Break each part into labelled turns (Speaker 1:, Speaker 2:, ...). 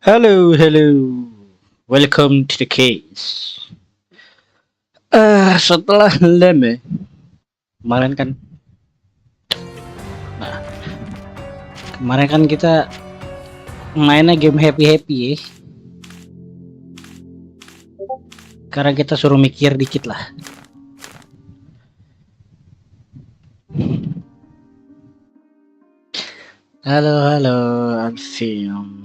Speaker 1: Hello, hello. Welcome to the case. Setelah lama kemarin kan, nah, kemarin kan kita mainnya game happy ya. Karena kita suruh mikir dikit lah. Halo, halo, Alfium.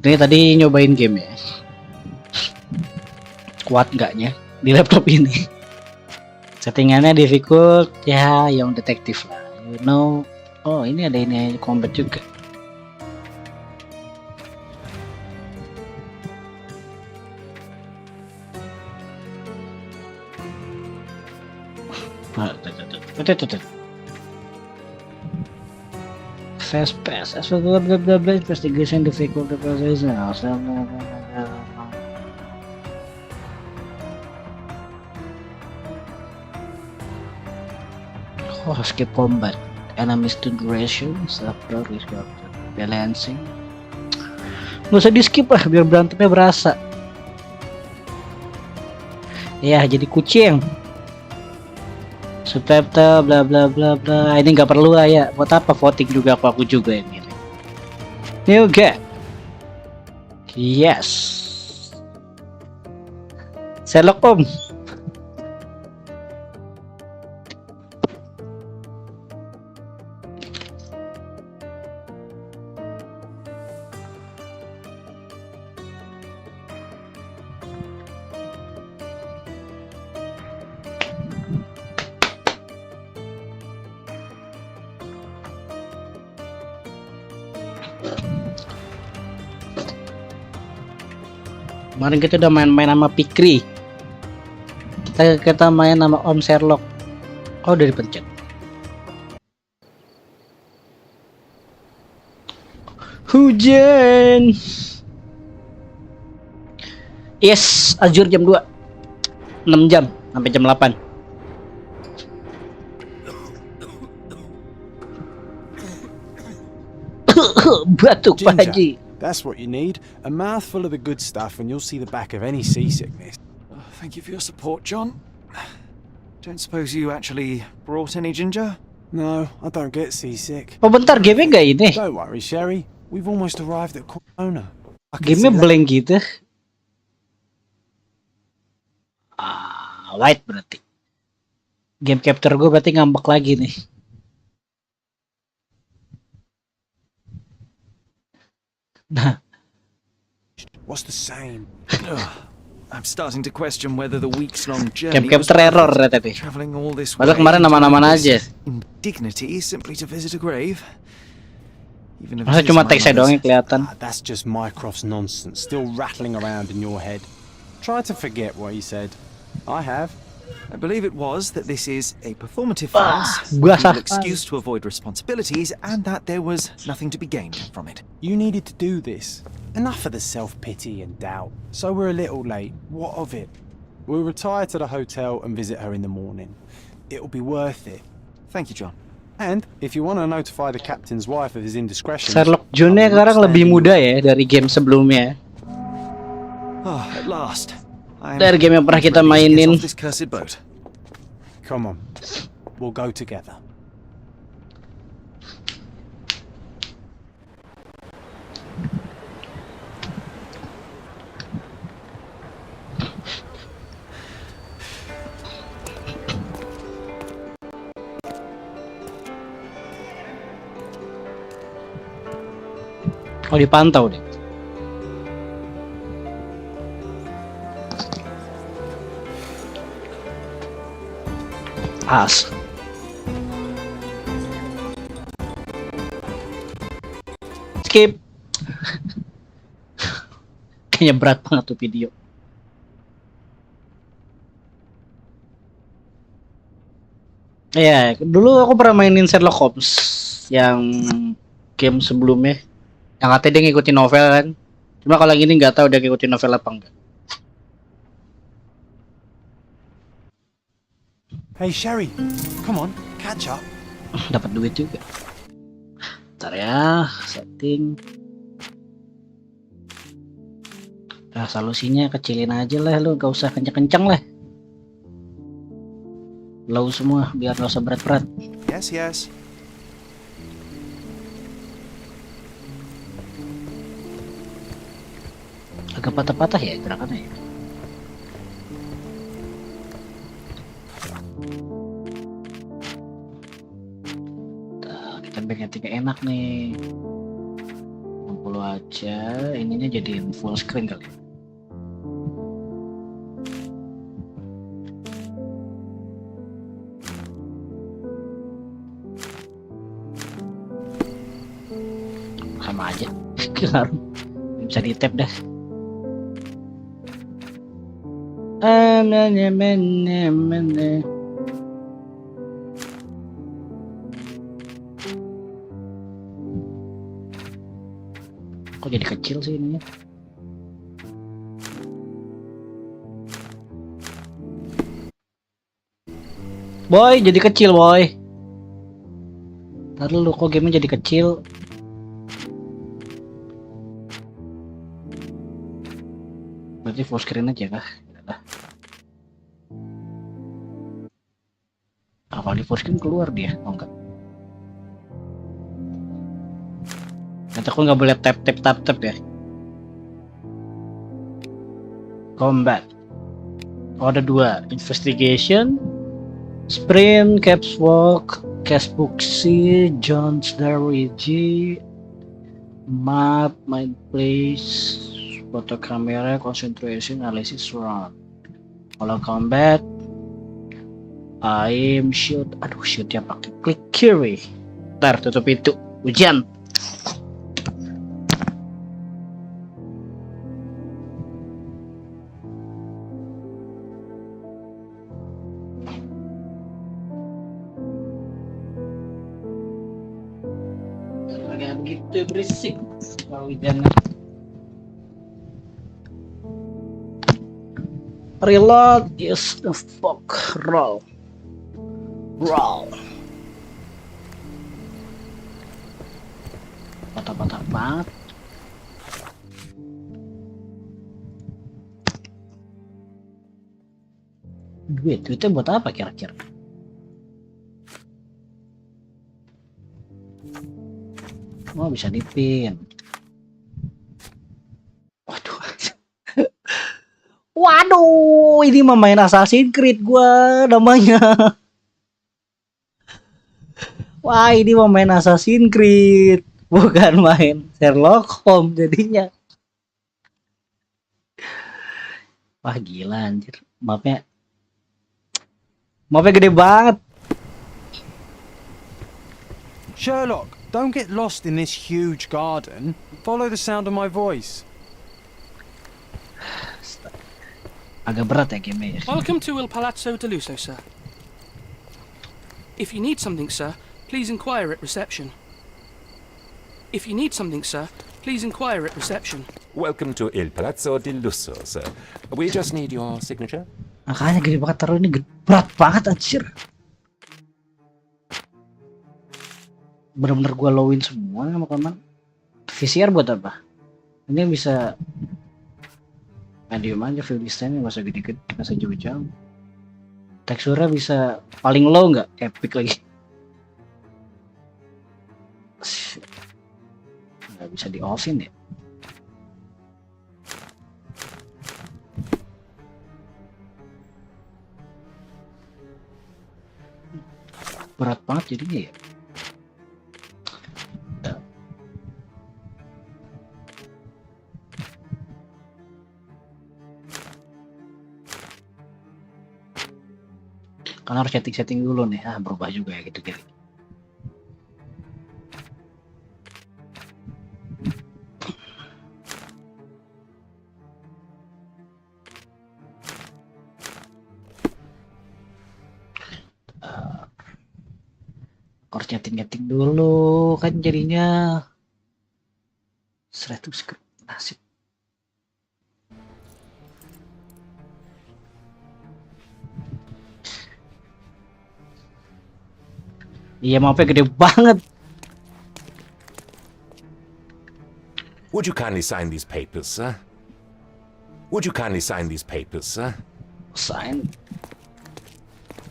Speaker 1: Ini tadi nyobain game ya. Kuat nggaknya di laptop ini? Settingannya difficult ya, yang detektif lah. You know, oh ini ada ini combat juga. Fast pass, as well blah blah blah, investigation difficult process now. Oh, skip combat, enemies to duration, after balancing. Nggak usah di skip lah, biar berantemnya berasa. Ya, jadi kucing. Subtitle bla bla bla bla. Ini nggak perlu lah ya. Buat apa voting juga aku juga ini. New game. Yes. Sherlock Holmes. Kemarin kita udah main-main sama Pikri. Kita main sama Om Sherlock. Oh, udah dipencet. Hujan. Yes, Azure jam 2. 6 jam sampai jam 8. Batuk Pak Haji.
Speaker 2: That's what you need. A mouthful of the good stuff and you'll see the back of any seasickness.
Speaker 3: Thank you for your support, John. Don't suppose you actually brought any ginger?
Speaker 2: No, I don't get seasick.
Speaker 1: Oh bentar, gamenya nggak ini?
Speaker 2: Don't worry, Sherry. We've almost arrived at Corona.
Speaker 1: Gamenya blank gitu. White berarti. Game capture gue berarti ngambek lagi nih. Nah,
Speaker 2: What's the same?
Speaker 3: I'm starting to question whether the weeks-long journey
Speaker 1: game capture error ya tadi.
Speaker 3: traveling all this way.
Speaker 1: Padahal kemarin nama-nama aja.
Speaker 3: Indignity simply to visit a grave. Even if
Speaker 1: Masa
Speaker 3: it is
Speaker 1: cuma
Speaker 3: my
Speaker 1: teksnya doang yang
Speaker 3: mother's.
Speaker 1: kelihatan.
Speaker 2: That's just Mycroft's nonsense, still rattling around in your head. Try to forget what he said. I have.
Speaker 3: I believe it was that this is a performative farce,
Speaker 1: basah.
Speaker 3: an excuse to avoid responsibilities, and that there was nothing to be gained from it.
Speaker 2: You needed to do this. Enough of the self-pity and doubt. So we're a little late. What of it? We'll retire to the hotel and visit her in the morning. It'll be worth it.
Speaker 3: Thank you, John.
Speaker 2: And if you want to notify the captain's wife of his indiscretion,
Speaker 1: Sherlock June-nya sekarang lebih muda ya dari game sebelumnya.
Speaker 3: Oh, at last.
Speaker 1: Dari game yang pernah kita
Speaker 3: ready to get
Speaker 1: mainin.
Speaker 3: off this cursed boat.
Speaker 2: Come on, we'll go together.
Speaker 1: Oh, dipantau deh. As. Skip. Kayaknya berat banget tuh video. Ya, dulu aku pernah mainin Sherlock Holmes yang game sebelumnya. Yang katanya dia ngikutin novel kan. Cuma kalau gini nggak tahu dia ngikutin novel apa enggak.
Speaker 2: Hey Sherry, come on, catch up.
Speaker 1: Dapat duit juga. Bentar ya, setting. Resolusinya kecilin aja lah, lu gak usah kenceng-kenceng lah. Low semua biar gak usah berat-berat.
Speaker 2: Yes, yes.
Speaker 1: Agak patah-patah ya gerakannya ya. Kita bikin tiga enak nih. 60 aja, ininya jadiin full screen kali. Sama aja. Bisa di tap dah. Kok jadi kecil sih ininya? Boy, jadi kecil boy. Ntar lu kok gamenya jadi kecil. Berarti full screen aja kah? Apa di full screen keluar dia? Oh enggak. Nanti aku nggak boleh tap ya. Combat. Oh, ada dua. Investigation, sprint, caps walk, cash boxy, John's diary G, map, mind place, foto kamera, concentration, analysis run. Kalau combat, aim, shoot. Aduh, shootnya pakai click kiri. Ntar tutup itu. Hujan. Agak begitu berisik kalau hujan. Reload is the fuck roll. Patah-patah banget. Duitnya buat apa kira-kira? Oh, bisa dipin. Waduh, ini mah main Assassin's Creed gua namanya. Wah, ini mah main Assassin's Creed, bukan main Sherlock Holmes jadinya. Wah, gila anjir. Mapnya gede banget.
Speaker 2: Sherlock, don't get lost in this huge garden. Follow the sound of my voice.
Speaker 1: Agak berat ya game ya.
Speaker 4: Welcome to Il Palazzo de Lusso, sir. If you need something, sir, please inquire at reception. If you need something, sir, please inquire at reception.
Speaker 5: Welcome to Il Palazzo di Lusso, sir. We just need your signature.
Speaker 1: Makanya gede banget, taruh ini berat banget anjir. Bener-bener gua lowin semua sama kawan. VCR buat apa? Ini bisa medium aja, view distance nggak usah gede-gede, nggak usah jauh-jauh. Teksturnya bisa paling low nggak? Epic lagi. Nggak bisa di offin ya. Berat banget jadinya ya. Kan harus setting dulu nih. Berubah juga ya gitu kira. Harus setting dulu kan jadinya 100 nasib. Iya, mapnya gede banget.
Speaker 5: Would you kindly sign these papers, sir? Would you kindly sign these papers, sir?
Speaker 1: Sign.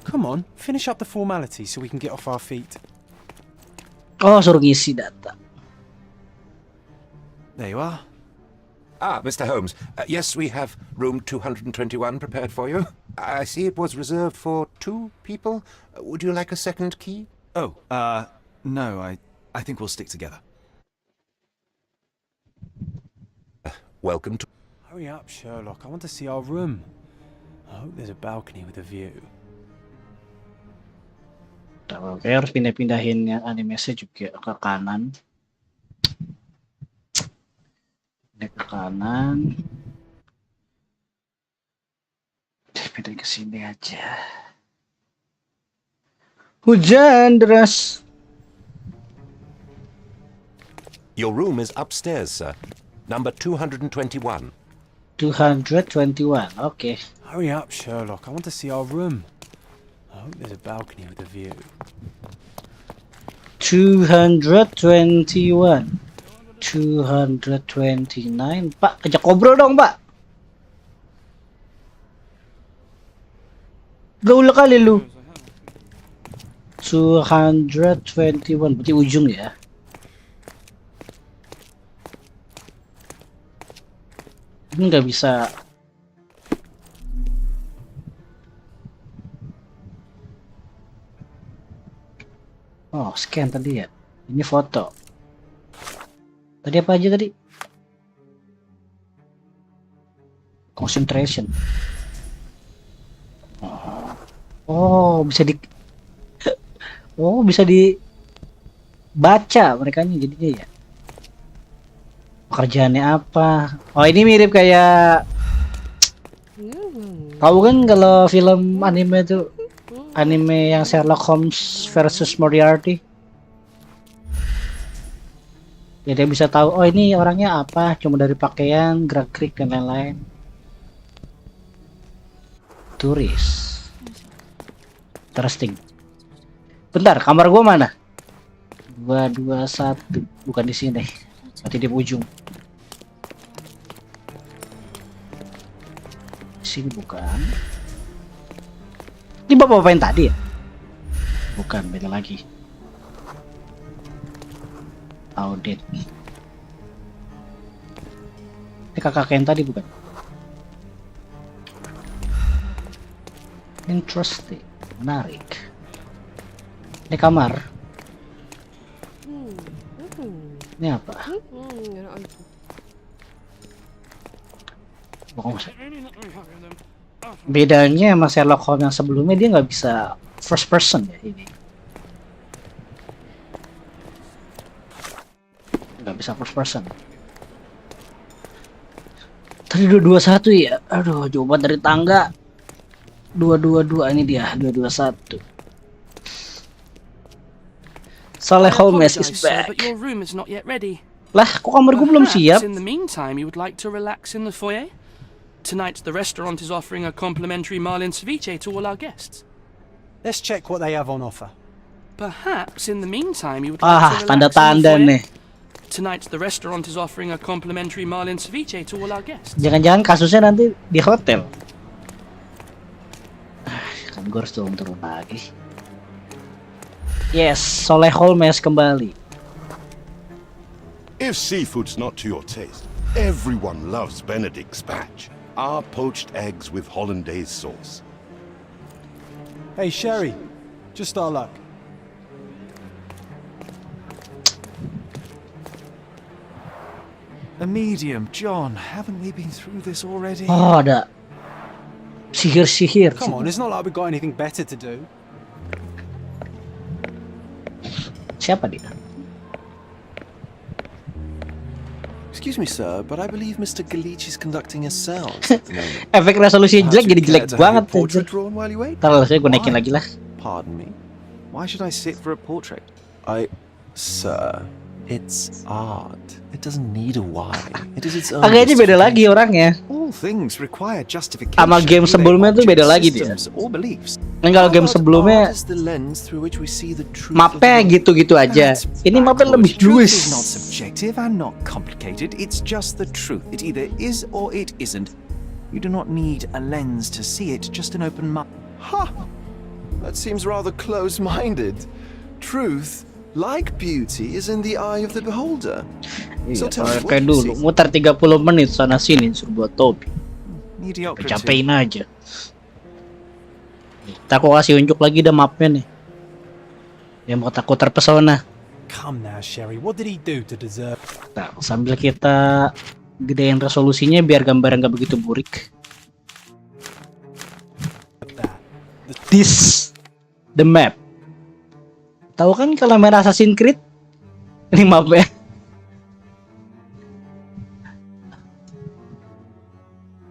Speaker 2: Come on, finish up the formalities so we can get off our feet.
Speaker 1: Oh, suruh ngisi data.
Speaker 3: There you are.
Speaker 5: Ah, Mr. Holmes. Yes, we have room 221 prepared for you. I see it was reserved for 2 people. Would you like a second key?
Speaker 3: Oh, no, I think we'll stick together.
Speaker 5: Welcome to...
Speaker 2: Hurry up, Sherlock. I want to see our room. I hope there's a balcony with a view.
Speaker 1: Oke, harus pindah-pindahin yang animasinya juga ke kanan. Pindah ke kanan. Pindah ke sini aja. Hujan deras.
Speaker 5: Your room is upstairs, sir. Number 221.
Speaker 1: 221. Oke.
Speaker 2: Hurry up, Sherlock. I want to see our room. I hope there's a balcony with a view.
Speaker 1: 221. 229. Pak, ajak ngobrol dong, Pak. Gaul kali lu. 221. Berarti ujung ya. Ini nggak bisa. Oh, scan tadi ya. Ini foto. Tadi apa aja tadi? Concentration. Oh, bisa di. Oh, bisa dibaca mereka nih jadinya ya. Pekerjaannya apa? Oh, ini mirip kayak. Tahu kan kalau film anime tuh, anime yang Sherlock Holmes versus Moriarty. Ya dia bisa tahu, oh ini orangnya apa, cuma dari pakaian, gerak-gerik dan lain-lain. Turis. Interesting. Bentar, kamar gua mana? 221, bukan di sini. Berarti di ujung. Di sini bukan. Ini bapak yang tadi ya? Bukan, beda lagi. Audit. Ini kakak yang tadi bukan? Interesting, menarik. Ini kamar. Ini apa? Bedanya sama Sherlock Holmes yang sebelumnya, dia nggak bisa first person ya ini. Nggak bisa first person. Tadi 221 ya. Aduh, coba dari tangga. 222 ini dia, 221. Sherlock Holmes is back.
Speaker 4: But your room is not yet ready.
Speaker 1: Lah, kok kamar gue belum siap?
Speaker 4: In the meantime, you would like to relax in the foyer? Tonight, the restaurant is offering a complimentary marlin ceviche to all our guests.
Speaker 2: Let's check what they have on offer.
Speaker 4: Perhaps in the meantime, you would like to relax
Speaker 1: tanda-tanda
Speaker 4: in the
Speaker 1: nih.
Speaker 4: foyer? Tonight, the restaurant is offering a complimentary marlin ceviche to all our guests.
Speaker 1: Jangan-jangan kasusnya nanti di hotel. Kan gue harus turun lagi. Yes, Sherlock Holmes kembali.
Speaker 6: If seafood's not to your taste, everyone loves Benedict's batch. Our poached eggs with hollandaise sauce.
Speaker 2: Hey, Sherry. Just our luck.
Speaker 3: A medium, John. Haven't we been through this already?
Speaker 1: Oh, ada sihir-sihir.
Speaker 2: Come on, it's not like we've got anything better to do.
Speaker 1: Siapa dia?
Speaker 7: Excuse me, sir, but I believe Mr. Galich is conducting a seance at the moment.
Speaker 1: Efek resolusinya jelek jadi jelek banget.
Speaker 7: Portrait drawn while you wait?
Speaker 1: Ntar saya gue naikin lagi lah.
Speaker 7: Pardon me?
Speaker 3: Why should I sit for a portrait?
Speaker 7: Sir, it's art. It doesn't need a why. It is its own.
Speaker 1: Agaknya beda lagi orangnya.
Speaker 7: Oh,
Speaker 3: All things require justification.
Speaker 1: Sama game
Speaker 3: be they
Speaker 1: sebelumnya tuh beda lagi dia.
Speaker 3: systems or beliefs.
Speaker 1: Kan kalau game sebelumnya
Speaker 7: Art is the lens through which we see the truth of
Speaker 1: mapnya
Speaker 7: the world.
Speaker 1: gitu-gitu aja.
Speaker 3: That's
Speaker 1: Ini mapnya
Speaker 3: backward.
Speaker 1: lebih
Speaker 3: Truth is not
Speaker 1: luas.
Speaker 3: subjective and not complicated. It's just the truth. It either is or it isn't. You do not need a lens to see it, just an open mind.
Speaker 7: Ha! That seems rather close-minded. Truth, like beauty, is in the eye of the beholder. So
Speaker 1: Iya,
Speaker 7: tell me, what
Speaker 1: kayak
Speaker 7: do you
Speaker 1: dulu
Speaker 7: see?
Speaker 1: muter 30 menit sana sini suruh buat topi.
Speaker 3: Mediocrity.
Speaker 1: Capain aja. Kita aku kasih unjuk lagi dah mapnya nih. Yang buat aku terpesona.
Speaker 2: Come now, Sherry. What did he do to deserve
Speaker 1: Nah, sambil kita gedein resolusinya biar gambarnya nggak begitu burik.
Speaker 2: that?
Speaker 1: This the map. Tahu kan kalau main Assassin's Creed? Ini mapnya.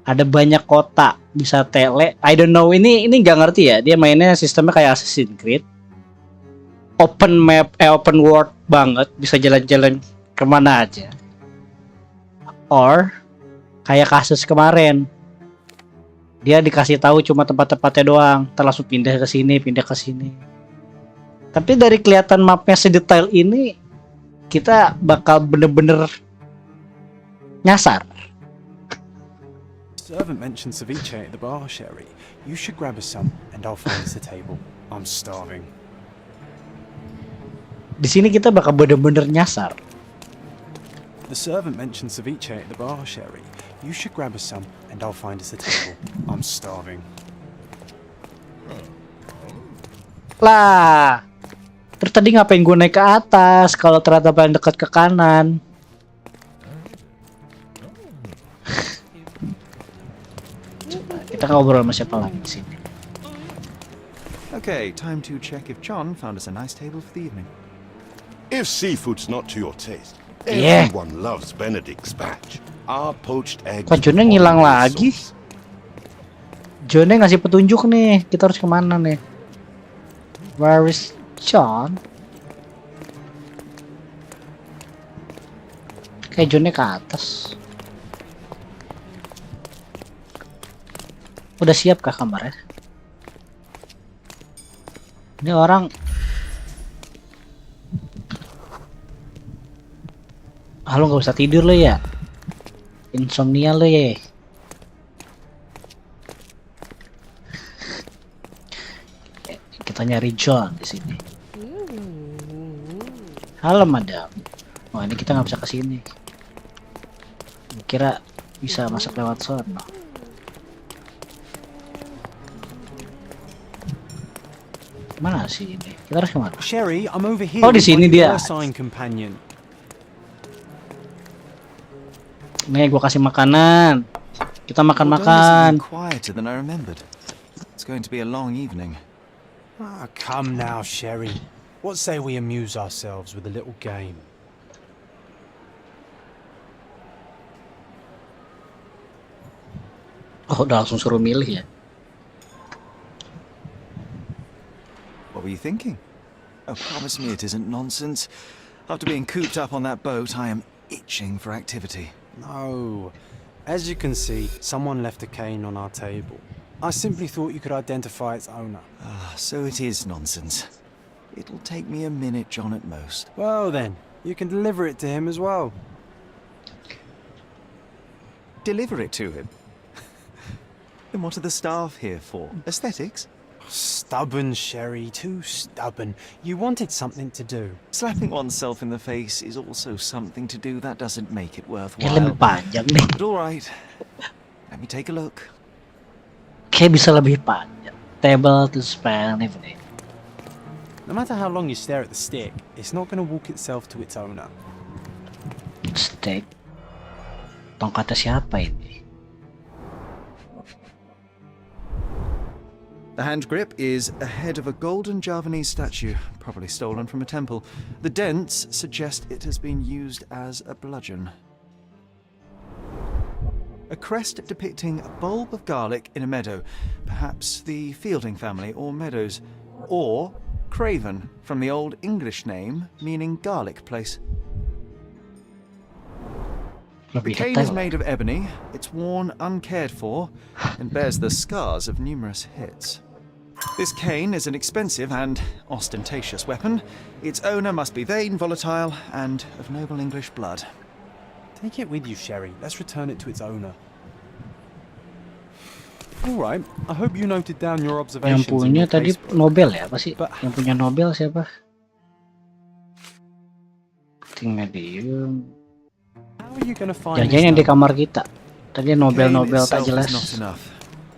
Speaker 1: Ada banyak kota, bisa tele. I don't know, ini nggak ngerti ya. Dia mainnya sistemnya kayak Assassin's Creed. Open map, open world banget, bisa jalan-jalan kemana aja. Or kayak kasus kemarin, dia dikasih tahu cuma tempat-tempatnya doang, terlalu pindah ke sini, pindah ke sini. Tapi dari kelihatan mapnya sedetail ini, kita bakal bener-bener nyasar.
Speaker 2: Servant mentioned ceviche at the bar, Sherry. You should grab us some, and I'll find us a table. I'm starving.
Speaker 1: Di sini kita bakal bener-bener nyasar.
Speaker 2: The servant mentioned ceviche at the bar, Sherry. You should grab us some, and I'll find us a table. I'm starving.
Speaker 1: Lah, terus tadi ngapain gue naik ke atas kalau ternyata paling dekat ke kanan? Coba kita ngobrol sama siapa lagi di sini.
Speaker 3: Okay, time to check if John found us a nice table for the evening.
Speaker 6: If seafood's not to your taste,
Speaker 1: Yeah.
Speaker 6: everyone loves Benedict spatch. Our poached eggs.
Speaker 1: Kok Johnnya
Speaker 6: with
Speaker 1: ngilang
Speaker 6: hollandaise
Speaker 1: lagi?
Speaker 6: sauce.
Speaker 1: Johnnya ngasih petunjuk nih, kita harus kemana nih? Where is John? Kayak Johnnya ke atas. Udah siap kah kamarnya? Ini orang halo, nggak usah tidur lo ya, insomnia lo ya. Kita nyari John di sini. Halo madam. Wah, ini kita nggak bisa ke sini. Kira bisa masuk lewat sono. Mana sih ini? Kita harus kemana?
Speaker 2: Sherry, I'm over here.
Speaker 1: Oh, di
Speaker 2: with
Speaker 1: sini
Speaker 2: my
Speaker 1: dia.
Speaker 2: ursine companion.
Speaker 1: Nih, gua kasih makanan. Kita
Speaker 3: Although this
Speaker 1: makan-makan.
Speaker 3: is quieter than I remembered. It's going to be a long evening.
Speaker 2: Ah, come now, Sherry. What say we amuse ourselves with a little game?
Speaker 1: Oh, udah langsung suruh milih ya.
Speaker 3: What were you thinking? Oh, promise me it isn't nonsense. After being cooped up on that boat, I am itching for activity.
Speaker 2: No. As you can see, someone left a cane on our table. I simply thought you could identify its owner.
Speaker 3: Ah, so it is nonsense. It'll take me a minute, John, at most.
Speaker 2: Well then, you can deliver it to him as well.
Speaker 3: Deliver it to him? Then what are the staff here for? Aesthetics?
Speaker 2: Stubborn, Sherry, too stubborn. You wanted something to do.
Speaker 3: Slapping oneself in the face is also something to do. That doesn't make it
Speaker 1: Ini lebih
Speaker 3: worthwhile.
Speaker 1: panjang nih.
Speaker 3: But all right. Let me take a look.
Speaker 1: Kayak bisa lebih panjang. Table to spend evening.
Speaker 2: No matter how long you stare at the stick, it's not going to walk itself to its owner.
Speaker 1: Steak. Tongkatnya siapa ini?
Speaker 3: The hand grip is a head of a golden Javanese statue, probably stolen from a temple. The dents suggest it has been used as a bludgeon. A crest depicting a bulb of garlic in a meadow, perhaps the Fielding family or Meadows, or Craven, from the Old English name meaning garlic place. The
Speaker 1: Lebih
Speaker 3: cane is
Speaker 1: detail.
Speaker 3: made of ebony, it's worn uncared for, and bears the scars of numerous hits. This cane is an expensive and ostentatious weapon. Its owner must be vain, volatile, and of noble English blood.
Speaker 2: Take it with you, Sherry. Let's return it to its owner. All right. I hope you noted down your
Speaker 1: Yang
Speaker 2: observations in
Speaker 1: punya
Speaker 2: your
Speaker 1: tadi
Speaker 2: casebook.
Speaker 1: Nobel ya, apa sih?
Speaker 2: But-
Speaker 1: Yang punya Nobel siapa? Ting medium.
Speaker 2: How are you going to find
Speaker 1: Jangan yang di
Speaker 2: this
Speaker 1: kamar kita. Tadi
Speaker 3: Cane
Speaker 1: Nobel tak
Speaker 3: itself
Speaker 1: jelas.
Speaker 3: is not enough.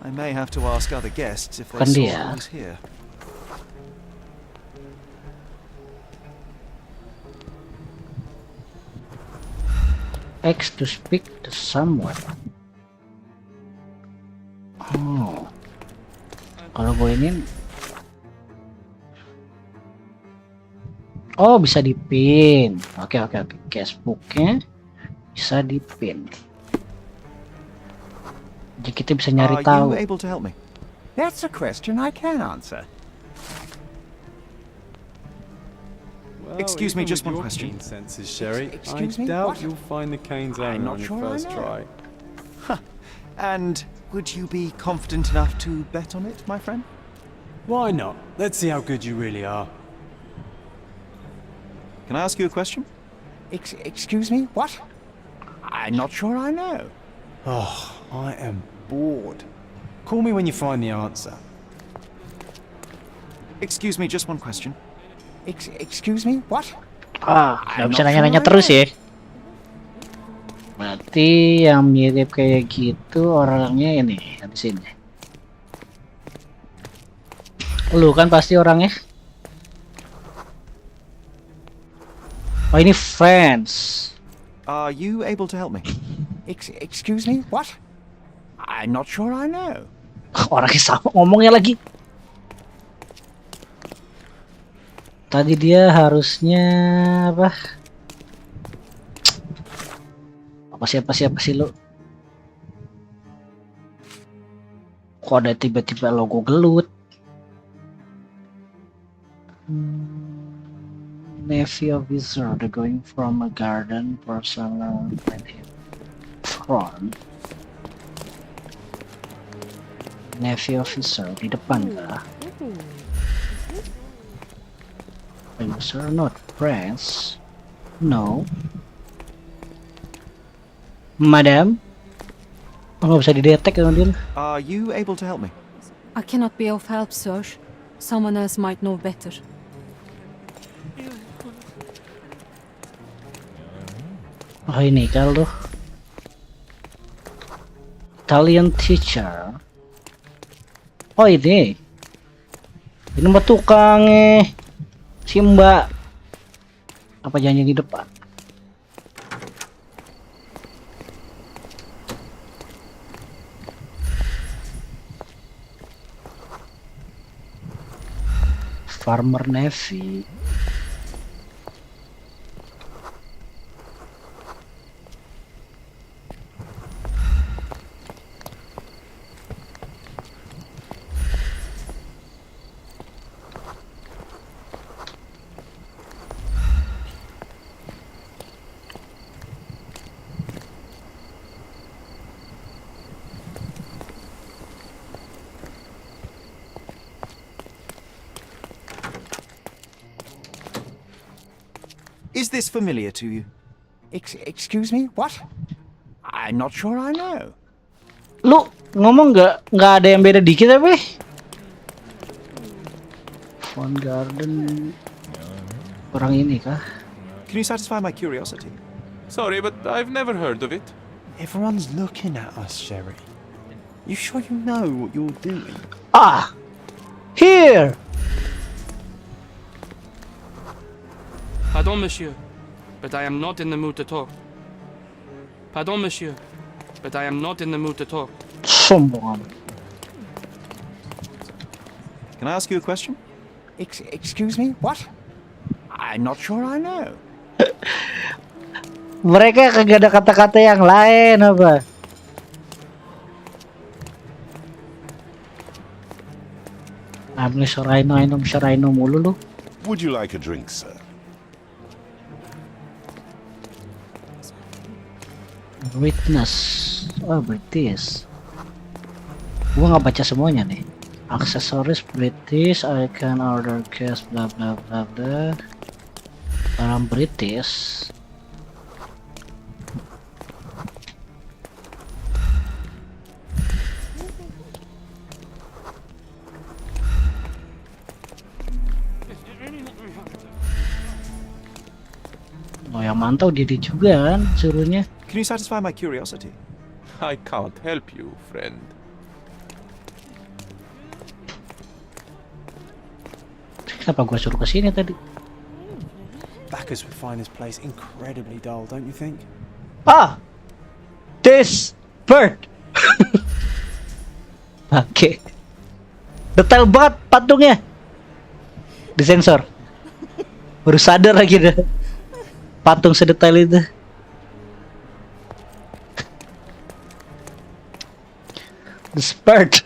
Speaker 3: I may have to ask other guests if they
Speaker 1: Bukan
Speaker 3: saw
Speaker 1: dia.
Speaker 3: who was here.
Speaker 1: X to speak to someone. Oh. Kalau gue ini, oh bisa dipin. Oke. Cashbooknya bisa dipin. Jadi kita bisa nyari
Speaker 3: Are
Speaker 1: tahu.
Speaker 3: you able to help me?
Speaker 8: That's a question I can answer.
Speaker 2: Well,
Speaker 3: Excuse me,
Speaker 2: even
Speaker 3: just
Speaker 2: with
Speaker 3: one
Speaker 2: your
Speaker 3: question.
Speaker 2: keen senses, Sherry.
Speaker 8: Excuse
Speaker 2: I
Speaker 8: me,
Speaker 2: doubt
Speaker 8: what?
Speaker 2: you'll find the cane's owner
Speaker 8: I'm not
Speaker 2: on your
Speaker 8: sure I
Speaker 2: first
Speaker 8: know.
Speaker 2: try.
Speaker 3: And would you be confident enough to bet on it, my friend?
Speaker 2: Why not? Let's see how good you really are.
Speaker 3: Can I ask you a question?
Speaker 8: Excuse me, what? I'm not sure I know.
Speaker 2: Oh, I am bored. Call me when you find the answer.
Speaker 3: Excuse me, just one question.
Speaker 8: Excuse me, what?
Speaker 1: Nggak bisa nanya-nanya terus ya. Berarti yang mirip kayak gitu orangnya ini yang di sini. Lu kan pasti orangnya. Oh ini friends.
Speaker 3: Are you able to help me?
Speaker 8: Excuse me, what? I'm not sure I know.
Speaker 1: Orangnya sama ngomongnya lagi. Tadi dia harusnya apa? Siapa sih lu? Kok ada tiba-tiba logo gelut? Navy officer, they're going from a garden personal front. Navy officer di depan kah? Officer not friends. No. Madam? Oh, nggak bisa didetek sama dia.
Speaker 3: Are you able to help me?
Speaker 9: I cannot be of help, sir. Someone else might know better.
Speaker 1: Oh ini kalau Italian teacher. Oh ini mah tukang si Mbak. Apa janji di depan? Farmer Navy.
Speaker 3: Is this familiar to you?
Speaker 8: Excuse me, what? I'm not sure I know.
Speaker 1: Lu ngomong nggak ada yang beda dikit apa? Fun Garden. Orang ini kah?
Speaker 3: Can you satisfy my curiosity?
Speaker 10: Sorry, but I've never heard of it.
Speaker 2: Everyone's looking at us, Sherry. You sure you know what you're doing?
Speaker 1: Ah! Here!
Speaker 4: Pardon, monsieur, but I am not in the mood to talk. Pardon, monsieur, but I am not in the mood to talk.
Speaker 1: Sombong.
Speaker 3: Can I ask you a question?
Speaker 8: Excuse me, what? I'm not sure I know.
Speaker 1: Mereka kagak ada kata-kata yang lain apa? I'm Sharaino mulu lu.
Speaker 6: Would you like a drink, sir?
Speaker 1: Witness. Oh, British. Gua nggak baca semuanya nih. Aksesoris British, I can order cash, bla bla bla bla. Barang British. Oh, yang mantau diri juga kan suruhnya.
Speaker 3: Can you satisfy my curiosity?
Speaker 10: I can't help you, friend.
Speaker 1: Kenapa gua suruh kesini tadi?
Speaker 2: Backers would find this place incredibly dull, don't you think?
Speaker 1: Ah! This bird! Oke. Detail banget patungnya. Disensor. Baru sadar lagi dah. Patung sedetail itu. This bird.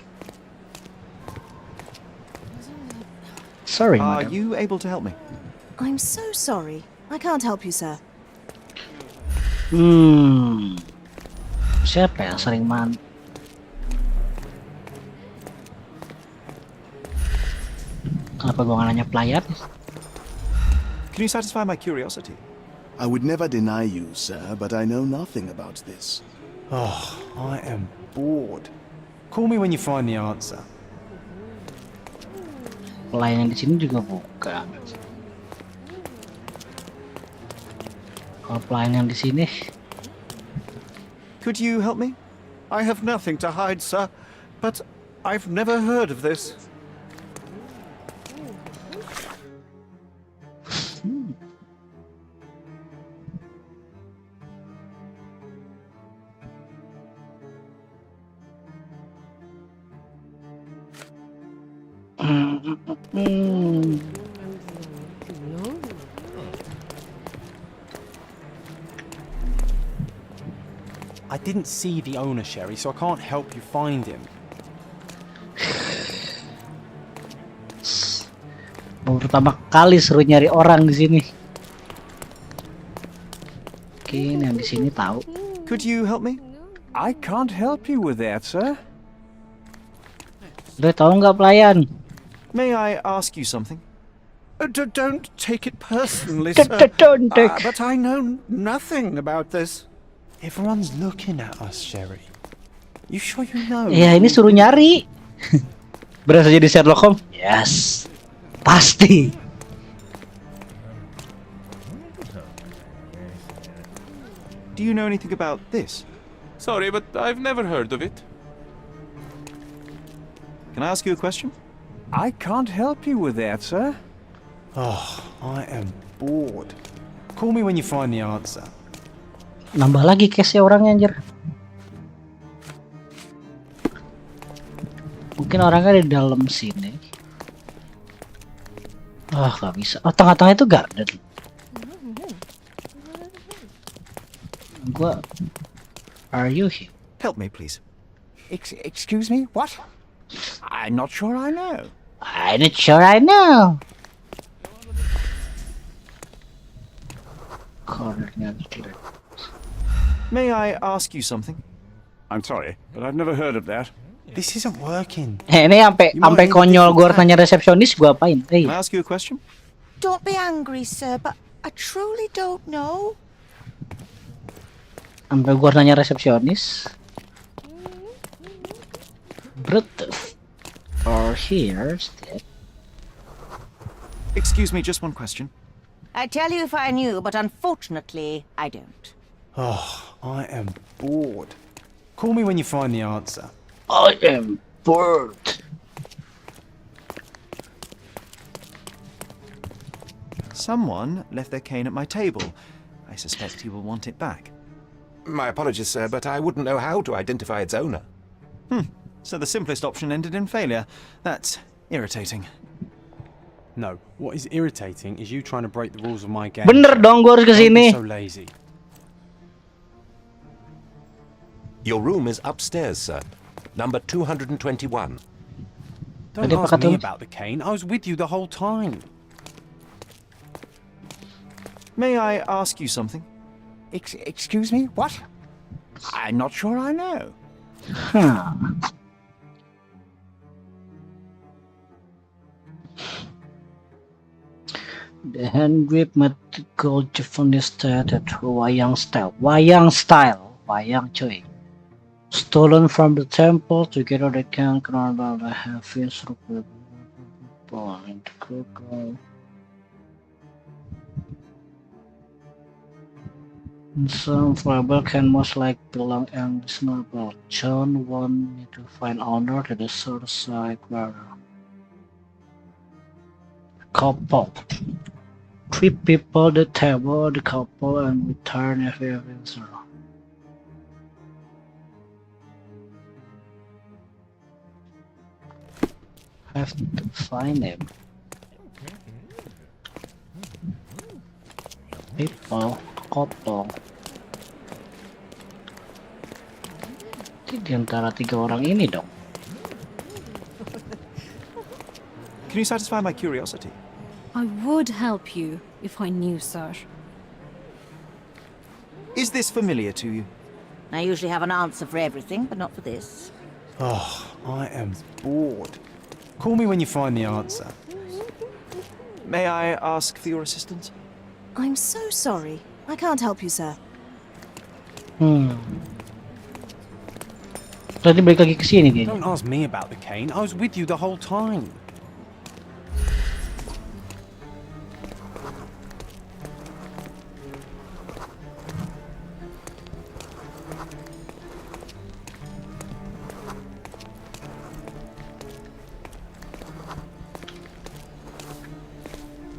Speaker 1: Sorry,
Speaker 3: Are
Speaker 1: madam.
Speaker 3: you able to help me?
Speaker 11: I'm so sorry. I can't help you, sir.
Speaker 1: Siapa yang sering Kenapa gua nggak nanya pelayan?
Speaker 3: Can you satisfy my curiosity?
Speaker 6: I would never deny you, sir, but I know nothing about this.
Speaker 2: Oh, I am bored. Call me when you find the answer.
Speaker 1: Pelayan di sini juga bukan. Kalau pelayan yang di sini,
Speaker 3: Could you help me?
Speaker 12: I have nothing to hide, sir, but I've never heard of this.
Speaker 2: I didn't see the owner, Sherry, so I can't help you find him.
Speaker 1: baru pertama kali seru nyari orang di sini. Mungkin yang di sini tahu.
Speaker 3: Could you help me?
Speaker 8: I can't help you with that, sir.
Speaker 1: Udah tahu nggak pelayan?
Speaker 3: May I ask you something?
Speaker 12: Don't take it personally,
Speaker 1: Don't
Speaker 12: sir.
Speaker 1: take-
Speaker 12: But I know nothing about this.
Speaker 2: Everyone's looking at us, Sherry. You sure you know?
Speaker 1: Ya ini suruh nyari. Berasa jadi Sherlock Holmes? Yes, pasti.
Speaker 3: Do you know anything about this?
Speaker 10: Sorry, but I've never heard of it.
Speaker 3: Can I ask you a question?
Speaker 8: I can't help you with that, sir.
Speaker 2: Oh, I am bored. Call me when you find the answer.
Speaker 1: Nambah lagi case-nya orangnya anjir. Mungkin orangnya di dalam sini. Ah, nggak bisa. Oh, tengah-tengah itu garden. Gua, are you here?
Speaker 3: Help me, please.
Speaker 8: Excuse me? What? I'm not sure I know.
Speaker 1: I'm not sure I know. Cornernya kira.
Speaker 3: May I ask you something?
Speaker 8: I'm sorry, but I've never heard of that.
Speaker 2: This isn't working.
Speaker 1: Ini sampai konyol gua harus nanya resepsionis gua apain?
Speaker 3: Can I ask you a question?
Speaker 11: Don't be angry, sir, but I truly don't know.
Speaker 1: Sampai gua harus nanya resepsionis. British or here still.
Speaker 3: Excuse me, just one question.
Speaker 11: I'd tell you if I knew, but unfortunately, I don't.
Speaker 2: Oh, I am bored. Call me when you find the answer.
Speaker 1: I am bored.
Speaker 3: Someone left their cane at my table. I suspect he will want it back.
Speaker 5: My apologies, sir, but I wouldn't know how to identify its owner.
Speaker 3: So the simplest option ended in failure. That's irritating.
Speaker 2: No, what is irritating is you trying to break the rules of my game.
Speaker 1: Bener dong, gua harus
Speaker 2: Don't be
Speaker 1: kesini.
Speaker 2: so lazy.
Speaker 5: Your room is upstairs, sir. Number 221.
Speaker 2: Don't
Speaker 1: Ada
Speaker 2: ask
Speaker 1: apa
Speaker 2: me
Speaker 1: kata-
Speaker 2: about the cane. I was with you the whole time.
Speaker 3: May I ask you something?
Speaker 8: Excuse me? What? I'm not sure I know.
Speaker 1: Huh. The hand grip mythical Japanese style at wayang style. Wayang style. Wayang cuy. Stolen from the temple, together they can control the heavy point. Some fable can most like belong and reasonable. John want me to find honor to the south side where couple. 3 people, the table, the couple, and return every answer. Have to find him. People, couple. Di antara 3 orang ini dong.
Speaker 3: Can you satisfy my curiosity?
Speaker 9: I would help you if I knew, sir.
Speaker 3: Is this familiar to you?
Speaker 11: I usually have an answer for everything, but not for this.
Speaker 2: Oh, I am bored. Call me when you find the answer.
Speaker 3: May I ask for your assistance?
Speaker 11: I'm so sorry. I can't help you, sir.
Speaker 1: Tadi balik lagi ke sini dia.
Speaker 2: Don't ask me about the cane. I was with you the whole time.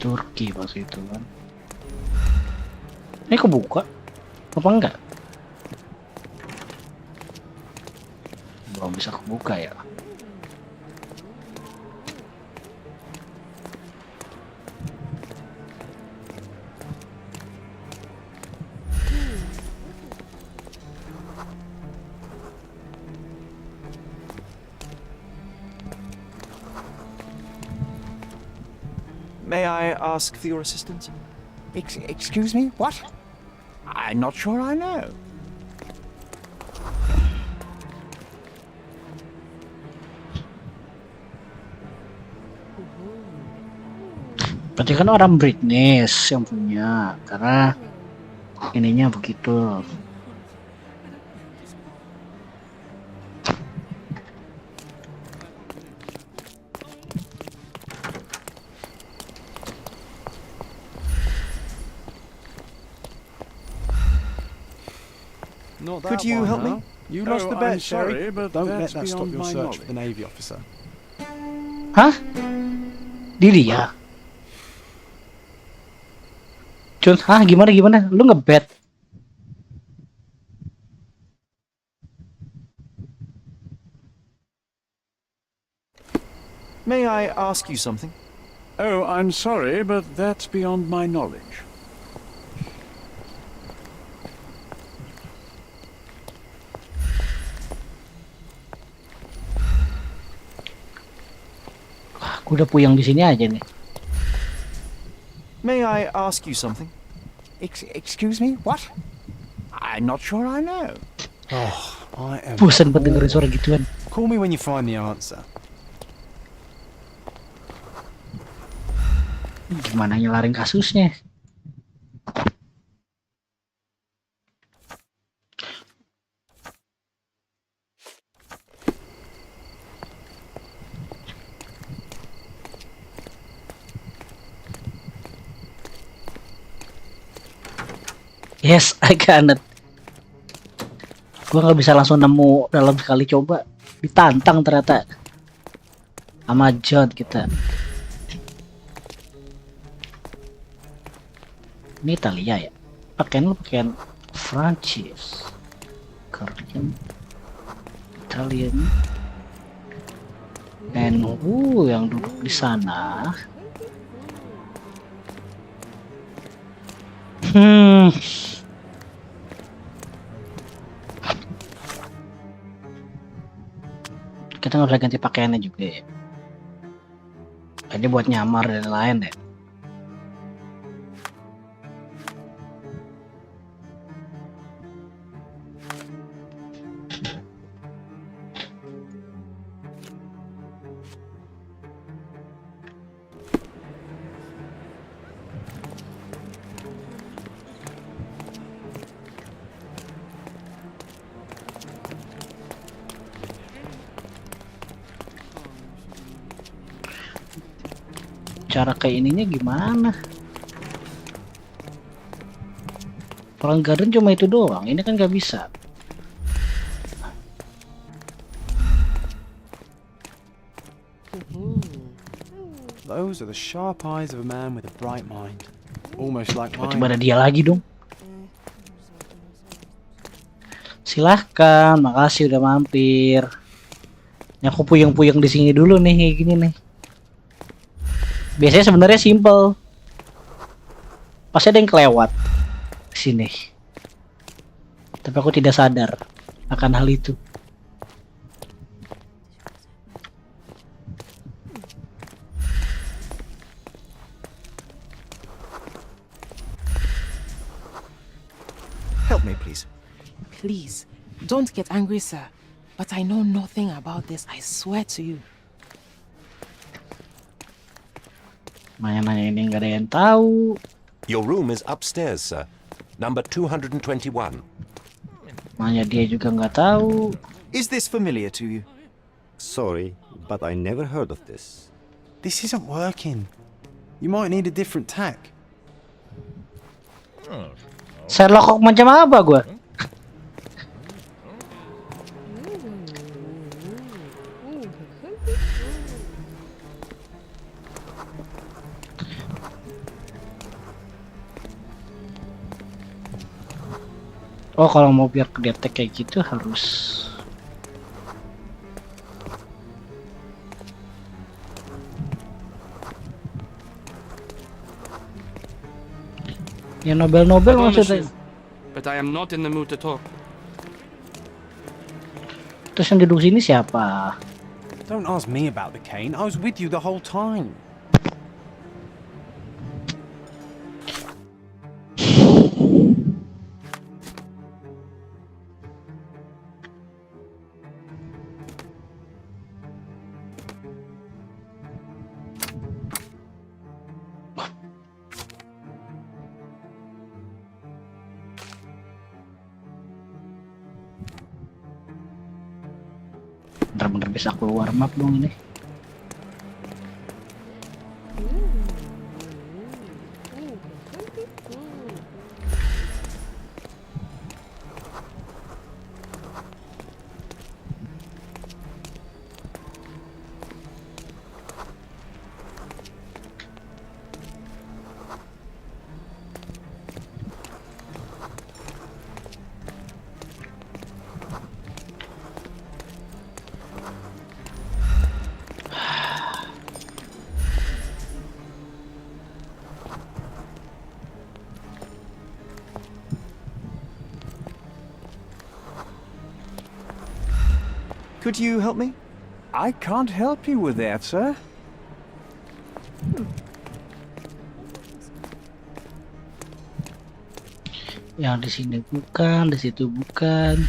Speaker 1: Turki pas itu kan. Ini kebuka? Apa enggak? Belum bisa kebuka ya.
Speaker 3: May I ask for your assistance?
Speaker 8: Excuse me? What? I'm not sure I know.
Speaker 1: Berarti kan orang British yang punya, karena ininya begitu.
Speaker 2: Could you help me? You lost the bet,
Speaker 12: I'm sorry,
Speaker 2: Sherry.
Speaker 12: but
Speaker 2: Don't
Speaker 12: that's
Speaker 2: let that stop
Speaker 12: beyond
Speaker 2: your
Speaker 12: my
Speaker 2: search for the
Speaker 12: knowledge.
Speaker 2: Navy officer.
Speaker 1: Hah? Diri ya? Jun, hah gimana? Lu ngebet?
Speaker 3: May I ask you something?
Speaker 12: Oh, I'm sorry, but that's beyond my knowledge.
Speaker 1: Aku udah puyeng di sini aja nih.
Speaker 3: May I ask you something?
Speaker 8: Excuse me? What? I'm not sure I know.
Speaker 2: Oh, I am
Speaker 1: Bosan banget dengerin suara gituan.
Speaker 2: Call me when you find the answer.
Speaker 1: Gimana nyelarin kasusnya? Yes, I got it. Gua nggak bisa langsung nemu dalam sekali coba. Ditantang ternyata. Sama John kita. Ini Italia ya? Pakaian Prancis. Korean. Italian. Dan yang duduk di sana. Kita nggak bisa ganti pakaiannya juga ya. Ini buat nyamar dan lain ya. Cara kayak ininya gimana? Orang garden cuma itu doang. Ini kan nggak bisa.
Speaker 2: Those are the sharp eyes of a man with a bright mind. Almost like
Speaker 1: Coba ada
Speaker 2: mine.
Speaker 1: dia lagi dong. Silahkan, makasih udah mampir. Ini aku puyeng-puyeng di sini dulu nih, kayak gini nih. Biasanya sebenarnya simple. Pasti ada yang kelewat sini. Tapi aku tidak sadar akan hal itu.
Speaker 3: Help me, please.
Speaker 13: Please, don't get angry, sir. But I know nothing about this, I swear to you.
Speaker 1: Nanya-nanya ini nggak ada yang tahu.
Speaker 5: Your room is upstairs, sir. Number 221.
Speaker 1: Nanya dia juga nggak tahu.
Speaker 3: Is this familiar to you?
Speaker 12: Sorry, but I never heard of this.
Speaker 2: This isn't working. You might need a different tack.
Speaker 1: Sherlock Holmes macam apa gua? Oh, kalau mau biar kedetek kayak gitu harus ya Nobel
Speaker 4: Pardon,
Speaker 1: maksudnya.
Speaker 4: monsieur, but I am not in the mood to talk.
Speaker 1: Terus yang duduk sini siapa?
Speaker 2: Don't ask me about the cane. I was with you the whole time.
Speaker 1: Bener-bener bisa keluar map dong ini.
Speaker 3: Could you help me?
Speaker 8: I can't help you with that, sir.
Speaker 1: Yang di sini bukan, di situ bukan.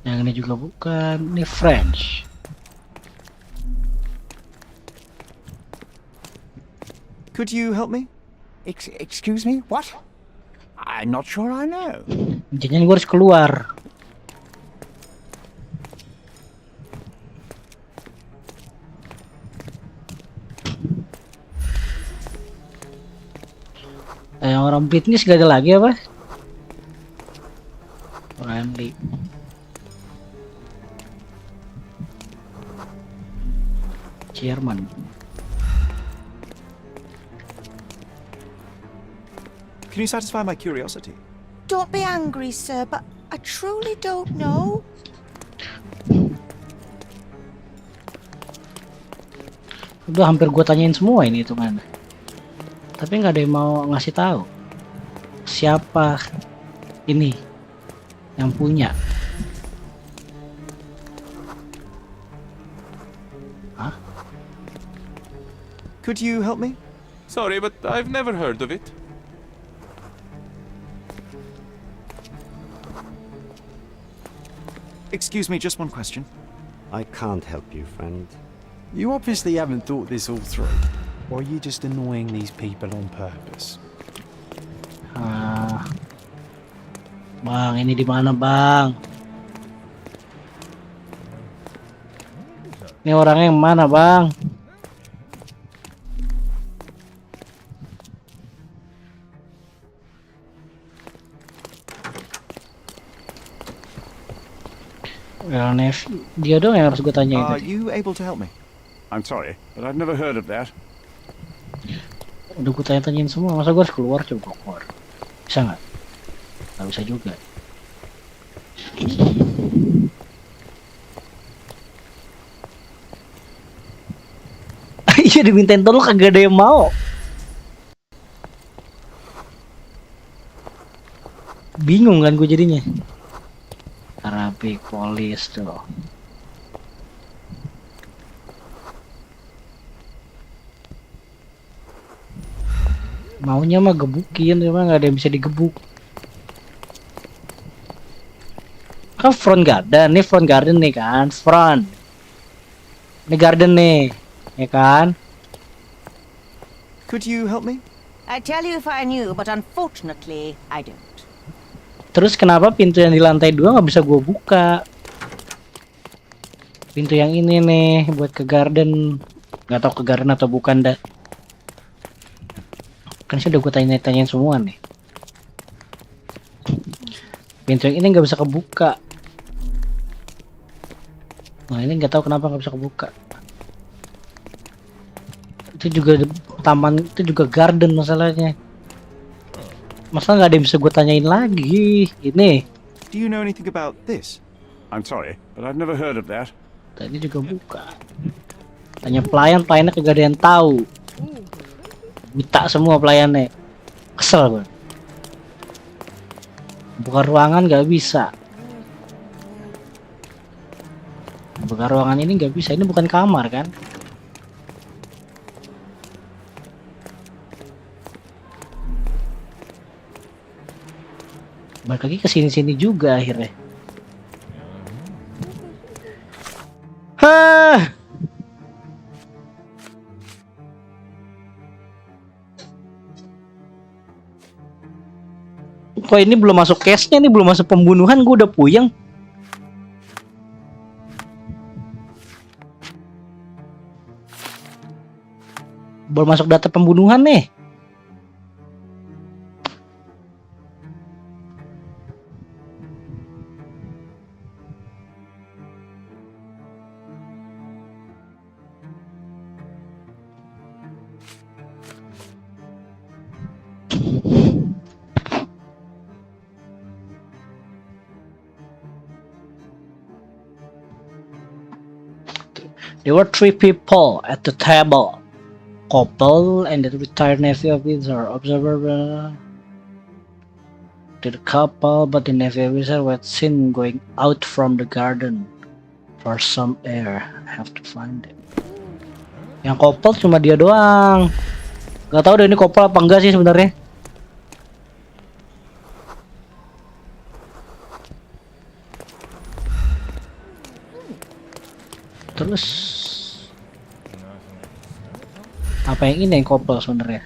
Speaker 1: Yang ini juga bukan. Ini French.
Speaker 3: Could you help me?
Speaker 8: Excuse me? What? I'm not sure I know.
Speaker 1: Intinya gue harus keluar. Yang orang Britney gak ada lagi apa? Randy. Chairman.
Speaker 3: Can you satisfy my curiosity?
Speaker 11: Don't be angry, sir, but I truly don't know.
Speaker 1: Udah hampir gue tanyain semua ini itu mana. Tapi nggak ada yang mau ngasih tahu siapa ini yang punya. Hah?
Speaker 3: Could you help me?
Speaker 10: Sorry, but I've never heard of it.
Speaker 3: Excuse me, just one question.
Speaker 12: I can't help you, friend.
Speaker 2: You obviously haven't thought this all through. Or are you just annoying these people on purpose?
Speaker 1: Bang, ini di mana, Bang? Ini orangnya yang mana, Bang? Ya, Nevi, dia dong yang harus gue tanyain
Speaker 3: Are
Speaker 1: tadi.
Speaker 3: you able to help me?
Speaker 12: I'm sorry, but I've never heard of that.
Speaker 1: Udah gue tanya-tanyain semua, masa gue harus keluar? Coba keluar. Bisa nggak? Nggak bisa juga. Iya dimintain tolong kagak ada yang mau. Bingung kan gue jadinya. Arabic polis tuh. Maunya mah gebukin, cuma nggak ada yang bisa digebuk. Kan front garden nih kan, front. Ini garden nih, ya kan?
Speaker 3: Could you help me?
Speaker 11: I'd tell you if I knew, but unfortunately, I don't.
Speaker 1: Terus kenapa pintu yang di lantai 2 nggak bisa gue buka? Pintu yang ini nih buat ke garden, nggak tahu ke garden atau bukan dah. Kan sih udah gue tanya-tanyain semua nih. Pintu yang ini nggak bisa kebuka. Nah ini nggak tahu kenapa nggak bisa kebuka. Itu juga taman, itu juga garden masalahnya. Masa nggak ada yang bisa gue tanyain lagi? Ini.
Speaker 3: Do you know anything about this?
Speaker 12: I'm sorry, but I've never heard of that.
Speaker 1: Tadi juga buka. Tanya pelayannya kagak ada yang tahu. Buta semua pelayannya. Kesel gue. Buka ruangan nggak bisa. Buka ruangan ini nggak bisa. Ini bukan kamar kan? Balik lagi ke sini-sini juga akhirnya. Hah. Kok ini belum masuk case-nya nih, belum masuk pembunuhan, gue udah puyeng. Belum masuk data pembunuhan nih. There were 3 people at the table. Couple and the retired Navy officer. Observer to the couple, but the Navy officer was seen going out from the garden for some air. I have to find it. Yang couple cuma dia doang. Gak tahu deh ini couple apa enggak sih sebenarnya. Terus apa yang ini yang couple sebenarnya?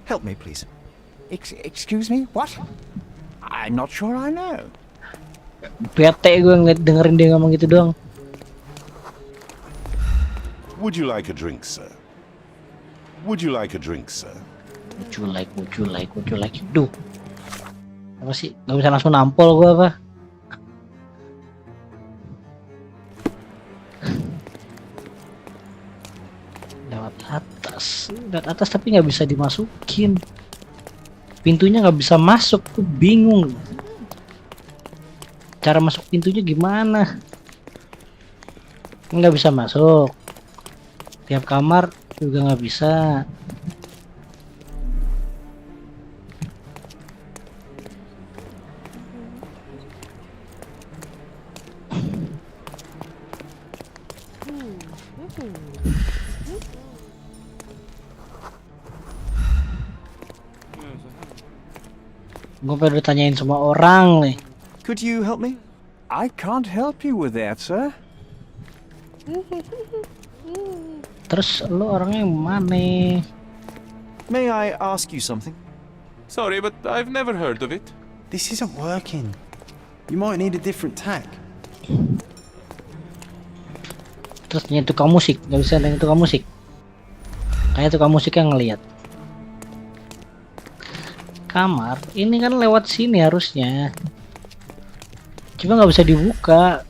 Speaker 3: Help me, please.
Speaker 8: Excuse me? What? I'm not sure I know.
Speaker 1: Bete gue ngeliat dengerin dia ngomong gitu doang.
Speaker 6: Would you like a drink, sir? Would you like a drink, sir?
Speaker 1: Would you like. Duh. Apa sih? Gak bisa langsung nampol gue apa? Lewat atas tapi nggak bisa dimasukin. Pintunya nggak bisa masuk, tuh bingung. Cara masuk pintunya gimana? Nggak bisa masuk. Tiap kamar juga nggak bisa. Gue perlu tanyain semua orang nih.
Speaker 3: Could you help me?
Speaker 12: I can't help you with that, sir.
Speaker 1: Terus lo orangnya yang mana?
Speaker 3: May I ask you something?
Speaker 10: Sorry, but I've never heard of it.
Speaker 2: This isn't working. You might need a different tack.
Speaker 1: Terus nyanyi tukang musik, nggak bisa nyanyi tukang musik. Kayak tukang musik yang ngelihat. kamar. Ini kan lewat sini harusnya. Cuma nggak bisa dibuka.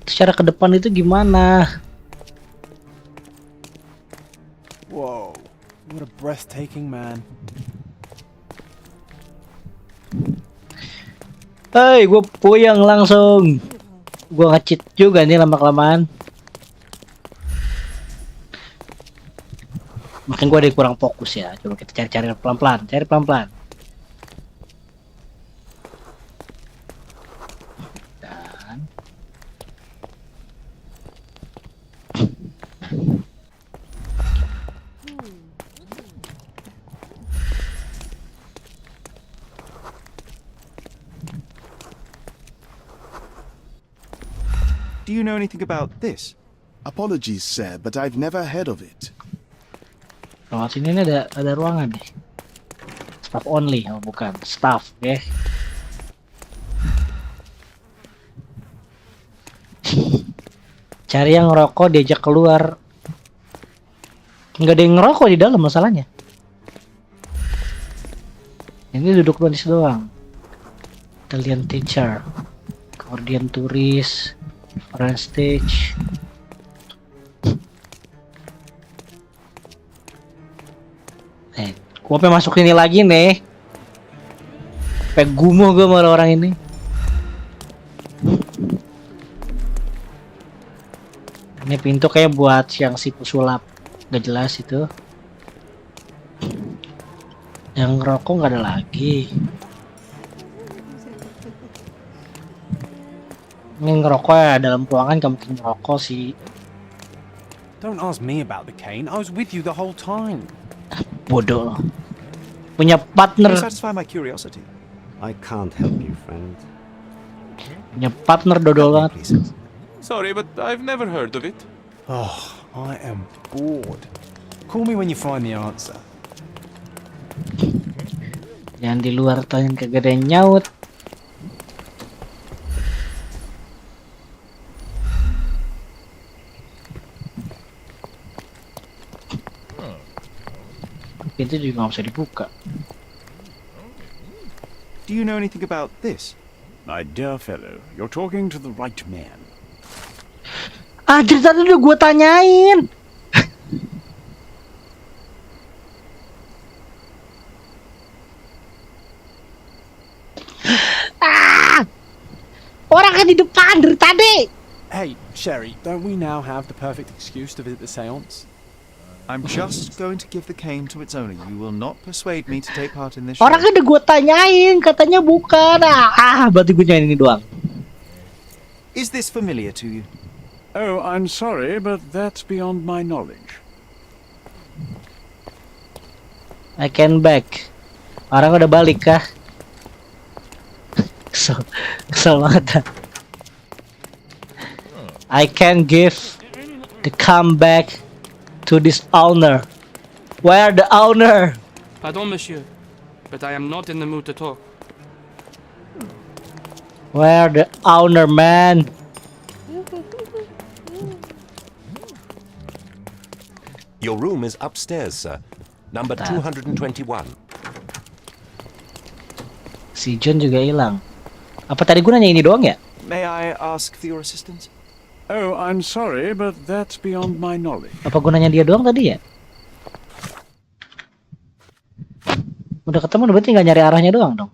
Speaker 1: Terus cara ke depan itu gimana?
Speaker 2: Whoa, what a breathtaking man.
Speaker 1: Hei, gue puyeng langsung. Gue nge-cheat juga nih lama-kelamaan. Makin gue kurang fokus ya. Coba kita cari-cari pelan-pelan. Cari pelan-pelan. Dan
Speaker 3: Do you know anything about this?
Speaker 6: Apologies, sir, but I've never heard of it.
Speaker 1: lewat sini nih ada ruangan nih. Staff only, oh bukan staff, oke. Cari yang ngerokok diajak keluar. Nggak ada yang ngerokok di dalam masalahnya. Ini duduk manis doang. Italian teacher, Korean turis, orang stage. Gua pengen masuk ini lagi nih. Pengen gumuh gue sama orang ini. Ini pintu kayak buat yang si pesulap. Gak jelas itu. Yang ngerokok nggak ada lagi. Ini ngerokok ya dalam ruangan, gak mungkin ngerokok sih.
Speaker 2: Don't ask me about the cane. I was with you the whole time.
Speaker 1: Bodoh. Punya partner.
Speaker 3: Satisfy my curiosity.
Speaker 14: I can't help you, friend.
Speaker 1: Punya partner dodol banget.
Speaker 10: Sorry, but I've never heard of it.
Speaker 2: Oh, I am bored. Call me when you find the answer.
Speaker 1: Yang di luar tuh yang kagak ada yang nyaut. Pintu juga nggak bisa dibuka.
Speaker 3: Do you know anything about this?
Speaker 12: My dear fellow, you're talking to the right man.
Speaker 1: Anjir, tadi udah gue tanyain. Orang kan di depan dari tadi.
Speaker 2: Hey, Sherry, don't we now have the perfect excuse to visit the seance?
Speaker 3: I'm just going to give the cane to its owner. You will not persuade me to take part in this show.
Speaker 1: Orang kan udah gue tanyain, katanya bukan. Berarti gue nyanyi ini doang.
Speaker 3: Is this familiar to you?
Speaker 12: Oh, I'm sorry, but that's beyond my knowledge.
Speaker 1: I can back. Orang udah balik kah? Kesel banget. I can give the comeback to this owner. Where the owner?
Speaker 4: Pardon, monsieur, but I am not in the mood to talk.
Speaker 1: Where the owner, man?
Speaker 5: Your room is upstairs, sir. Number 221.
Speaker 1: Si John juga hilang. Apa tadi gue nanya ini doang ya?
Speaker 3: May I ask for your assistance?
Speaker 12: Oh, I'm sorry, but that's beyond my knowledge.
Speaker 1: Apa gue nanya dia doang tadi ya? Udah ketemu berarti nggak nyari arahnya doang dong.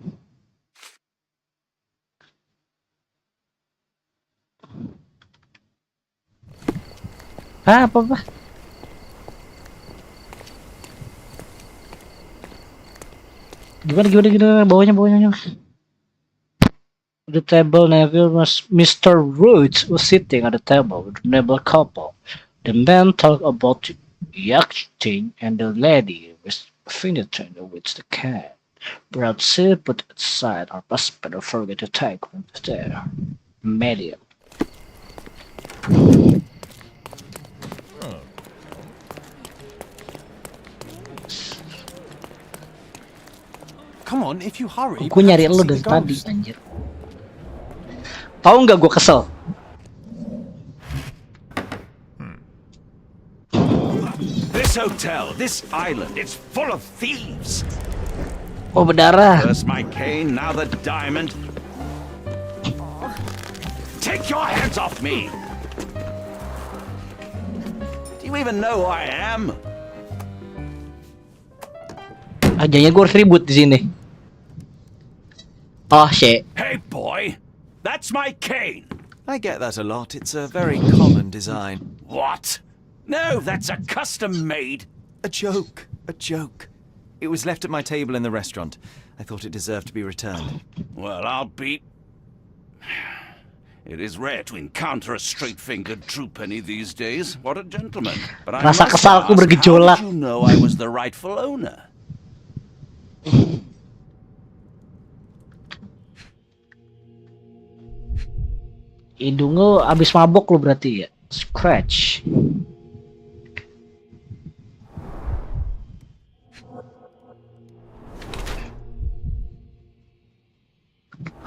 Speaker 1: Apa? Gimana bawahnya. The table, Mr. Roots was sitting at the table with the Neville couple. The man talked about the acting and the lady was fingertip with the cat. Brad said, put it aside, our husband don't forget to take one there. Medium.
Speaker 2: Come on, if you hurry.
Speaker 1: Gue nyari lo dari tadi, anjir. Tahu nggak gue kesel?
Speaker 15: This hotel, this island, it's full of thieves.
Speaker 1: Oh, berdarah.
Speaker 15: First my cane, now the diamond. Take your hands off me! Do you even know who I am?
Speaker 1: Ajanya gue harus ribut di sini. Oh shit.
Speaker 15: Hey boy, that's my cane.
Speaker 3: I get that a lot. It's a very common design.
Speaker 15: What? No, that's a custom-made.
Speaker 3: A joke. A joke. It was left at my table in the restaurant. I thought it deserved to be returned.
Speaker 15: Well, I'll be... It is rare to encounter a straight-fingered true penny these days. What a gentleman. But I
Speaker 1: Rasa
Speaker 15: must
Speaker 1: kesalku
Speaker 15: ask,
Speaker 1: bergejolak.
Speaker 15: how did you know I was the rightful owner?
Speaker 1: Hidung lu abis mabok lu berarti ya. Scratch.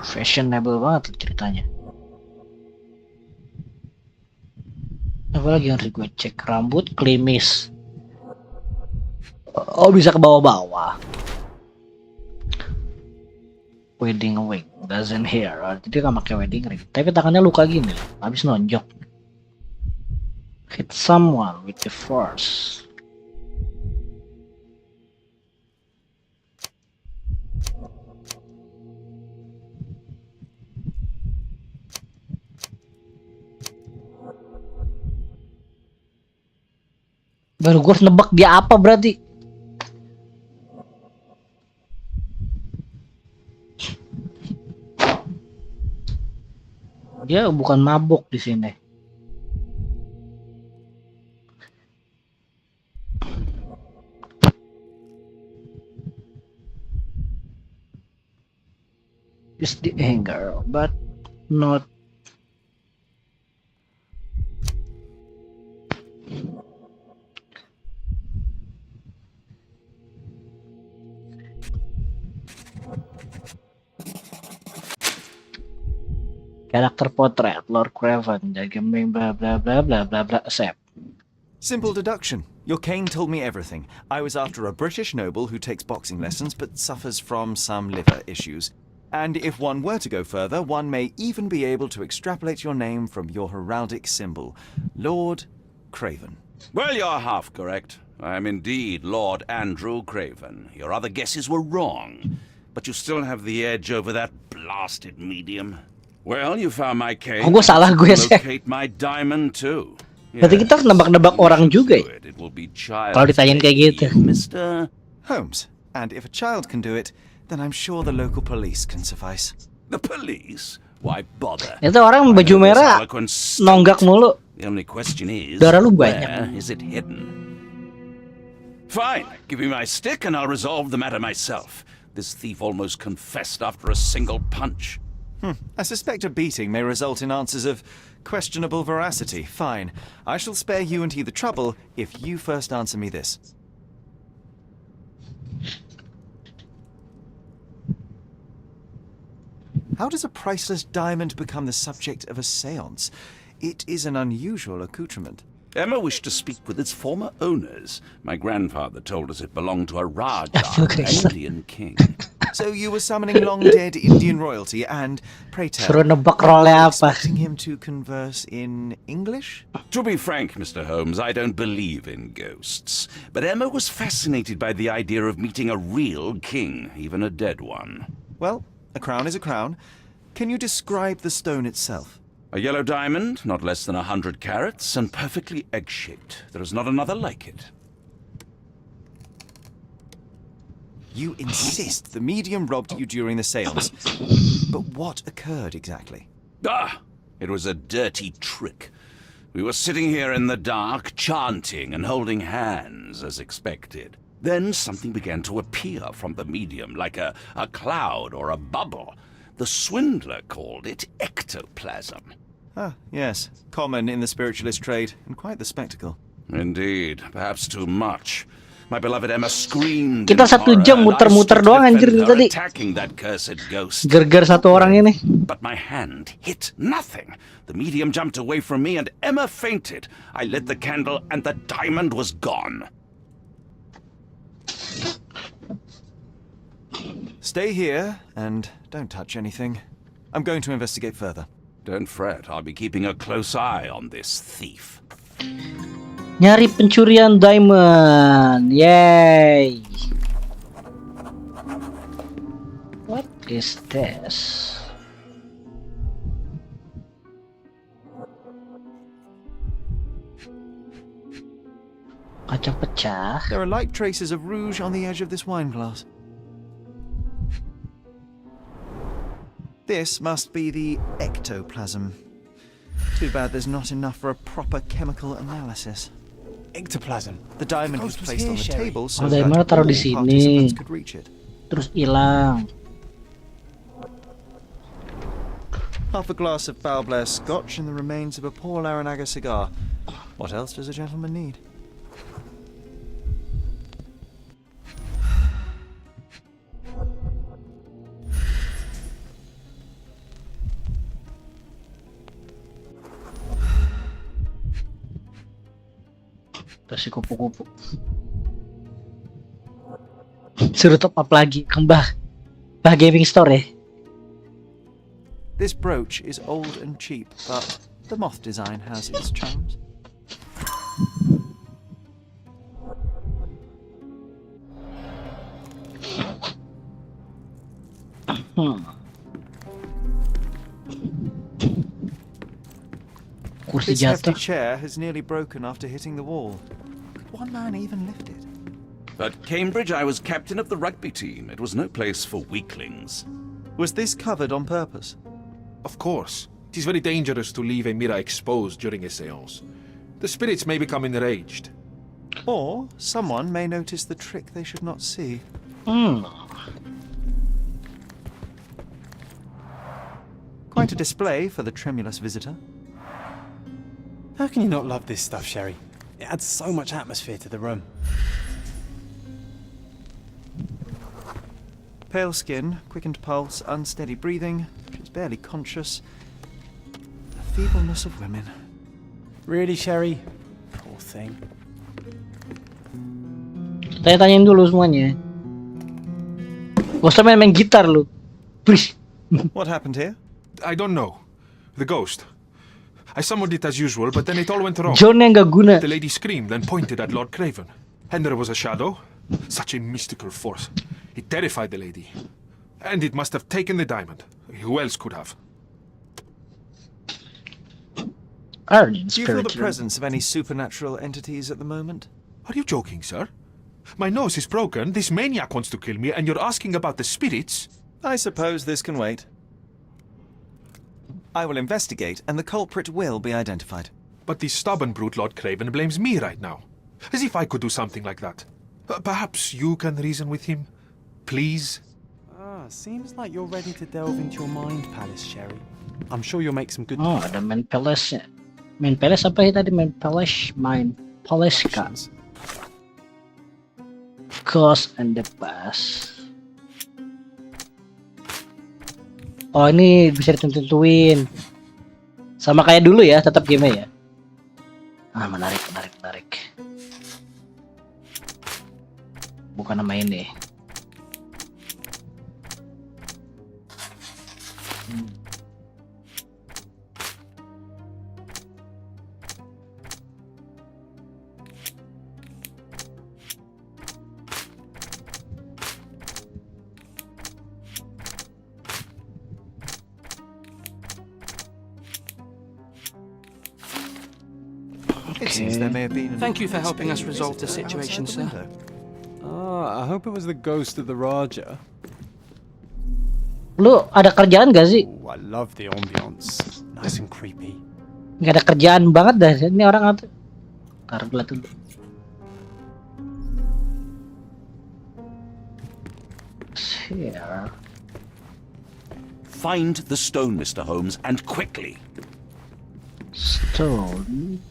Speaker 1: Fashionable banget ceritanya. Apa lagi yang harus gue cek? Rambut klimis. Oh, bisa ke bawah-bawah. Wedding ring doesn't here. Jadi dia gak pakai wedding ring. Tapi tangannya luka gini loh. Habis nonjok. Hit someone with the force. Baru gue harus nebak dia apa berarti. Dia bukan mabuk di sini. Is the anger, but not. Character portrait, Lord Craven, gaming, blah blah blah blah blah blah. Accept.
Speaker 3: Simple deduction. Your cane told me everything. I was after a British noble who takes boxing lessons but suffers from some liver issues. And if one were to go further, one may even be able to extrapolate your name from your heraldic symbol, Lord Craven.
Speaker 15: Well, you're half correct. I am indeed Lord Andrew Craven. Your other guesses were wrong. But you still have the edge over that blasted medium. Well, you found my cane.
Speaker 1: Oh, gue salah gue sih.
Speaker 15: Locate my diamond too.
Speaker 1: Berarti kita harus nebak-nebak orang juga ya. Kalau ditanyain kayak gitu.
Speaker 3: Mr. Holmes. And if a child can do it, then I'm sure the local police can suffice.
Speaker 15: The police? Why bother?
Speaker 1: Itu orang baju merah nonggak mulu.
Speaker 15: The only question is,
Speaker 1: darah lu
Speaker 15: where
Speaker 1: banyak.
Speaker 15: is it hidden? Fine, give me my stick and I'll resolve the matter myself. This thief almost confessed after a single punch.
Speaker 3: I suspect a beating may result in answers of questionable veracity. Fine. I shall spare you and he the trouble if you first answer me this. How does a priceless diamond become the subject of a séance? It is an unusual accoutrement.
Speaker 15: Emma wished to speak with its former owners. My grandfather told us it belonged to a Raja, an Indian king.
Speaker 3: So you were summoning long-dead Indian royalty and, pray tell,
Speaker 1: Suruh nebak role-nya apa?
Speaker 3: expecting him to converse in English?
Speaker 15: To be frank, Mr. Holmes, I don't believe in ghosts. But Emma was fascinated by the idea of meeting a real king, even a dead one.
Speaker 3: Well, a crown is a crown. Can you describe the stone itself?
Speaker 15: A yellow diamond, not less than 100 carats, and perfectly egg-shaped. There is not another like it.
Speaker 3: You insist the medium robbed you during the séance. But what occurred exactly?
Speaker 15: It was a dirty trick. We were sitting here in the dark, chanting and holding hands, as expected. Then something began to appear from the medium, like a cloud or a bubble. The swindler called it ectoplasm.
Speaker 3: Ah, yes. Common in the spiritualist trade, and quite the spectacle.
Speaker 15: Indeed, perhaps too much. My beloved Emma screamed.
Speaker 1: Kita 1 jam muter-muter doang anjir tadi.
Speaker 15: Attacking that cursed ghost.
Speaker 1: Gergar satu orang ini.
Speaker 15: But my hand hit nothing. The medium jumped away from me and Emma fainted. I lit the candle and the diamond was gone.
Speaker 3: Stay here and don't touch anything. I'm going to investigate further.
Speaker 15: Don't fret, I'll be keeping a close eye on this thief.
Speaker 1: Nyari pencurian diamond. Yay. What is this? Kaca pecah.
Speaker 3: There are light traces of rouge on the edge of this wine glass. This must be the ectoplasm. Too bad there's not enough for a proper chemical analysis.
Speaker 2: Ectoplasm.
Speaker 3: The diamond was placed on the table so
Speaker 1: that
Speaker 3: all
Speaker 1: taruh di sini.
Speaker 3: participants could reach it.
Speaker 1: Terus hilang.
Speaker 3: Half a glass of Foul Blair scotch and the remains of a Paul Aranaga cigar. What else does a gentleman need?
Speaker 1: Terus si kupu-kupu. Suruh top up lagi ke Mbah Gaming Store ya.
Speaker 3: This brooch is old and cheap, but the moth design has its charms.
Speaker 1: Kursi
Speaker 3: This hefty
Speaker 1: jatuh.
Speaker 3: chair has nearly broken after hitting the wall. Could one man even lift it?
Speaker 15: At Cambridge, I was captain of the rugby team. It was no place for weaklings.
Speaker 3: Was this covered on purpose?
Speaker 10: Of course. It is very dangerous to leave a mirror exposed during a seance. The spirits may become enraged.
Speaker 3: Or someone may notice the trick they should not see. Quite a display for the tremulous visitor.
Speaker 2: How can you not love this stuff, Sherry? It adds so much atmosphere to the room.
Speaker 3: Pale skin, quickened pulse, unsteady breathing. She's barely conscious. The feebleness of women.
Speaker 2: Really, Sherry? Poor thing.
Speaker 1: Tanya-tanyain dulu semuanya. Gak usah main gitar lu. Please.
Speaker 3: What happened here?
Speaker 10: I don't know. The ghost. I summoned it as usual, but then it all went wrong.
Speaker 1: John yang gak guna.
Speaker 10: The lady screamed and pointed at Lord Craven. And there was a shadow. Such a mystical force. It terrified the lady. And it must have taken the diamond. Who else could have?
Speaker 3: Do you feel the presence of any supernatural entities at the moment?
Speaker 10: Are you joking, sir? My nose is broken, this maniac wants to kill me, and you're asking about the spirits?
Speaker 3: I suppose this can wait. I will investigate, and the culprit will be identified.
Speaker 10: But the stubborn brute Lord Craven blames me right now. As if I could do something like that. Perhaps you can reason with him? Please?
Speaker 2: Seems like you're ready to delve into your mind palace, Sherry. I'm sure you'll make some good...
Speaker 1: Oh, ada main palace. Main palace apa ya tadi? Main palace. Main palace kan. Ghost and the Past. Oh, ini bisa ditentuin. Sama kayak dulu ya, tetap game ya. Ah, menarik. Bukan nama ini.
Speaker 3: It seems there may have been.
Speaker 4: Thank you for helping us resolve the situation, sir.
Speaker 2: I hope it was the ghost of the Raja.
Speaker 1: Lu ada kerjaan gak sih?
Speaker 2: Oh, I love the ambience. Nice and creepy.
Speaker 1: Gak ada kerjaan banget dah. Ini orang apa? Taruh dulu. Here.
Speaker 15: Find the stone, Mr. Holmes, and quickly.
Speaker 1: Stone.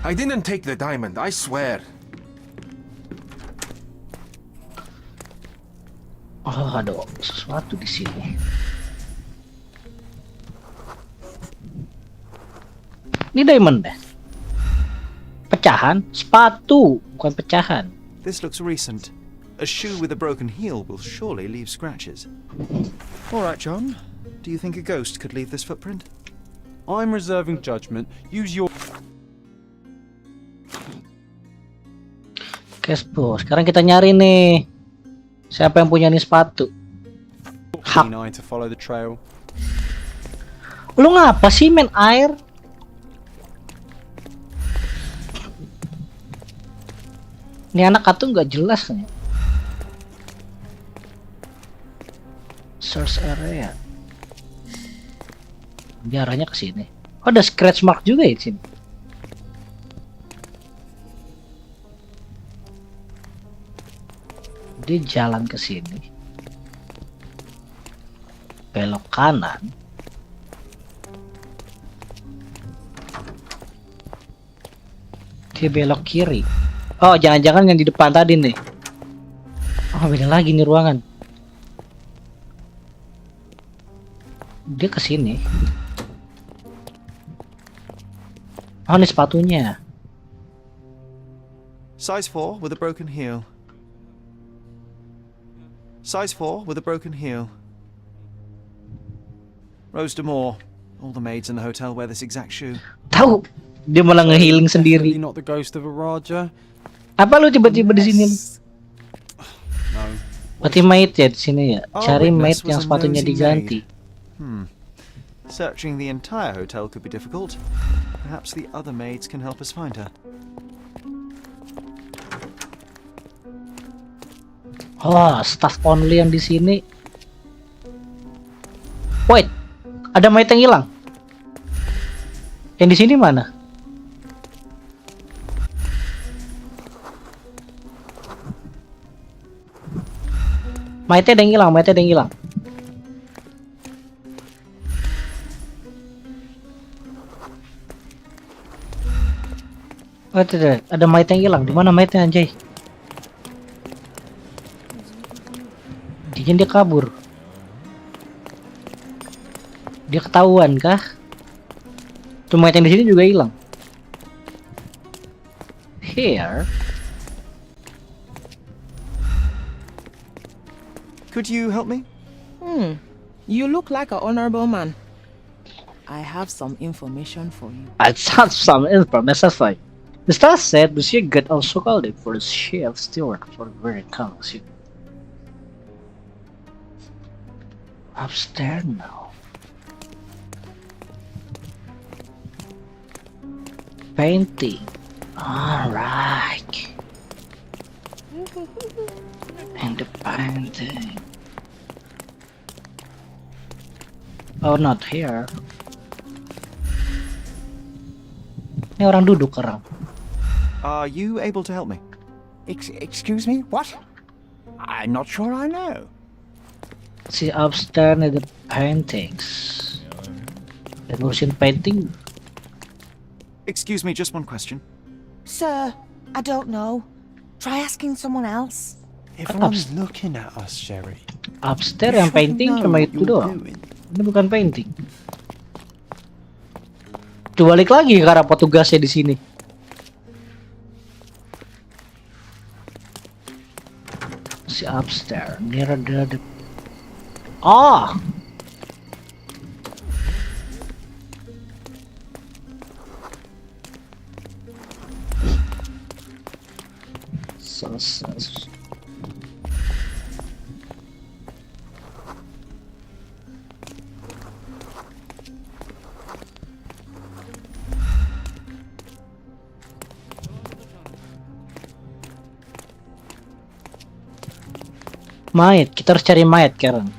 Speaker 10: I didn't take the diamond, I swear.
Speaker 1: Oh, ada sesuatu di sini. Ini diamond deh. Pecahan, sepatu, bukan pecahan.
Speaker 3: This looks recent. A shoe with a broken heel will surely leave scratches. All right, John. Do you think a ghost could leave this footprint?
Speaker 2: I'm reserving judgment. Use your...
Speaker 1: Guys, bos. Sekarang kita nyari nih. Siapa yang punya nih sepatu? Hap.
Speaker 2: to follow the trail.
Speaker 1: Lu ngapa sih main air? Ini anak kartu nggak jelas nih. Source area. Biaranya ke sini. Oh, ada scratch mark juga ya di sini. Dia jalan ke sini. Belok kanan. Dia belok kiri. Oh, jangan-jangan yang di depan tadi nih. Oh, beda lagi nih ruangan. Dia ke sini. Oh, ini sepatunya.
Speaker 3: Size 4 with a broken heel. Size 4 with a broken heel. Rose D'Amour. All the maids in the hotel wear this exact shoe.
Speaker 1: Tahu, dia malah ngehealing sendiri.
Speaker 2: Not the ghost of a Raja.
Speaker 1: Apa lu tiba-tiba di sini?
Speaker 2: No.
Speaker 1: Berarti maid ya di sini ya. Cari maid yang sepatunya diganti.
Speaker 3: Searching the entire hotel could be difficult. Perhaps the other maids can help us find her.
Speaker 1: Oh, staff only yang di sini. Wait, ada maid yang hilang. Yang di sini mana? Maidnya ada yang hilang, maidnya ada yang hilang. Oh, tidak, ada maid yang hilang. Di mana maidnya anjay? Dia kabur. Dia ketahuan kah? Cuma yang di sini juga hilang. Here.
Speaker 3: Could you help me?
Speaker 13: You look like an honorable man. I have some information for you.
Speaker 1: I have some information. The star said Monsieur got also called it for the chef steward for very comes. Upstairs now. Painting. Alright. And the painting. Oh, not here. Ini orang duduk orang.
Speaker 3: Are you able to help me?
Speaker 8: Excuse me? What? I'm not sure I know.
Speaker 1: See upstairs the paintings. The motion painting.
Speaker 3: Excuse me, just one question.
Speaker 11: Sir, I don't know. Try asking someone else.
Speaker 2: Everyone's looking at us, Sherry.
Speaker 1: Upstairs yang painting cuma itu doang. Ini bukan painting. Coba balik lagi ke arah petugasnya di sini. Si upstairs near the ah. So. Mayat, kita harus cari mayat sekarang.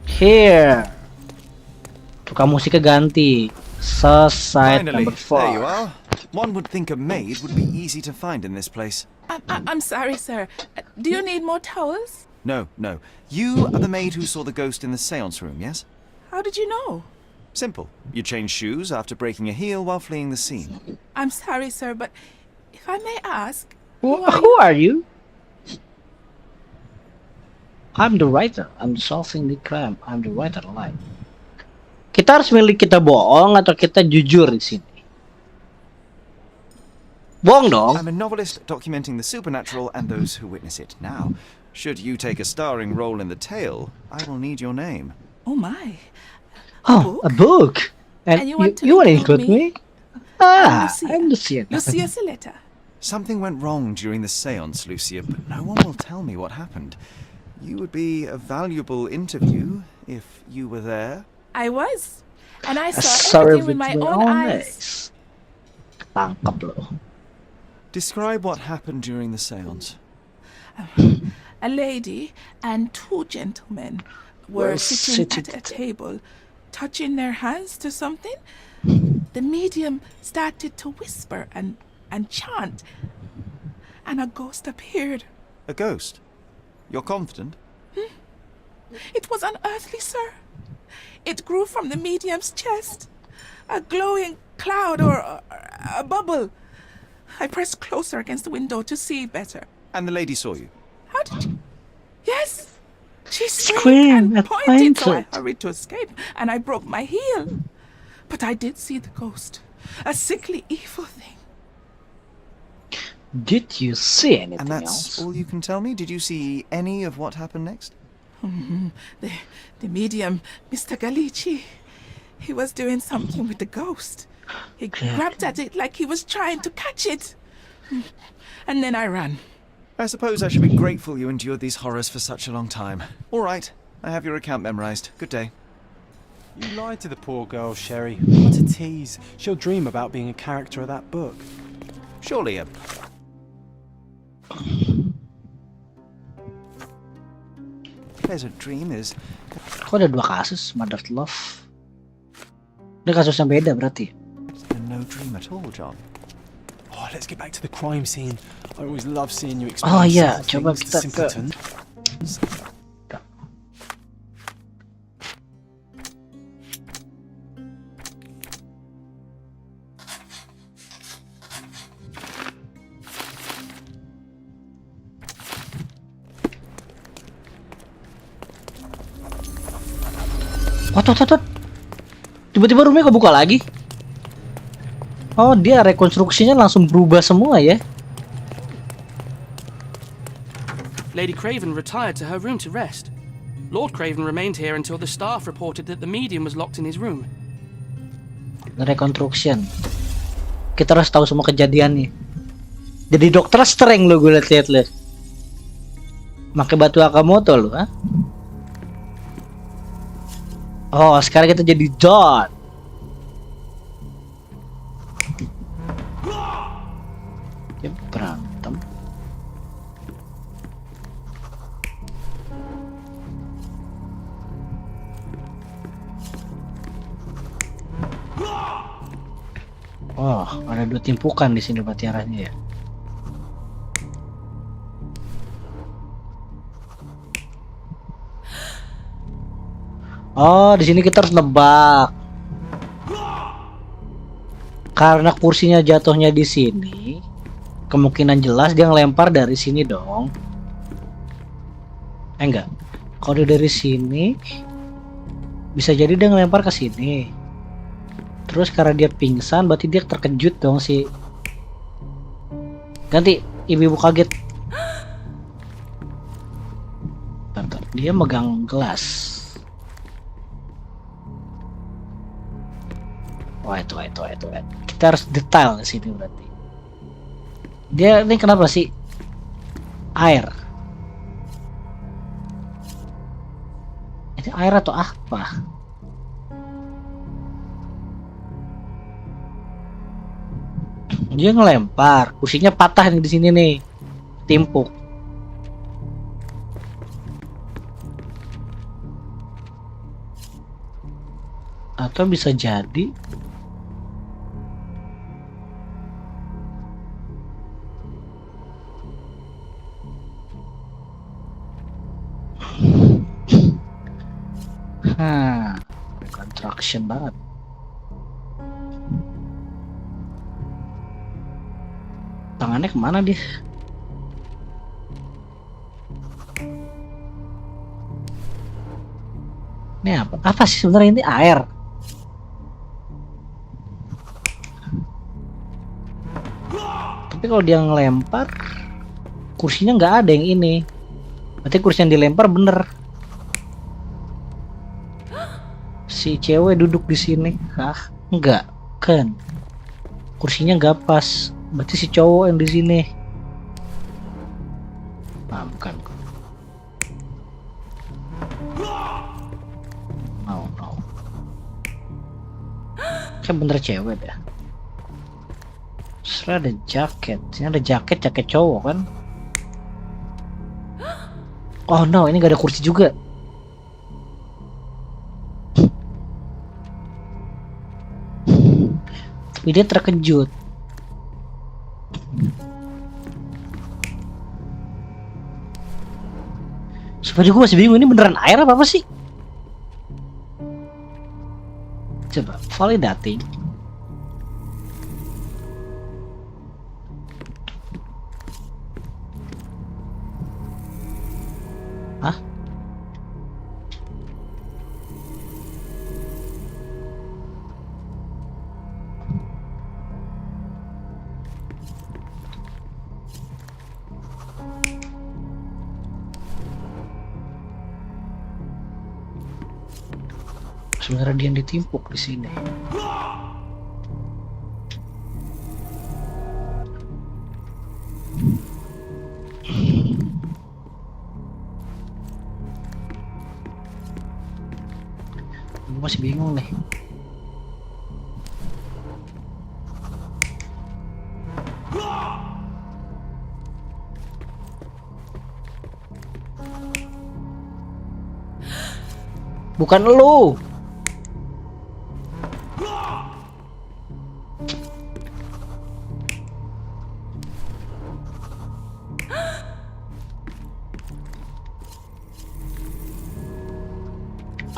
Speaker 1: Here. Tukang musiknya ganti. Society number 4.
Speaker 3: There you are. One would think a maid would be easy to find in this place.
Speaker 13: I'm sorry, sir. Do you need more towels?
Speaker 3: No, no. You are the maid who saw the ghost in the seance room, yes?
Speaker 13: How did you know?
Speaker 3: Simple. You change shoes after breaking a heel while fleeing the scene.
Speaker 13: I'm sorry, sir, but if I may ask,
Speaker 1: Who are you? I'm the writer. I'm solving the crime. I'm the writer alive. Kita harus milih kita bohong atau kita jujur di sini. Bohong dong.
Speaker 3: I'm a novelist documenting the supernatural and those who witness it. Now, should you take a starring role in the tale, I will need your name.
Speaker 13: oh my.
Speaker 1: Oh, a book. And
Speaker 13: you want to
Speaker 1: you want to
Speaker 13: include
Speaker 1: include me?
Speaker 13: I'm
Speaker 1: I'm Lucia.
Speaker 13: Lucia Saletta.
Speaker 3: Something went wrong during the seance, Lucia, but no one will tell me what happened. You would be a valuable interview if you were there.
Speaker 13: I was. And I saw everything with my own eyes.
Speaker 1: Tangkap loh.
Speaker 3: Describe what happened during the seance.
Speaker 13: A lady and two gentlemen were sitting at a table, touching their hands to something. The medium started to whisper and chant, and a ghost appeared.
Speaker 3: A ghost? You're confident?
Speaker 13: It was unearthly, sir. It grew from the medium's chest, a glowing cloud or a bubble. I pressed closer against the window to see better.
Speaker 3: And the lady saw you?
Speaker 13: How did you? Yes! She screamed and pointed, so I hurried to escape, and I broke my heel. But I did see the ghost, a sickly, evil thing.
Speaker 1: Did you see anything
Speaker 3: And that's
Speaker 1: else?
Speaker 3: all you can tell me? Did you see any of what happened next?
Speaker 13: The medium, Mr. Galici, he was doing something with the ghost. He grabbed at it like he was trying to catch it. And then I ran.
Speaker 3: I suppose I should be grateful you endured these horrors for such a long time. All right, I have your account memorized. Good day.
Speaker 2: You lied to the poor girl, Sherry. What a tease. She'll dream about being a character of that book.
Speaker 3: Surely a... pleasant dream is...
Speaker 1: Kok ada dua kasus, Mother's Love? Ini kasus yang beda berarti.
Speaker 3: no dream at all, John.
Speaker 2: Oh, let's get back to the crime scene. I always love seeing you
Speaker 1: Oh
Speaker 2: explain
Speaker 1: iya,
Speaker 2: simple
Speaker 1: coba
Speaker 2: things to
Speaker 1: kita ke
Speaker 2: simpletons.
Speaker 1: Tot. Tiba-tiba rumahnya kebuka lagi. Oh, dia rekonstruksinya langsung berubah semua ya.
Speaker 4: Lady Craven retired to her room to rest. Lord Craven remained here until the staff reported that the medium was locked in his room.
Speaker 1: Reconstruction. Kita harus tahu semua kejadiannya. Jadi Dokter Strange lo gue liat lo. Pakai batu Akamoto lo, ha? Oh, sekarang kita jadi John. Dia berantem. Oh, ada dua timpukan di sini berarti arahnya ya. Oh, di sini kita harus nebak. Karena kursinya jatuhnya di sini, kemungkinan jelas dia ngelempar dari sini dong. Enggak. Kalau dia dari sini, bisa jadi dia ngelempar ke sini. Terus karena dia pingsan, berarti dia terkejut dong si. Ganti, ibu-ibu kaget. Bentar, dia megang gelas. Wait. Kita harus detail di sini berarti. Dia ini kenapa sih? Air. Ini air atau apa? Dia ngelempar, kursinya patah nih di sini nih. Timpuk. Atau bisa jadi Attraction banget. Tangannya kemana dia? Ini apa? Apa sih sebenarnya ini? Air. Tapi kalau dia ngelempar, kursinya nggak ada yang ini. Berarti kursi yang dilempar bener. Si cewek duduk di sini. Hah? Enggak, kan? Kursinya nggak pas. Berarti si cowok yang di sini. Nah, bukan. No. Kayak bener cewek deh. Terus ada jaket. Ini ada jaket cowok kan? Oh no, ini gak ada kursi juga. Tapi dia terkejut. Sebenarnya gue masih bingung, ini beneran air apa sih? Coba validating. Hah? Sebenarnya dia yang ditimpuk di sini. Gue masih bingung nih. Bukan lu.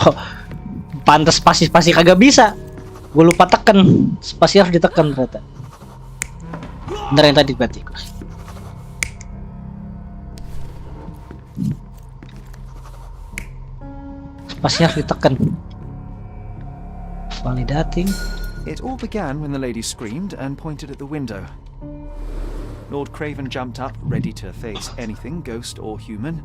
Speaker 1: Oh, pantas spasi kagak bisa. Gue lupa tekan. Spasi harus ditekan ternyata. Bener yang tadi berarti. Spasi harus ditekan. Validating.
Speaker 3: It all began when the lady screamed and pointed at the window. Lord Craven jumped up, ready to face anything, ghost or human.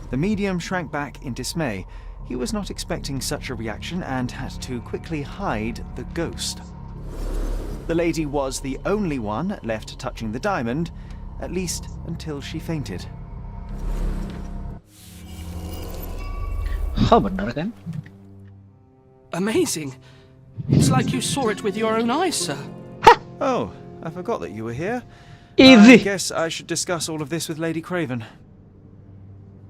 Speaker 3: The medium shrank back in dismay. He was not expecting such a reaction and had to quickly hide the ghost. The lady was the only one left touching the diamond, at least until she fainted.
Speaker 1: Oh, benar kan?
Speaker 4: Amazing. It's like you saw it with your own eyes, sir.
Speaker 3: Oh, I forgot that you were here.
Speaker 1: Easy.
Speaker 3: I guess I should discuss all of this with Lady Craven.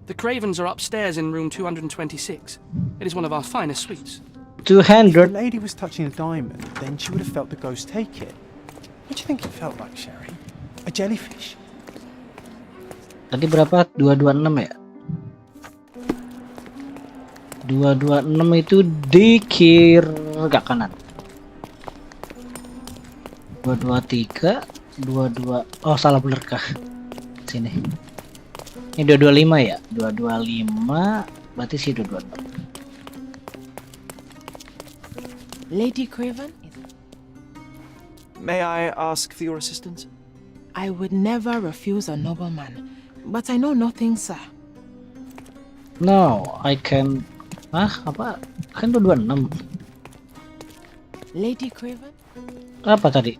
Speaker 4: The Cravens are upstairs in room 226. It is one of our finest suites.
Speaker 1: 200.
Speaker 2: If the lady was touching a diamond, then she would have felt the ghost take it. What do you think it felt like, Sherry? A jellyfish?
Speaker 1: Tadi berapa? 226 ya? 226 itu di kiri kanan. 223, 22. Oh, salah bener kah? Sini. Ini 225 ya? 225 berarti sih 226.
Speaker 11: Lady Craven?
Speaker 3: May I ask for your assistance?
Speaker 11: I would never refuse a nobleman, but I know nothing, sir.
Speaker 1: No, I can. Apa? Kan 226.
Speaker 11: Lady Craven?
Speaker 1: Apa tadi?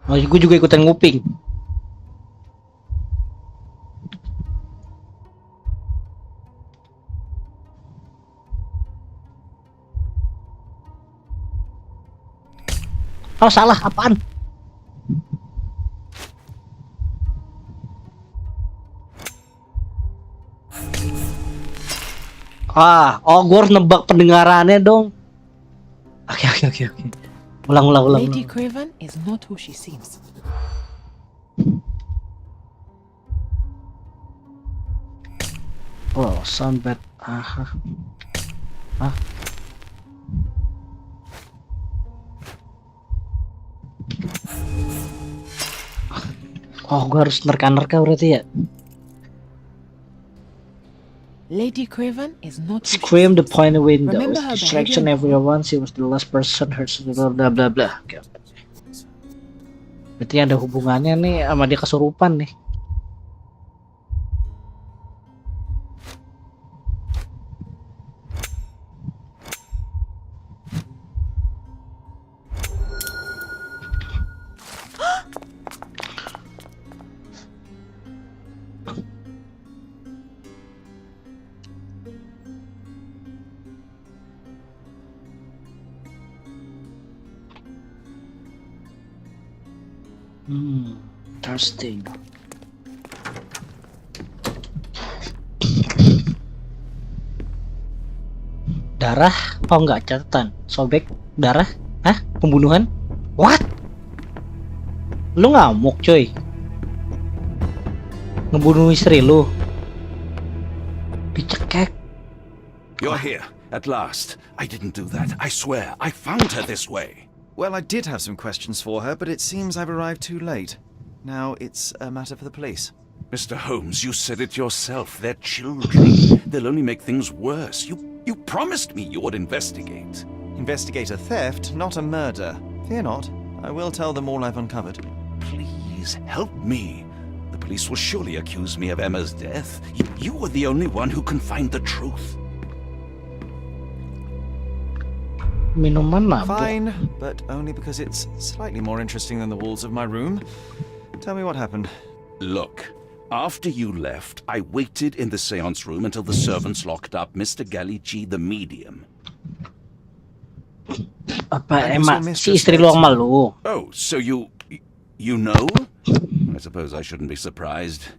Speaker 1: Oh, gue juga ikutan nguping. Oh, salah, apaan? Gue harus nebak pendengarannya dong. Oke. Ulang.
Speaker 11: Lady Craven is not who she seems.
Speaker 1: Oh, sound bad. Hah? Oh, gua harus nerka-nerka berarti ya.
Speaker 13: Lady Craven is not.
Speaker 1: Scream the point windows.
Speaker 13: Remember her
Speaker 1: Distraction
Speaker 13: behavior?
Speaker 1: everyone. She was the last person heard. Blah blah blah blah. Oke. Berarti ada hubungannya nih sama dia kesurupan nih. Interesting. Darah? Oh enggak, catatan. Sobek darah? Hah? Pembunuhan? What? Lu ngamuk coy. Ngebunuh istri lu. Dicekek.
Speaker 15: You're here, at last. I didn't do that. I swear, I found her this way.
Speaker 3: Well, I did have some questions for her, but it seems I've arrived too late. Now it's a matter for the police.
Speaker 15: Mr. Holmes, you said it yourself. They're children. They'll only make things worse. You promised me you would investigate.
Speaker 3: Investigate a theft, not a murder. Fear not. I will tell them all I've uncovered.
Speaker 15: Please, help me. The police will surely accuse me of Emma's death. You were the only one who can find the truth.
Speaker 1: Minuman mabuk.
Speaker 3: Fine, but only because it's slightly more interesting than the walls of my room. Tell me what happened.
Speaker 15: Look, after you left, I waited in the seance room until the servants locked up Mr. Gallici, the medium.
Speaker 1: Apa emang si istri lu sama lu?
Speaker 15: Oh, so you know? I suppose I shouldn't be surprised.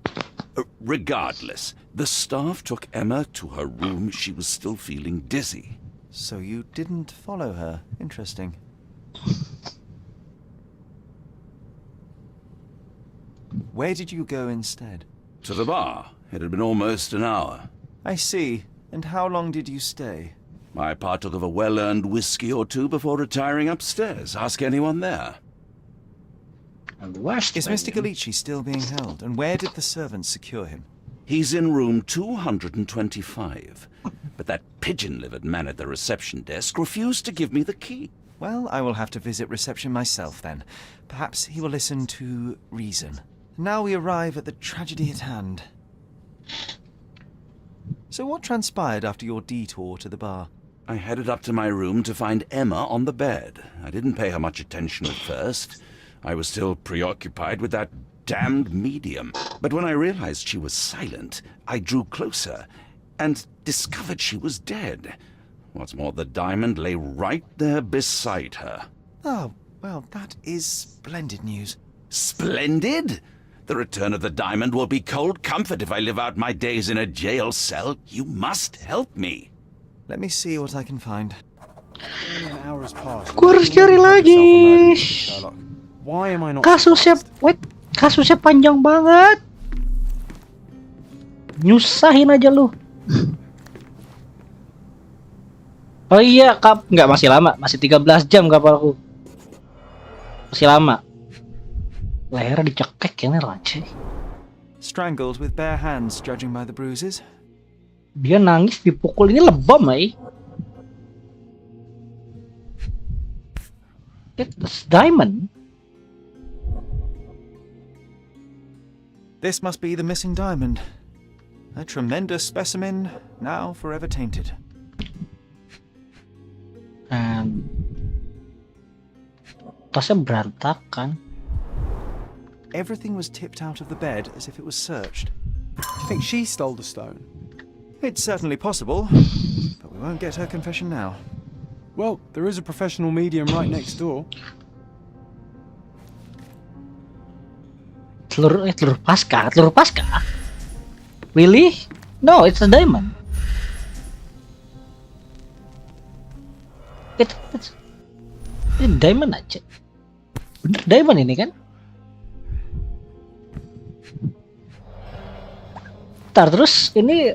Speaker 15: Regardless, the staff took Emma to her room. She was still feeling dizzy.
Speaker 3: So you didn't follow her. Interesting. Where did you go instead?
Speaker 15: To the bar. It had been almost an hour.
Speaker 3: I see. And how long did you stay?
Speaker 15: I partook of a well-earned whiskey or two before retiring upstairs. Ask anyone there.
Speaker 1: And the worst
Speaker 3: Is
Speaker 1: thing-
Speaker 3: Mr. Gallici still being held? And where did the servants secure him?
Speaker 15: He's in room 225. But that pigeon-livered man at the reception desk refused to give me the key.
Speaker 3: Well, I will have to visit reception myself then. Perhaps he will listen to reason. Now we arrive at the tragedy at hand. So what transpired after your detour to the bar?
Speaker 15: I headed up to my room to find Emma on the bed. I didn't pay her much attention at first. I was still preoccupied with that damned medium. But when I realized she was silent, I drew closer and discovered she was dead. What's more, the diamond lay right there beside her.
Speaker 3: Oh, well, that is splendid news.
Speaker 15: Splendid? The return of the diamond will be cold comfort if I live out my days in a jail cell. You must help me.
Speaker 3: Let me see what I can find.
Speaker 2: An hour has passed.
Speaker 1: Gua harus cari lagi.
Speaker 2: Sherlock. Why am I not
Speaker 1: Kasusnya, kasusnya panjang banget. Nyusahin aja lu. Oh iya, nggak masih lama, masih 13 jam kapalku. Masih lama. Lehernya dicekek ya nih rantai.
Speaker 3: Strangled with bare hands, judging by the bruises.
Speaker 1: Dia nangis dipukul, ini lebam, It's diamond.
Speaker 3: This must be the missing diamond. A tremendous specimen, now forever tainted.
Speaker 1: Tasnya berantakan.
Speaker 3: Everything was tipped out of the bed as if it was searched.
Speaker 2: Do you think she stole the stone?
Speaker 3: It's certainly possible, but we won't get her confession now.
Speaker 2: Well, there is a professional medium right next door.
Speaker 1: Telur pasca. Really? No, it's a diamond. It's diamond aja. Bener diamond ini kan? Ntar terus ini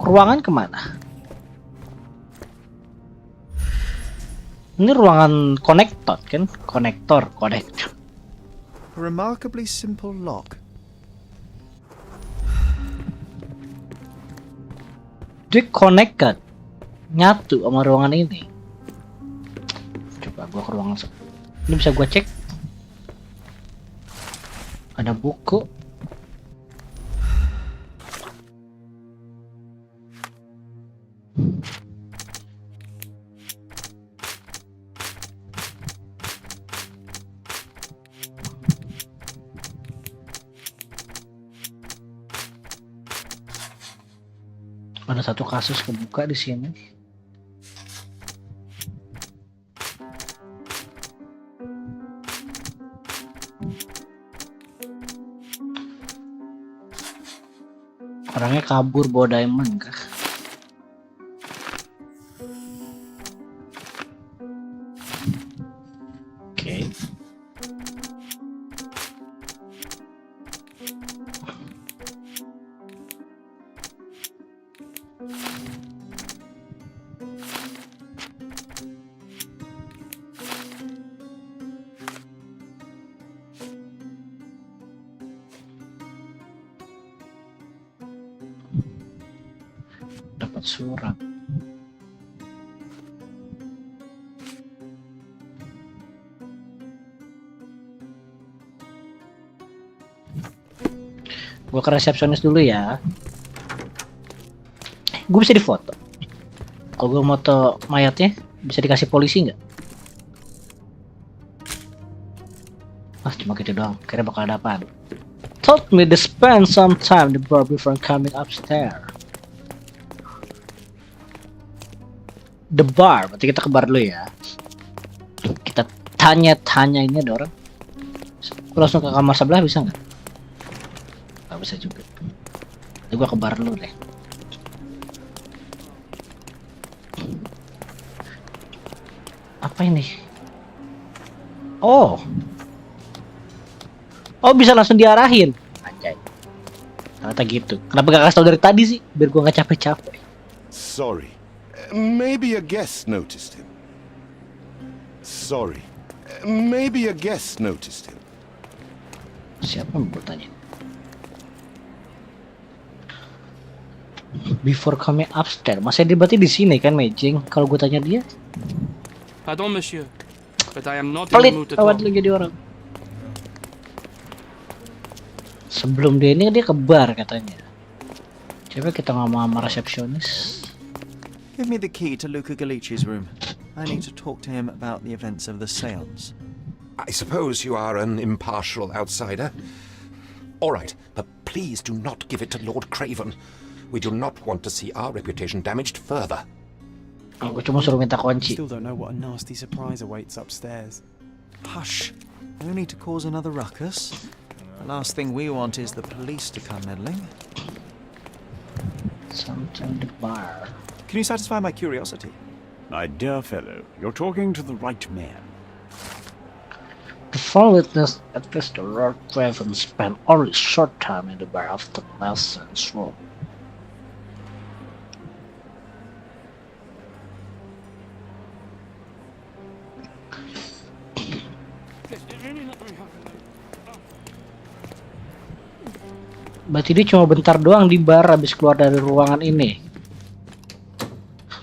Speaker 1: Ruangan kemana? Ini ruangan konektor kan? Konektor.
Speaker 3: A remarkably simple lock.
Speaker 1: Dia connect kan? Nyatu sama ruangan ini. Coba gua ke ruangan ini, bisa gua cek. Ada buku. Ada satu kasus kebuka di sini. Orangnya kabur bawa diamond kah? Oke. Dapat surat. Gua ke resepsionis dulu ya. Gue bisa difoto. Kalau gue moto mayatnya bisa dikasih polisi nggak? Ah, cuma gitu doang. Kira bakal ada apaan? Told me to spend some time in the bar before coming upstairs. The bar, berarti kita ke bar dulu ya. Kita tanya ini ada orang. Gue langsung ke kamar sebelah bisa nggak? Nggak bisa juga. Jadi gue ke bar dulu deh. Apa ini? Oh, bisa langsung diarahin. Anjay. Ternyata gitu. Kenapa gak kasih tau dari tadi sih? Biar gue nggak capek-capek.
Speaker 6: Sorry. Maybe a guest noticed him. Sorry. Maybe a guest noticed him.
Speaker 1: Siapa yang bertanya? Before coming upstairs. Masih dia berarti di sini kan, Mejing? Kalau gue tanya dia.
Speaker 4: Pardon, monsieur, but I am not in the mood to talk.
Speaker 1: Pelit, jadi orang. Sebelum dia ini dia ke bar katanya. Coba kita ngomong sama resepsionis.
Speaker 3: Give me the key to Luca Galici's room. I need to talk to him about the events of the seance.
Speaker 5: I suppose you are an impartial outsider. All right, but please do not give it to Lord Craven. We do not want to see our reputation damaged further.
Speaker 1: Aku cuma suruh minta kunci.
Speaker 2: Still don't know what a nasty surprise awaits upstairs.
Speaker 3: Hush. Only to cause another ruckus. The last thing we want is the police to come meddling.
Speaker 1: Something the bar.
Speaker 3: Can you satisfy my curiosity?
Speaker 8: My dear fellow, you're talking to the right man.
Speaker 1: The four witness at least Lord Craven spent only a short time in the bar after Nelson's room. Berarti dia cuma bentar doang di bar habis keluar dari ruangan ini.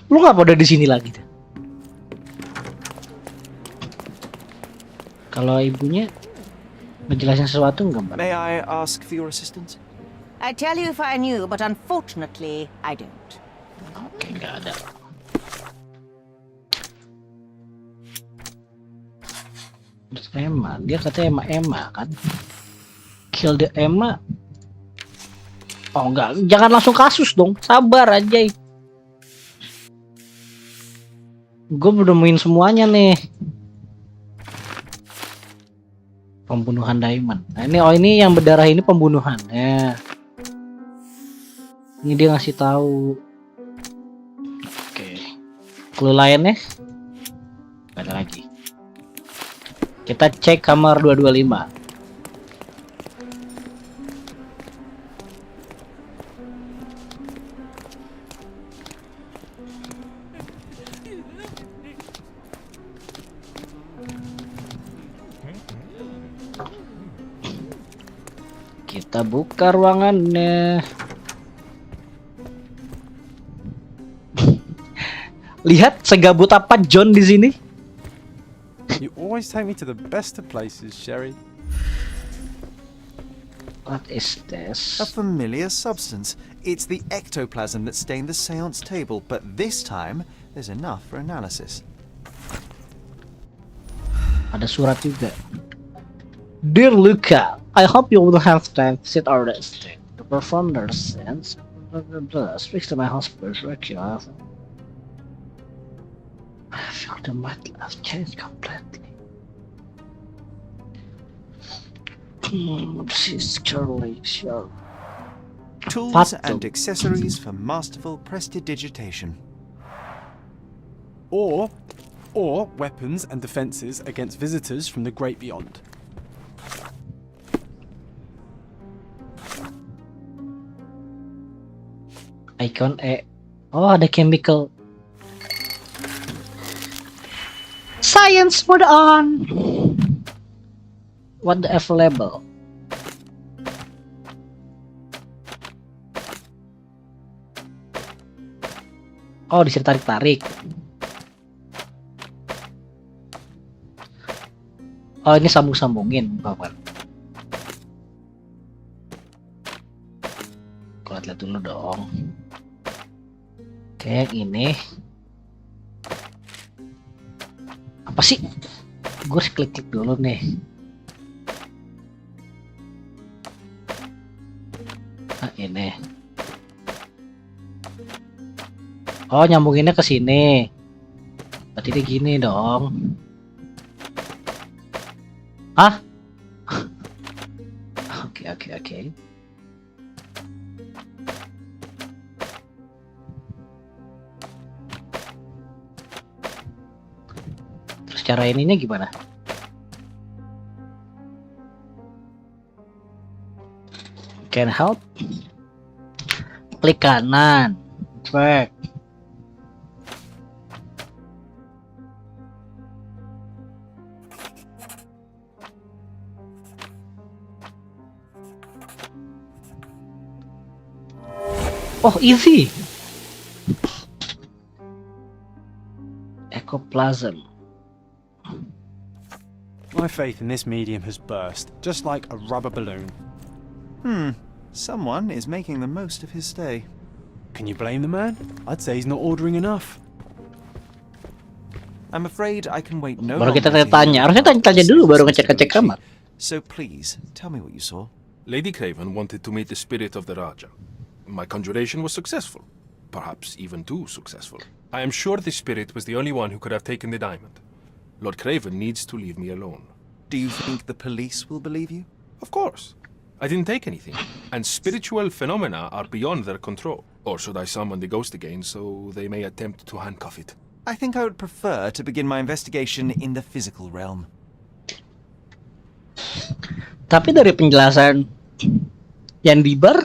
Speaker 1: Lu ngapa udah di sini lagi tuh? Kalau ibunya ngejelasin sesuatu enggak, Mbak?
Speaker 3: May I ask for your assistance?
Speaker 11: I'd tell you if I knew, but unfortunately, I don't.
Speaker 1: Oke, nggak ada. Terus Emma, dia katanya Emma kan? Kill the Emma. Oh enggak, jangan langsung kasus dong, sabar aja. Gue udah nemuin semuanya nih. Pembunuhan Diamond. Nah ini yang berdarah ini pembunuhan. Ya. Ini dia ngasih tahu. Oke. Clue lainnya? Gak ada lagi. Kita cek kamar 225. Kita buka ruangannya. Lihat segabut apa John di sini.
Speaker 2: You always take me to the best of places, Sherry.
Speaker 1: What is this?
Speaker 3: A familiar substance. It's the ectoplasm that stained the seance table, but this time there's enough for analysis.
Speaker 1: Ada surat juga. Dear Luca, I hope you will have time to visit our estate to perform their sense. Speaks to my husband's record. I feel the might have changed completely. She's Charlie, sure.
Speaker 3: Tools and accessories for masterful prestidigitation.
Speaker 2: Or weapons and defenses against visitors from the great beyond.
Speaker 1: Icon E. Oh, ada chemical. Science mode on. What the available? Oh, disuruh tarik-tarik. Oh, ini sambung-sambungin, kawan. Kalau lihat dulu dong. Kayak ini. Apa sih? Gue harus klik-klik dulu nih. Nah, ini. Oh, nyambunginnya ke sini. Berarti dia gini dong. Ah? Oke. Terus cara ininya gimana? Can help. Klik kanan. Track. Oh, easy. Ectoplasm.
Speaker 2: My faith in this medium has burst, just like a rubber balloon.
Speaker 3: Someone is making the most of his stay.
Speaker 2: Can you blame the man? I'd say he's not ordering enough.
Speaker 3: I'm afraid I can wait no
Speaker 1: Baru
Speaker 3: longer
Speaker 1: kita
Speaker 3: to hear
Speaker 1: tanya.
Speaker 3: the
Speaker 1: Harusnya tanya dulu baru ngecek-ngecek kamar.
Speaker 3: So please, tell me what you saw.
Speaker 10: Lady Craven wanted to meet the spirit of the Raja. My conjuration was successful. Perhaps even too successful. I am sure the spirit was the only one who could have taken the diamond. Lord Craven needs to leave me alone.
Speaker 3: Do you think the police will believe you?
Speaker 10: Of course. I didn't take anything. And spiritual phenomena are beyond their control. Or should I summon the ghost again so they may attempt to handcuff it?
Speaker 3: I think I would prefer to begin my investigation in the physical realm.
Speaker 1: Tapi dari penjelasan yang di bar,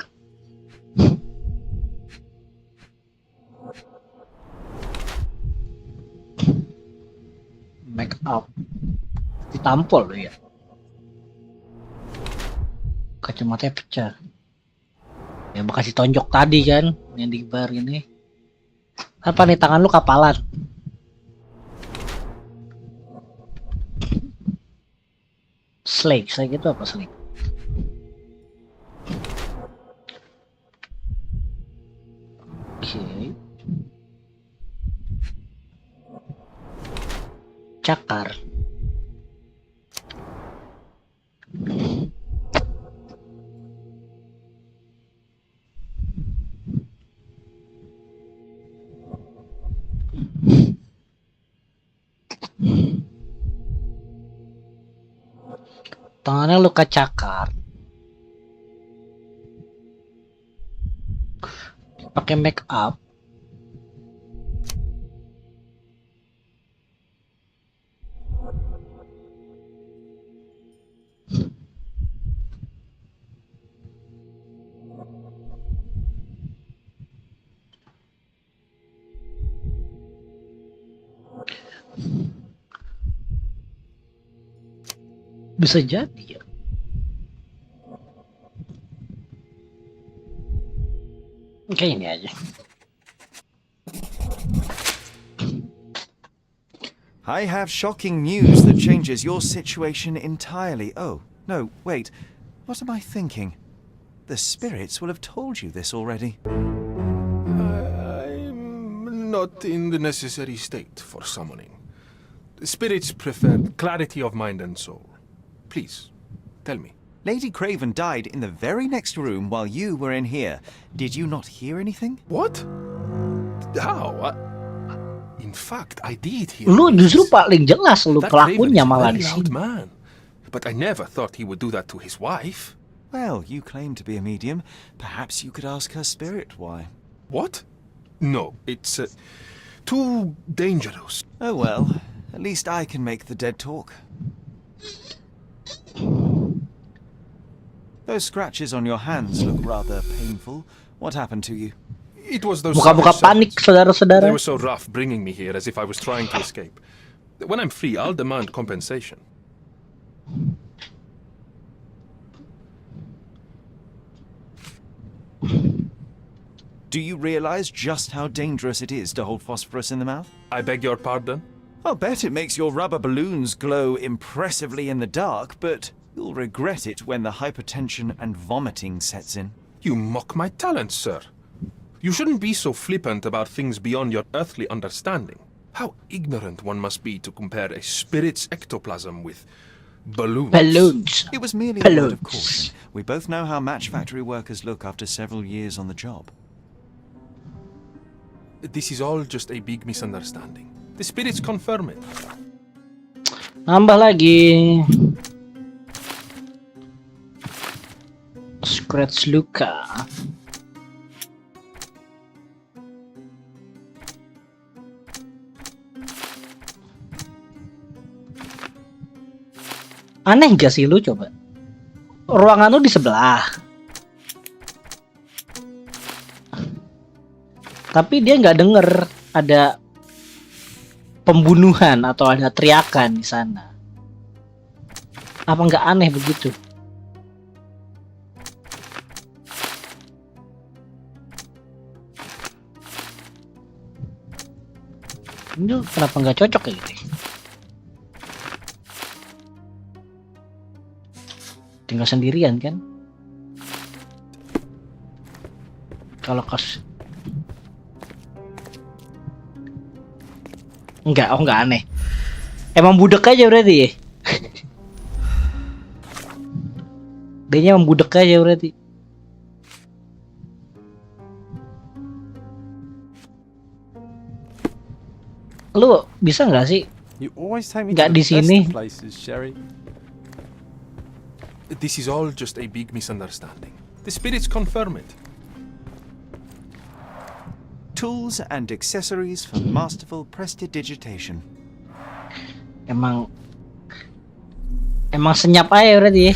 Speaker 1: make up ditampol loh ya, kacamatanya pecah ya, bekas ditonjok tadi kan yang di bar ini. Apa nih, tangan lu kapalan? Slake itu apa slake? Oke. Cakar. Tangannya luka cakar. Pakai make up. Bisa jadi ya. Kayak ini aja.
Speaker 3: I have shocking news that changes your situation entirely. Oh, no, wait. What am I thinking? The spirits will have told you this already.
Speaker 10: I'm not in the necessary state for summoning. The spirits prefer clarity of mind and soul. Please, tell me.
Speaker 3: Lady Craven died in the very next room while you were in here. Did you not hear anything?
Speaker 10: What? How? In fact, I did hear.
Speaker 1: Lu justru paling jelas lu
Speaker 10: That
Speaker 1: pelakunya
Speaker 10: Craven is a
Speaker 1: malah
Speaker 10: very
Speaker 1: di
Speaker 10: loud
Speaker 1: sini.
Speaker 10: man. But I never thought he would do that to his wife.
Speaker 3: Well, you claim to be a medium. Perhaps you could ask her spirit why.
Speaker 10: What? No, it's too dangerous.
Speaker 3: Oh well, at least I can make the dead talk. Those scratches on your hands look rather painful. What happened to you?
Speaker 10: It was those
Speaker 1: Buka-buka
Speaker 10: savage
Speaker 1: panik,
Speaker 10: servants.
Speaker 1: saudara-saudara.
Speaker 10: They were so rough bringing me here as if I was trying to escape. When I'm free, I'll demand compensation.
Speaker 3: Do you realize just how dangerous it is to hold phosphorus in the mouth?
Speaker 10: I beg your pardon?
Speaker 3: I'll bet it makes your rubber balloons glow impressively in the dark, but you'll regret it when the hypertension and vomiting sets in.
Speaker 10: You mock my talents, sir. You shouldn't be so flippant about things beyond your earthly understanding. How ignorant one must be to compare a spirit's ectoplasm with balloons.
Speaker 1: Balloons.
Speaker 3: It was merely a word of caution. We both know how match factory workers look after several years on the job.
Speaker 10: This is all just a big misunderstanding. The spirits confirm it.
Speaker 1: Nambah lagi. Scratch luka. Aneh gak sih lu coba? Ruangan lu di sebelah. Tapi dia nggak denger ada pembunuhan atau ada teriakan di sana. Apa nggak aneh begitu? Ini kenapa nggak cocok kayak gini? Tinggal sendirian kan? Kalau enggak, oh enggak aneh. Emang budek aja berarti ya? Dia emang budek aja berarti. Lu bisa nggak sih? Nggak di sini.
Speaker 10: This is all just a big misunderstanding. The spirits confirm it.
Speaker 3: Tools and accessories for masterful prestidigitation.
Speaker 1: Emang senyap aja berarti ya.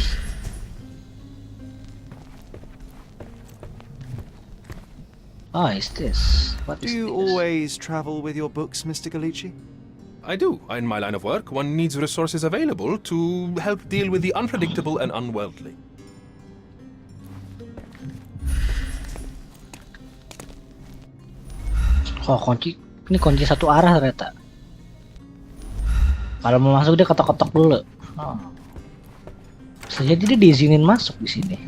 Speaker 1: Oh, is this? What
Speaker 3: Do
Speaker 1: is
Speaker 3: you
Speaker 1: this?
Speaker 3: always travel with your books, Mr. Galici?
Speaker 10: I do. In my line of work, one needs resources available to help deal with the unpredictable and unworldly.
Speaker 1: Oh, ini kunci satu arah ternyata. Kalau mau masuk dia ketok-ketok dulu. Oh. Bisa jadi dia diizinin masuk di sini.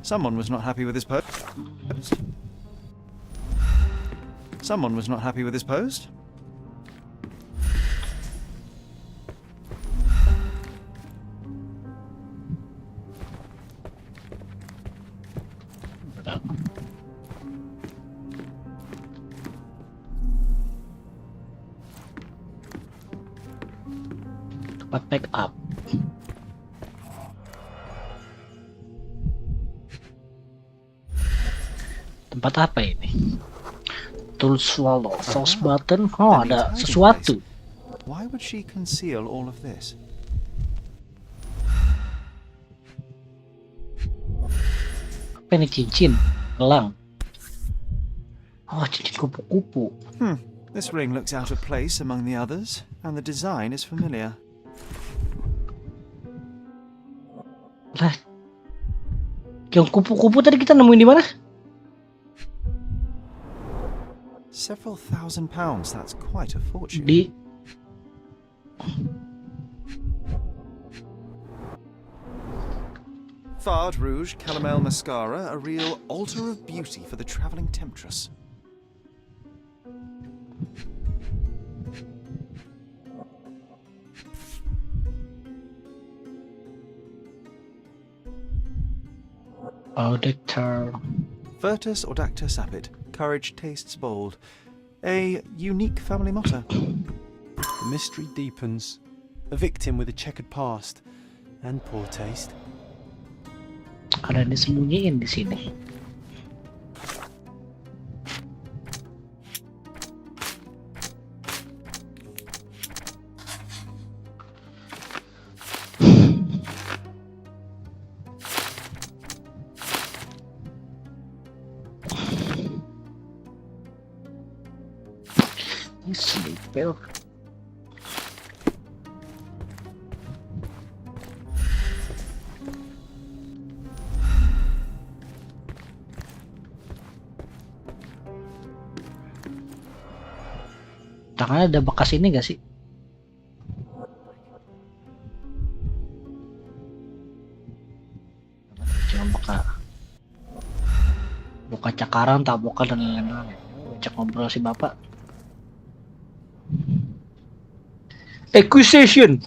Speaker 3: Someone was not happy with his post. Someone was not happy with his post.
Speaker 1: Tempat pick up. Tempat apa ini? Tool swallow, false button. Oh, ada sesuatu.
Speaker 3: Why would she conceal all of this?
Speaker 1: Apa ini cincin? Gelang. Oh, cincin kupu-kupu.
Speaker 3: This ring looks out of place among the others, and the design is familiar.
Speaker 1: Lah, yang kupu-kupu tadi kita nemuin di mana?
Speaker 3: Several £1,000, that's quite a fortune.
Speaker 1: Di
Speaker 3: Fard Rouge Calomel Mascara, a real altar of beauty for the travelling temptress.
Speaker 1: Auditor.
Speaker 3: Virtus Audacta Sapit, courage tastes bold. A unique family motto.
Speaker 2: The mystery deepens. A victim with a checkered past and poor taste.
Speaker 1: Ada yang disembunyiin di sini. Sleepel. Tangannya ada bekas ini gak sih? Cuma buka cakaran, tabokan dan lain-lain. Cek ngobrol si bapak. Acquisition.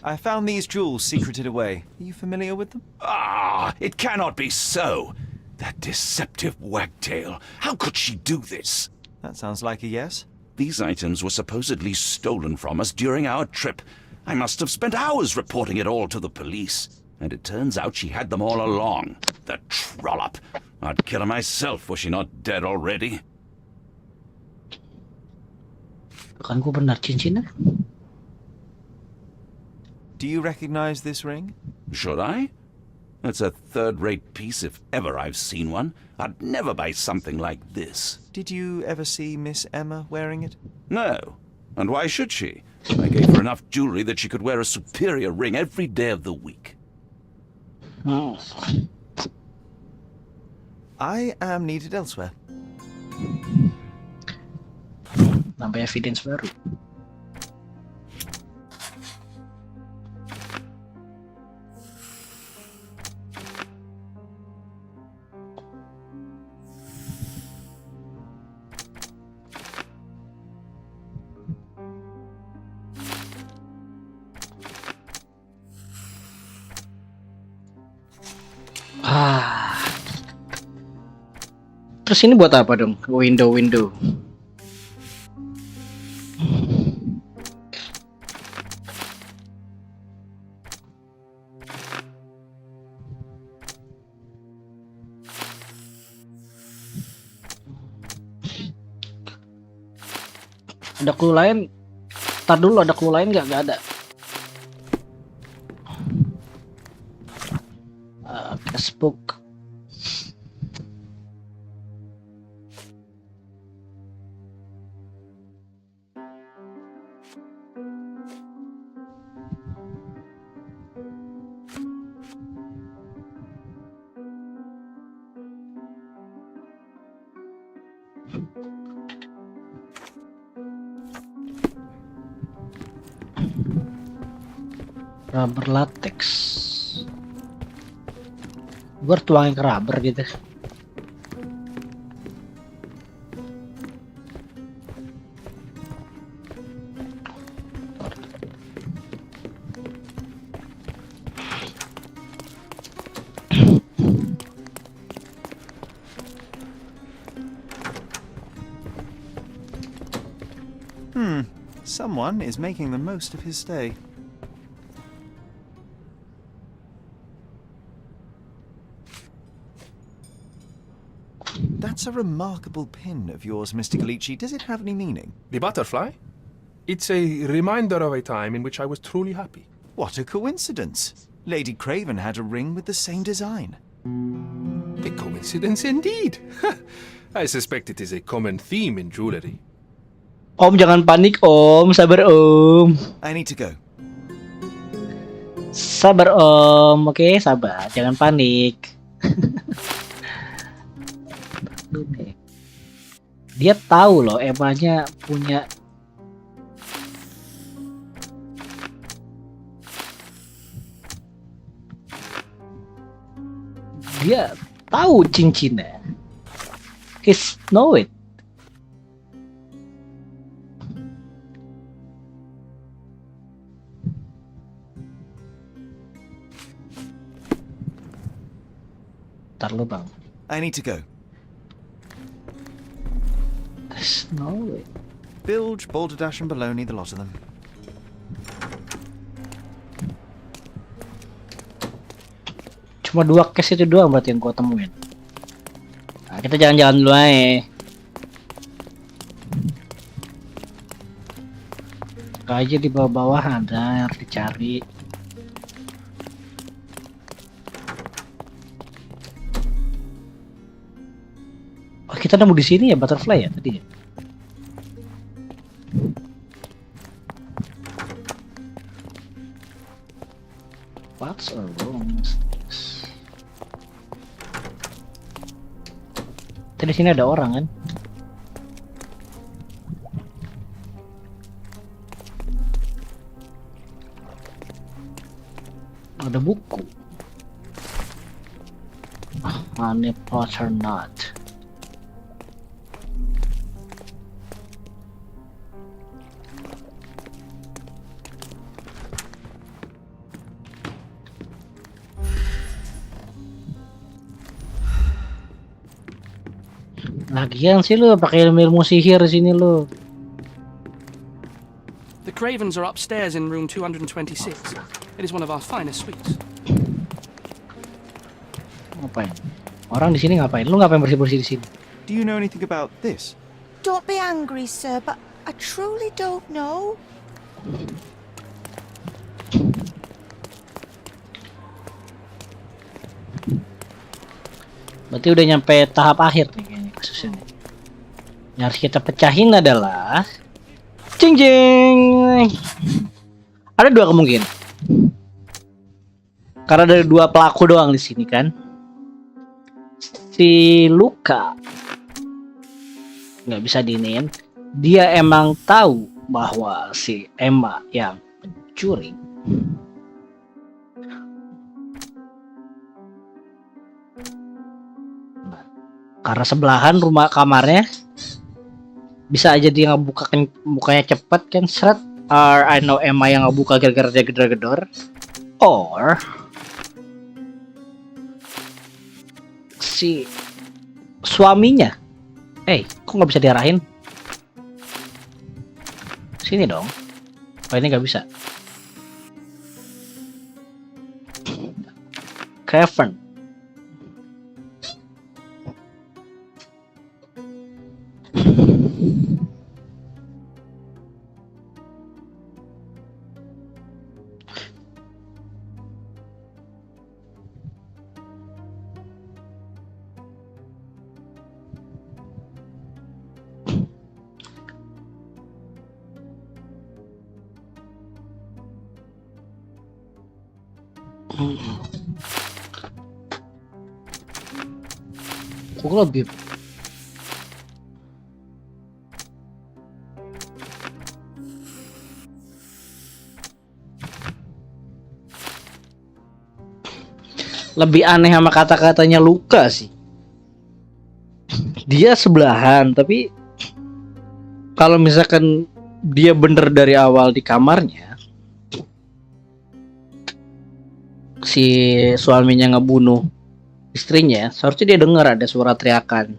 Speaker 3: I found these jewels secreted away. Are you familiar with them?
Speaker 15: Ah, it cannot be so. That deceptive wagtail. How could she do this?
Speaker 3: That sounds like a yes.
Speaker 15: These items were supposedly stolen from us during our trip. I must have spent hours reporting it all to the police. And it turns out she had them all along. The trollop. I'd kill her myself, was she not dead already?
Speaker 1: Kan gua benar cincinnya.
Speaker 3: Do you recognize this ring?
Speaker 15: Should I? It's a third-rate piece if ever I've seen one. I'd never buy something like this.
Speaker 3: Did you ever see Miss Emma wearing it?
Speaker 15: No. And why should she? I gave her enough jewelry that she could wear a superior ring every day of the week.
Speaker 3: I am needed elsewhere.
Speaker 1: Nambah evidence baru. Terus ini buat apa dong? Window. Ada clue lain? Tar dulu, ada clue lain nggak? Nggak ada. Facebook. Rubber latex. Gue tuangin ke rubber gitu.
Speaker 3: Someone is making the most of his stay. That's a remarkable pin of yours, Mr. Galici. Does it have any meaning?
Speaker 10: The butterfly? It's a reminder of a time in which I was truly happy.
Speaker 3: What a coincidence. Lady Craven had a ring with the same design.
Speaker 10: A coincidence indeed. I suspect it is a common theme in jewelry.
Speaker 1: Om, jangan panik, Om. Sabar, Om.
Speaker 3: I need to go.
Speaker 1: Sabar, Om. Oke, sabar. Jangan panik. Dia tahu loh Emma-nya punya dia tahu cincinnya. Kiss know it. Ntar lu bang.
Speaker 3: I need to go.
Speaker 1: Know it.
Speaker 3: Bilge, balderdash, and baloney, the lot of them.
Speaker 1: Cuma 2 case itu doang berarti yang gua temuin. Nah, kita jalan-jalan dulu aja. Aja di bawah-bawah ada harus dicari. Oh, kita nemu di sini ya butterfly ya tadi ya. What's a room? Tadi sini ada orang kan? Ada buku. Honey Potter Nut. Lagian sih lu pakai ilmu sihir sini lu.
Speaker 4: The Cravens are upstairs in room 226. It is one of our finest suites.
Speaker 1: Ngapain? Orang di sini ngapain? Lu ngapain bersih-bersih di sini?
Speaker 3: Do you know anything about this?
Speaker 11: Don't be angry, sir, but I truly don't know.
Speaker 1: Berarti udah nyampe tahap akhir nih kayaknya kasusnya. Yang harus kita pecahin adalah cing cing. Ada 2 kemungkinan. Karena ada 2 pelaku doang di sini kan. Si Luka nggak bisa diinin. Dia emang tahu bahwa si Emma yang mencuri. Karena sebelahan rumah kamarnya, bisa aja dia ngebuka bukanya cepet kan, seret. Or I know Emma yang ngebuka gara-gara dia gedor-gedor. Or si suaminya. Kok nggak bisa diarahin? Sini dong. Oh, ini nggak bisa. Craven. Kok lebih aneh sama kata-katanya Luka sih. Dia sebelahan, tapi kalau misalkan dia bener dari awal di kamarnya, si suaminya ngebunuh istrinya, seharusnya dia dengar ada suara teriakan.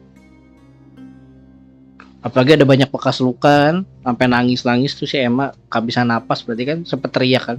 Speaker 1: Apalagi ada banyak bekas luka kan, sampai nangis-nangis tuh si Emma gak bisa napas, berarti kan sempet teriak kan.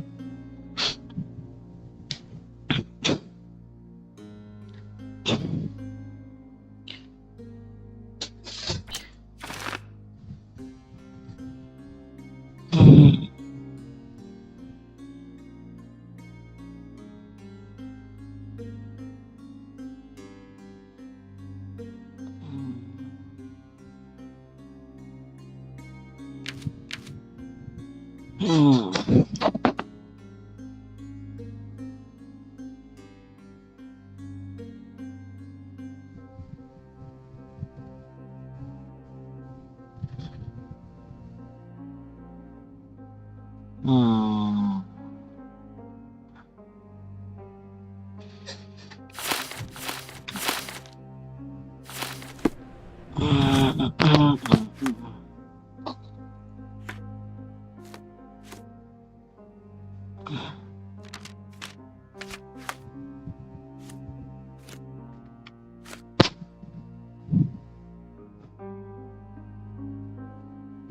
Speaker 1: Hmm.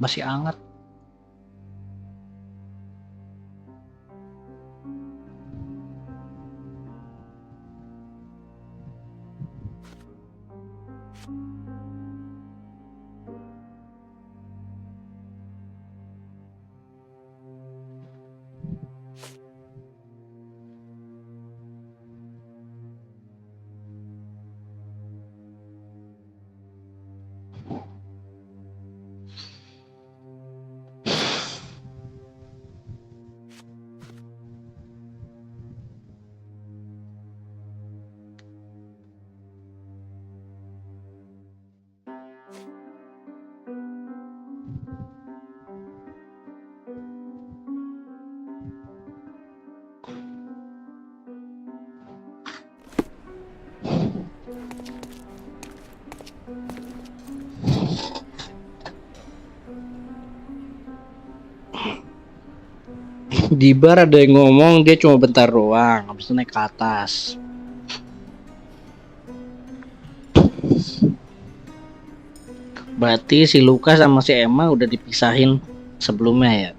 Speaker 1: Masih hangat. Di bar ada yang ngomong dia cuma bentar doang, habis itu naik ke atas. Berarti si Luka sama si Emma udah dipisahin sebelumnya ya.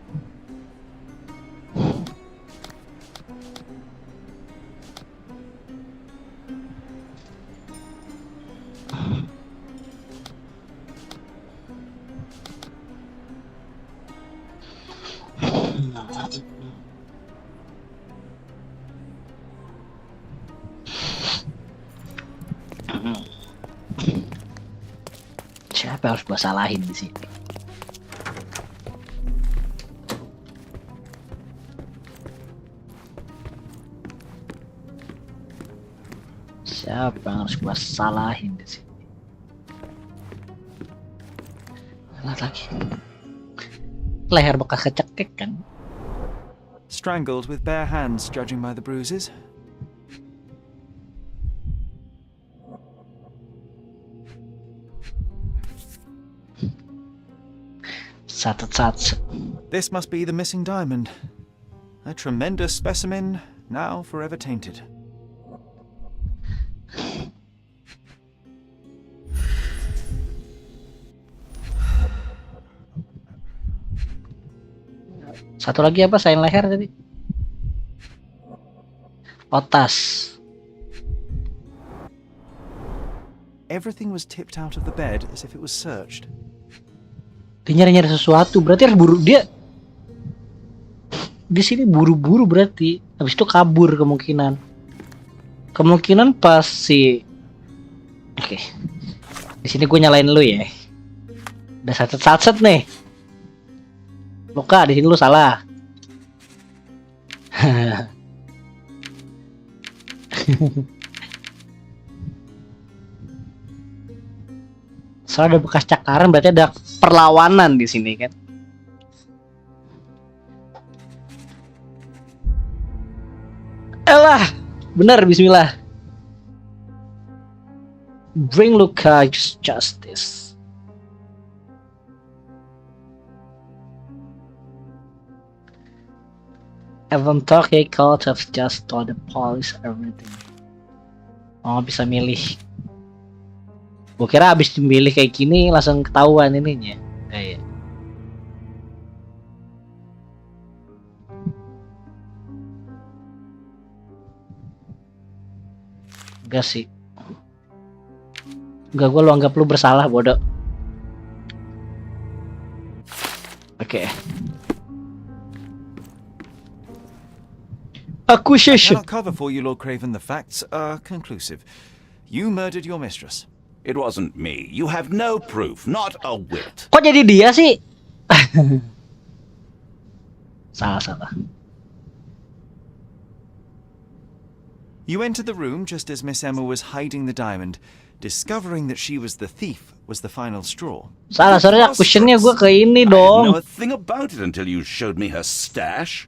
Speaker 1: Siapa yang harus gua salahin di sini? Siapa yang harus gua salahin di sini? Lihat lagi. Leher bekas kecekek kan?
Speaker 3: Strangled with bare hands, judging by the bruises.
Speaker 1: Sat.
Speaker 3: This must be the missing diamond. A tremendous specimen, now forever tainted.
Speaker 1: Satu lagi apa selain leher tadi? Otas.
Speaker 3: Everything was tipped out of the bed as if it was searched.
Speaker 1: Dia nyari sesuatu, berarti harus buru dia. Di sini buru-buru berarti. Habis itu kabur kemungkinan. Kemungkinan pas si. Oke. Di sini gue nyalain lu ya. Udah satset nih. Luka, di sini lu salah. Soalnya ada bekas cakaran, berarti ada perlawanan di sini kan. Elah, benar, bismillah. Bring Luka justice. Even talk a court of just told the police everything. Oh, bisa milih. Gue kira abis dimilih kayak gini langsung ketahuan ininya. Kayak. Enggak sih. Enggak, gue lu anggap lu bersalah, bodoh. Oke. Accusation.
Speaker 3: I cannot cover for you, Lord Craven. The facts are conclusive. You murdered your mistress.
Speaker 15: It wasn't me. You have no proof, not a whit.
Speaker 1: Kok jadi dia sih? Salah.
Speaker 3: You entered the room just as Miss Emma was hiding the diamond. Discovering that she was the thief was the final straw.
Speaker 1: Salah, sorry, questionnya gue ke ini
Speaker 15: I didn't know
Speaker 1: dong.
Speaker 15: a thing about it until you showed me her stash.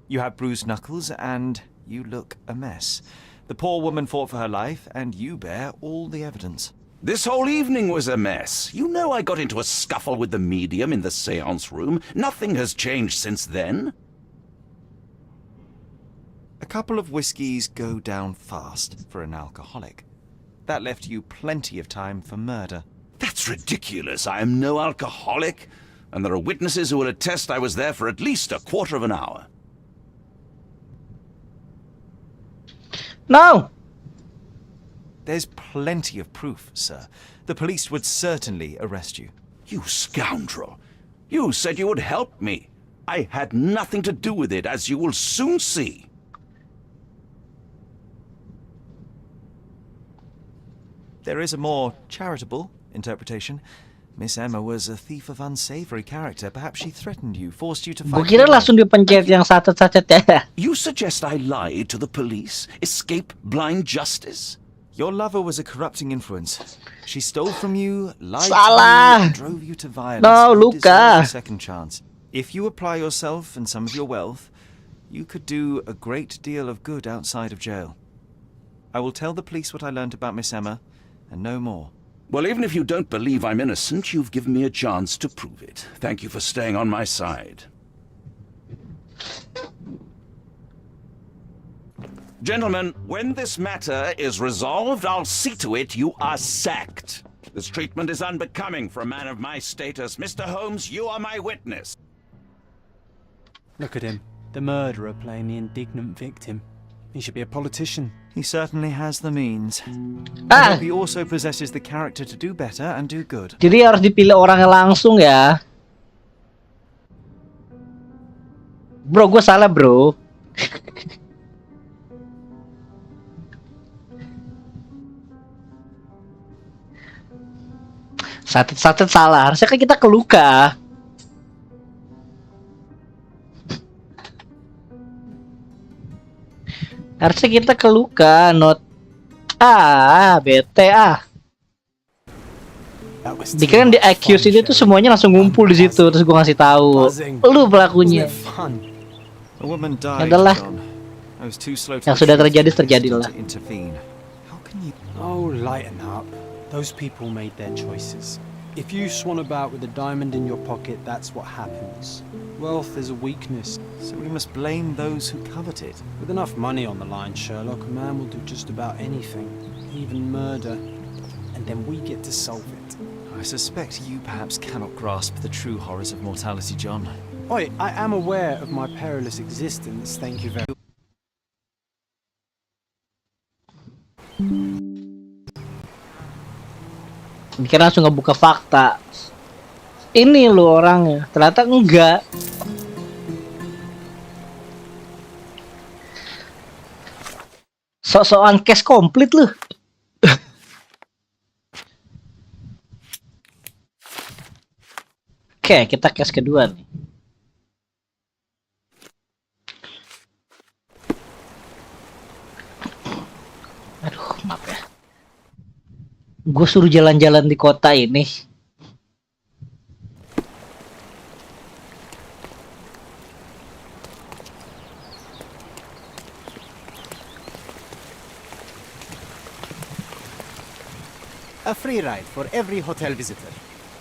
Speaker 3: You have bruised knuckles, and you look a mess. The poor woman fought for her life, and you bear all the evidence.
Speaker 15: This whole evening was a mess. You know I got into a scuffle with the medium in the seance room. Nothing has changed since then.
Speaker 3: A couple of whiskies go down fast for an alcoholic. That left you plenty of time for murder.
Speaker 15: That's ridiculous. I am no alcoholic, and there are witnesses who will attest I was there for at least a quarter of an hour.
Speaker 1: No.
Speaker 3: There's plenty of proof, sir. The police would certainly arrest you.
Speaker 15: You scoundrel. You said you would help me. I had nothing to do with it, as you will soon see.
Speaker 3: There is a more charitable interpretation. Miss Emma was a thief of unsavory character. Perhaps she threatened you, forced you to
Speaker 1: Gue
Speaker 3: fight.
Speaker 1: kira langsung dipencet yang sacet-sacet ya.
Speaker 15: You suggest I lied to the police, escape blind justice?
Speaker 3: Your lover was a corrupting influence. She stole from you, lied
Speaker 1: Salah.
Speaker 3: to you, and drove you to violence.
Speaker 1: No,
Speaker 3: You deserve
Speaker 1: Luca.
Speaker 3: a second chance. If you apply yourself and some of your wealth, you could do a great deal of good outside of jail. I will tell the police what I learned about Miss Emma, and no more.
Speaker 15: Well, even if you don't believe I'm innocent, you've given me a chance to prove it. Thank you for staying on my side. Gentlemen, when this matter is resolved, I'll see to it you are sacked. This treatment is unbecoming for a man of my status. Mr. Holmes, you are my witness.
Speaker 2: Look at him, the murderer playing the indignant victim. He should be a politician.
Speaker 3: He certainly has the means.
Speaker 1: Ah.
Speaker 3: He also possesses the character to do better and do good.
Speaker 1: Jadi harus dipilih orangnya langsung ya. Bro, gue salah bro. Satet salah. Harusnya kan kita ke Luka. Harusnya kita ke Luka, not bete Dikira di accuse itu tuh semuanya langsung ngumpul di situ, terus gue ngasih tahu, lu pelakunya.
Speaker 3: A woman died,
Speaker 1: Adalah
Speaker 3: John. I was too slow to
Speaker 1: yang sudah terjadi
Speaker 3: to
Speaker 1: terjadilah.
Speaker 3: intervene. How can you?
Speaker 2: Oh, lighten up. Those people made their choices. If you swan about with a diamond in your pocket, that's what happens. Wealth is a weakness.
Speaker 3: So we must blame those who covet it.
Speaker 2: With enough money on the line, Sherlock, a man will do just about anything, even murder, and then we get to solve it.
Speaker 3: I suspect you perhaps cannot grasp the true horrors of mortality, John.
Speaker 2: Oi, I am aware of my perilous existence, thank you very much.
Speaker 1: Dikira langsung ngebuka fakta. Ini lu orangnya, ternyata enggak. Sok-sokan case komplit lu. Oke, kita case kedua nih. Aduh, maaf ya. Gue suruh jalan-jalan di kota ini.
Speaker 8: A free ride for every hotel visitor.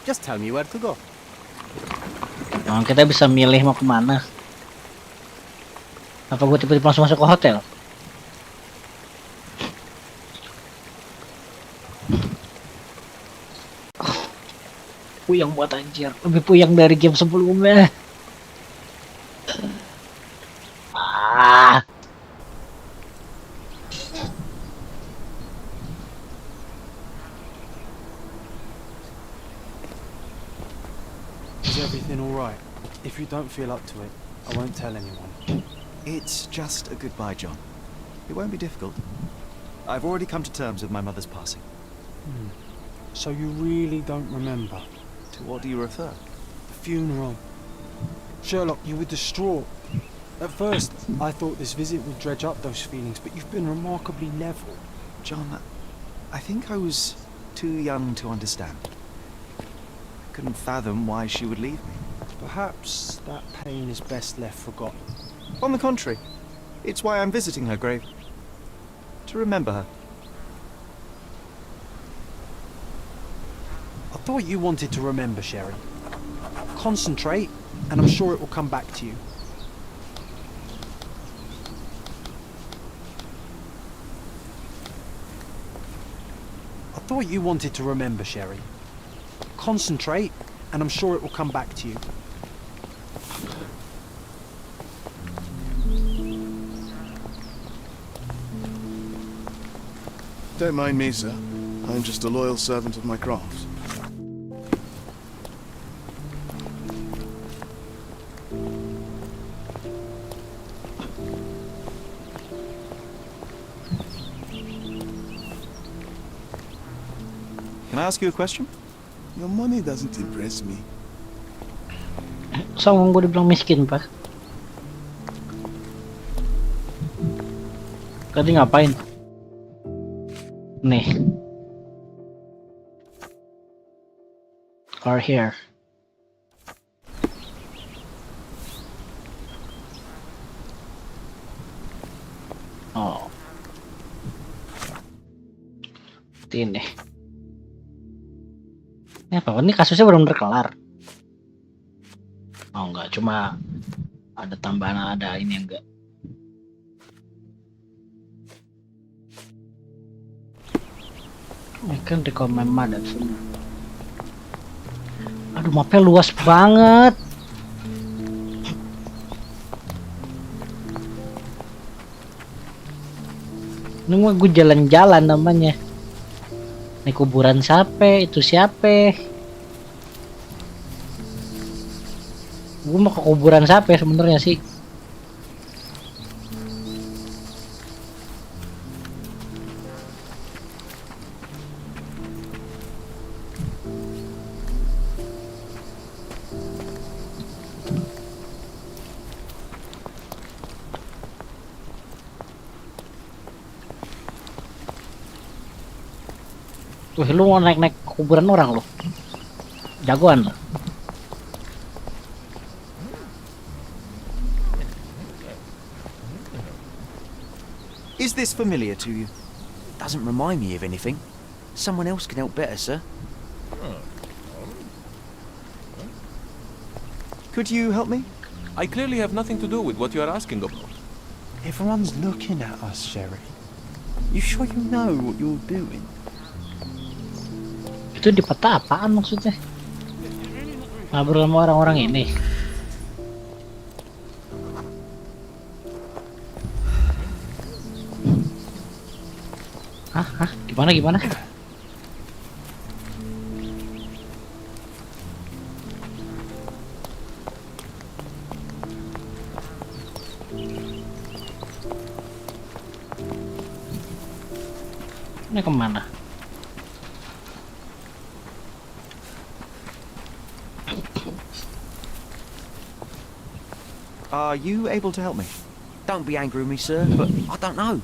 Speaker 8: Just tell me where to go.
Speaker 1: Nah, kita bisa milih mau kemana. Apa gue tiba-tiba langsung masuk ke hotel? Puyeng buat anjir, lebih puyeng dari game sebelumnya.
Speaker 2: Is everything alright? If you don't feel up to it, I won't tell anyone.
Speaker 3: It's just a goodbye, John. It won't be difficult. I've already come to terms with my mother's passing.
Speaker 2: So you really don't remember?
Speaker 3: To what do you refer?
Speaker 2: The funeral. Sherlock, you were distraught. At first, I thought this visit would dredge up those feelings, but you've been remarkably level.
Speaker 3: John, I think I was too young to understand. Couldn't fathom why she would leave me.
Speaker 2: Perhaps that pain is best left forgotten.
Speaker 3: On the contrary, it's why I'm visiting her grave. To remember her.
Speaker 2: I thought you wanted to remember, Sherry. Concentrate, and I'm sure it will come back to you. I thought you wanted to remember, Sherry. Concentrate, and I'm sure it will come back to you.
Speaker 6: Don't mind me, sir. I'm just a loyal servant of my craft.
Speaker 3: Can I ask you a question?
Speaker 6: Your money doesn't impress me.
Speaker 1: Sama gue dibilang miskin, Pak. Tadi ngapain? Nih. Are here. Oh. Ini. Ini apa? Ini kasusnya benar-benar kelar. Oh enggak, cuma ada tambahan, ada ini enggak. Ini kan rekomend dan semua. Aduh, mapnya luas banget. Ini mah gue jalan-jalan namanya. Ini kuburan siapa? Itu siapa? Gue mau ke kuburan siapa sebenarnya sih? Tuh, lu mau naik-naik kuburan orang lo. Jagoan lo.
Speaker 3: Is this familiar to you?
Speaker 16: Doesn't remind me of anything. Someone else can help better, sir.
Speaker 3: Could you help me?
Speaker 10: I clearly have nothing to do with what you are asking about.
Speaker 2: Everyone's looking at us, Sherry.
Speaker 16: You sure you know what you're doing?
Speaker 1: Itu di peta apaan maksudnya? Ngobrol sama orang-orang ini. Hah? Gimana? Ini kemana?
Speaker 3: Are you able to help me?
Speaker 16: Don't be angry with me, sir, but I don't know.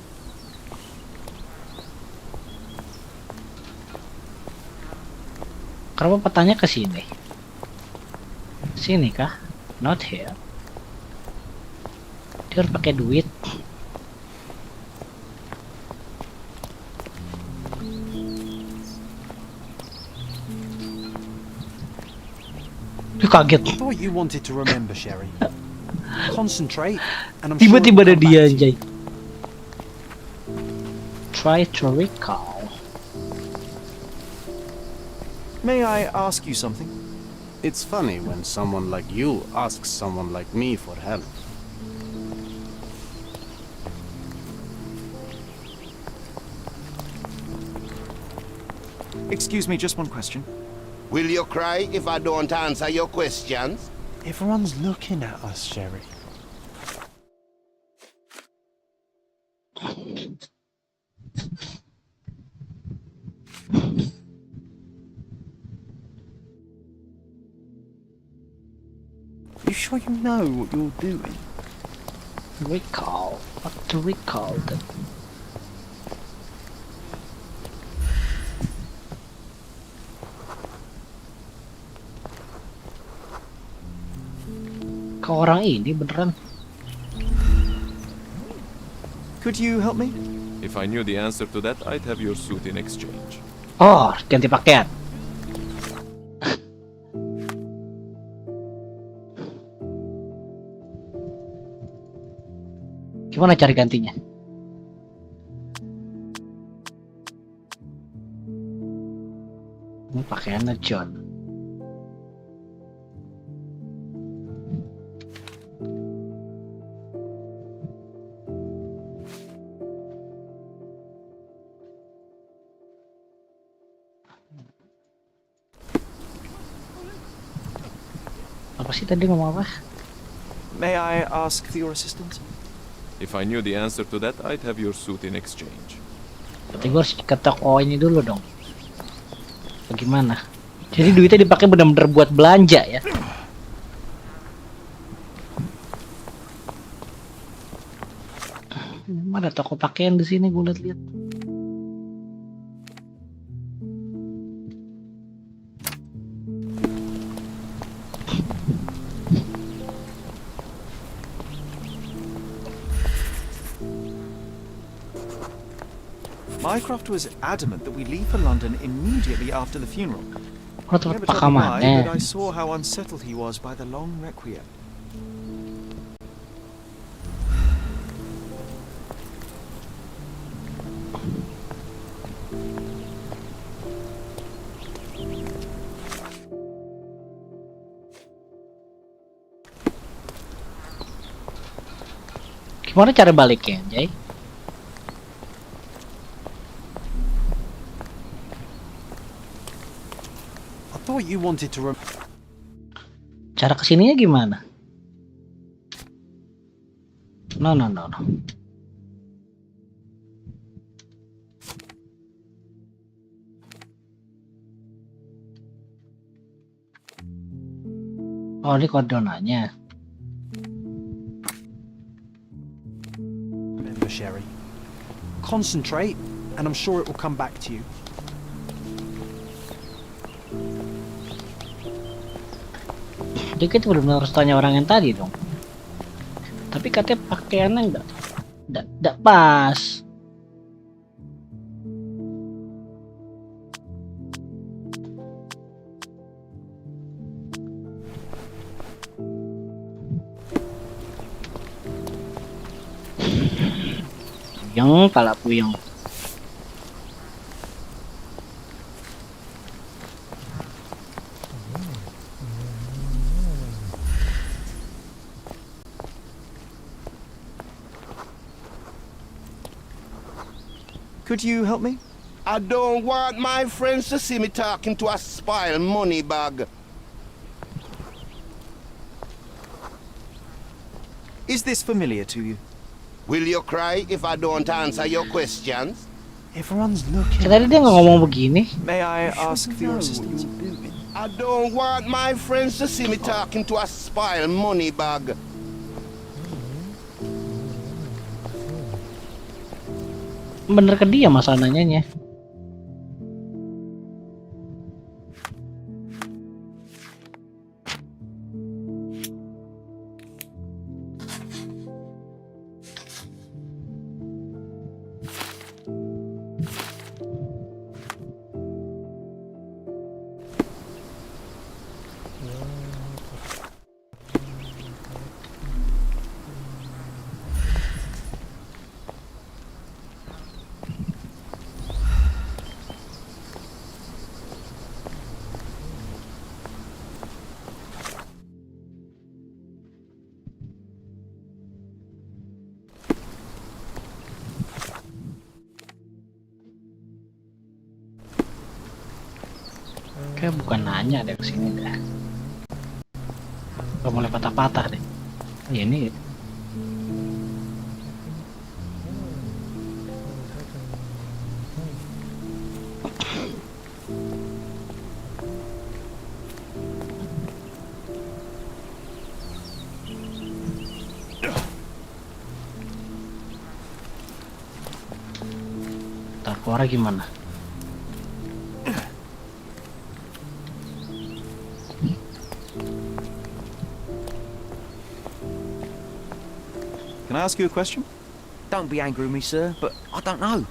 Speaker 1: Kenapa petanya ke sini? Sini kah? Not here. Dia harus pakai duit. Dia kaget.
Speaker 2: I thought you wanted to remember, Sherry. Concentrate, and I'm
Speaker 1: Tiba-tiba
Speaker 2: sure
Speaker 1: ada dia anjay. Try to recall.
Speaker 3: May I ask you something?
Speaker 12: It's funny when someone like you asks someone like me for help.
Speaker 3: Excuse me, just one question.
Speaker 6: Will you cry if I don't answer your questions?
Speaker 2: Everyone's looking at us, Sherry.
Speaker 16: You sure you know what you're doing?
Speaker 1: Recall. What to recall? Ke orang ini beneran.
Speaker 3: Could you help me?
Speaker 17: If I knew the answer to that, I'd have your suit in exchange.
Speaker 1: Oh, ganti pakaian. Gimana cari gantinya? Ini pakaiannya John. Apa sih tadi ngomong apa?
Speaker 3: May I ask for your assistance?
Speaker 17: If I knew the answer to that, I'd have your suit in exchange.
Speaker 1: Berarti gue harus ke toko ini dulu dong. Bagaimana? Jadi duitnya dipakai benar-benar buat belanja ya? Mana toko pakaian di sini gue lihat-lihat.
Speaker 3: Mycroft was adamant that we leave for London immediately after the funeral.
Speaker 1: Oh,
Speaker 3: He
Speaker 1: tempat
Speaker 3: never told me why,
Speaker 1: pakamannya.
Speaker 3: but I saw how unsettled he was by the long requiem.
Speaker 1: Gimana cara baliknya, Jay?
Speaker 2: I thought you wanted to
Speaker 1: Cara kesininya gimana? No. Oh, ini koordinatnya.
Speaker 2: remember, Sherry. Concentrate, and I'm sure it will come back to you.
Speaker 1: Jadi kita benar-benar harus tanya orang yang tadi dong. Tapi katanya pakaiannya enggak pas. Puyeng, pala puyeng.
Speaker 3: Could you help me?
Speaker 6: I don't want my friends to see me talking to a spoiled money bag.
Speaker 3: Is this familiar to you?
Speaker 6: Will you cry if I don't answer your questions?
Speaker 2: Everyone's looking.
Speaker 1: Tadi dia nggak ngomong begini.
Speaker 3: May I ask for your assistance?
Speaker 6: I don't want my friends to see me talking to a spoiled money bag.
Speaker 1: Bener ke dia masalah nanyanya. Kayak bukan nanya deh kesini deh. Gak mulai patah-patah deh. Oh, ya ini. Ntar keluar gimana?
Speaker 3: Can I ask you a question?
Speaker 16: Don't be angry with me, sir, but I don't know.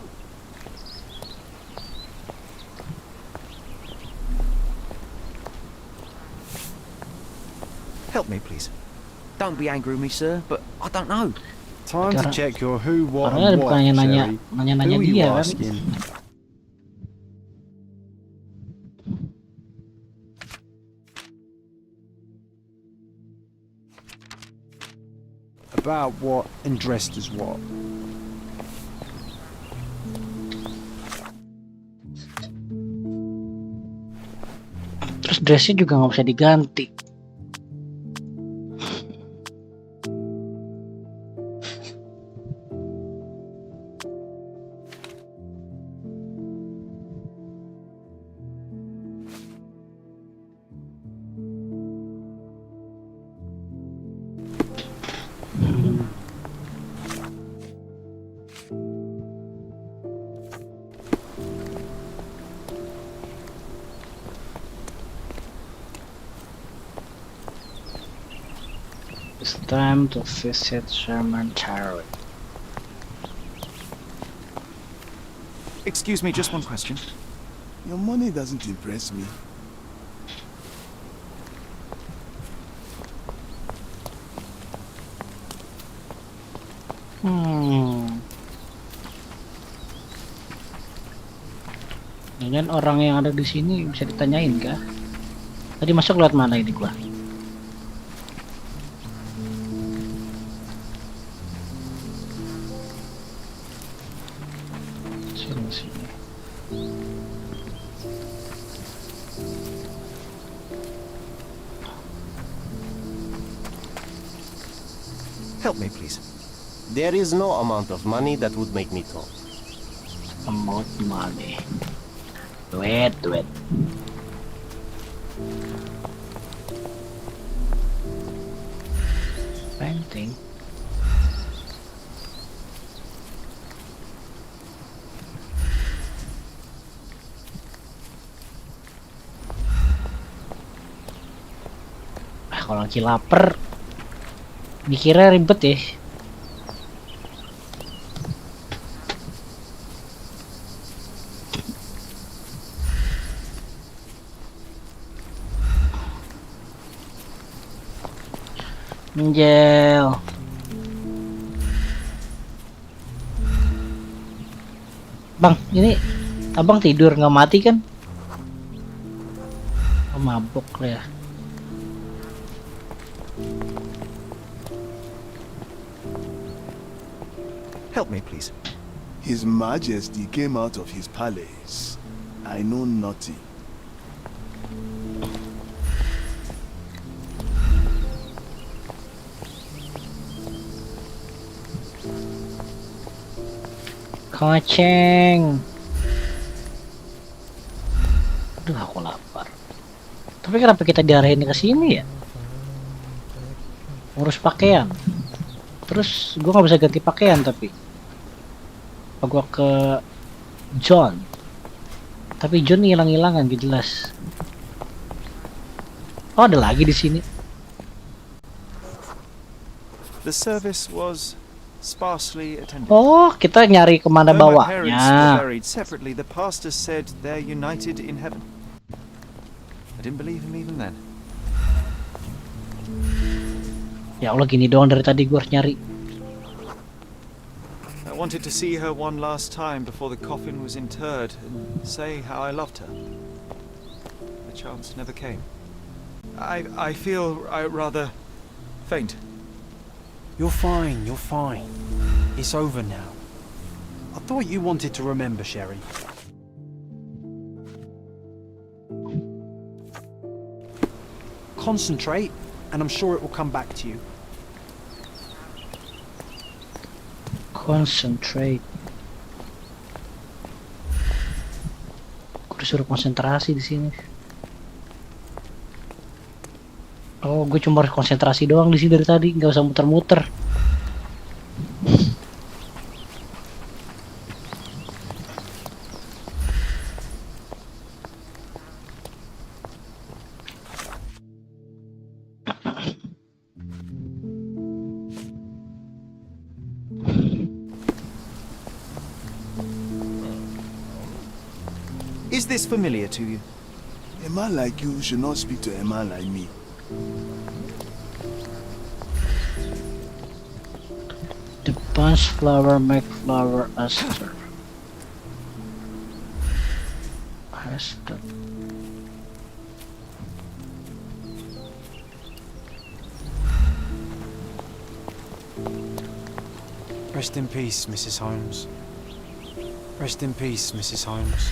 Speaker 3: Help me, please.
Speaker 16: Don't be angry with me, sir, but I don't know.
Speaker 2: Time to check your who, what,
Speaker 1: Orangnya
Speaker 2: and what,
Speaker 1: bukannya
Speaker 2: Sherry.
Speaker 1: nanya
Speaker 2: Who are
Speaker 1: dia
Speaker 2: you
Speaker 1: kan?
Speaker 2: asking? About what and dressed as what?
Speaker 1: Terus dressnya juga nggak bisa diganti. It's time to visit cemetery.
Speaker 3: Excuse me, just one question.
Speaker 6: Your money doesn't impress me.
Speaker 1: Jangan orang yang ada di sini bisa ditanyain kah? Tadi masuk lewat mana ini gua? Sini.
Speaker 7: Help me, please. There is no amount of money that would make me talk.
Speaker 1: Amount money. Duit. Painting. Kalau lagi lapar mikirnya ribet ya. Menjel. Bang, ini abang tidur nggak mati kan? Oh, mabuk lah ya.
Speaker 3: Help me, please.
Speaker 6: His Majesty came out of his palace. I know nothing.
Speaker 1: Koceng. Aduh, aku lapar. Tapi kenapa kita diarahin ke sini ya? Urus pakaian. Terus gua nggak bisa ganti pakaian tapi. Apa gua ke John? Tapi John hilang-hilangan gak jelas. Oh, ada lagi di sini.
Speaker 3: The service was sparsely attended.
Speaker 1: Oh, kita nyari kemana
Speaker 3: Though my parents were
Speaker 1: bawahnya.
Speaker 3: buried separately, the pastor said they're united in heaven. I didn't believe him even then.
Speaker 1: Ya Allah, gini doang dari tadi gua harus nyari.
Speaker 3: I wanted to see her one last time before the coffin was interred and say how I loved her. The chance never came. I feel rather faint.
Speaker 2: You're fine, you're fine. It's over now. I thought you wanted to remember, Sherry. Concentrate, and I'm sure it will come back to you.
Speaker 1: Concentrate. Gue disuruh konsentrasi di sini. Oh, gue cuma harus konsentrasi doang di sini dari tadi, nggak usah muter-muter.
Speaker 3: Is this familiar to you?
Speaker 6: A man like you should not speak to a man like me.
Speaker 1: The bunch flower make flower aster. Aster.
Speaker 2: Rest in peace, Mrs. Holmes. Rest in peace, Mrs. Holmes.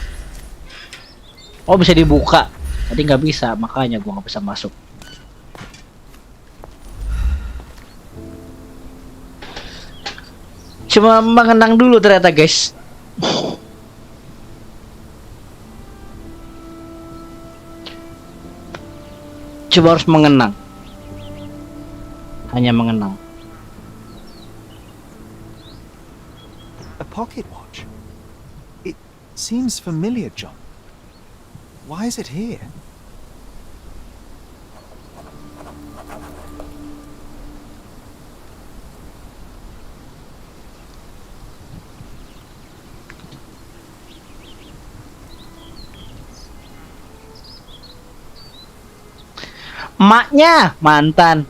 Speaker 1: Oh, bisa dibuka. Tadi nggak bisa, makanya gua nggak bisa masuk. Cuma mengenang dulu ternyata, guys. Coba harus mengenang. Hanya mengenang.
Speaker 3: A pocket watch? It seems familiar, John. Why is it here?
Speaker 1: Maknya mantan.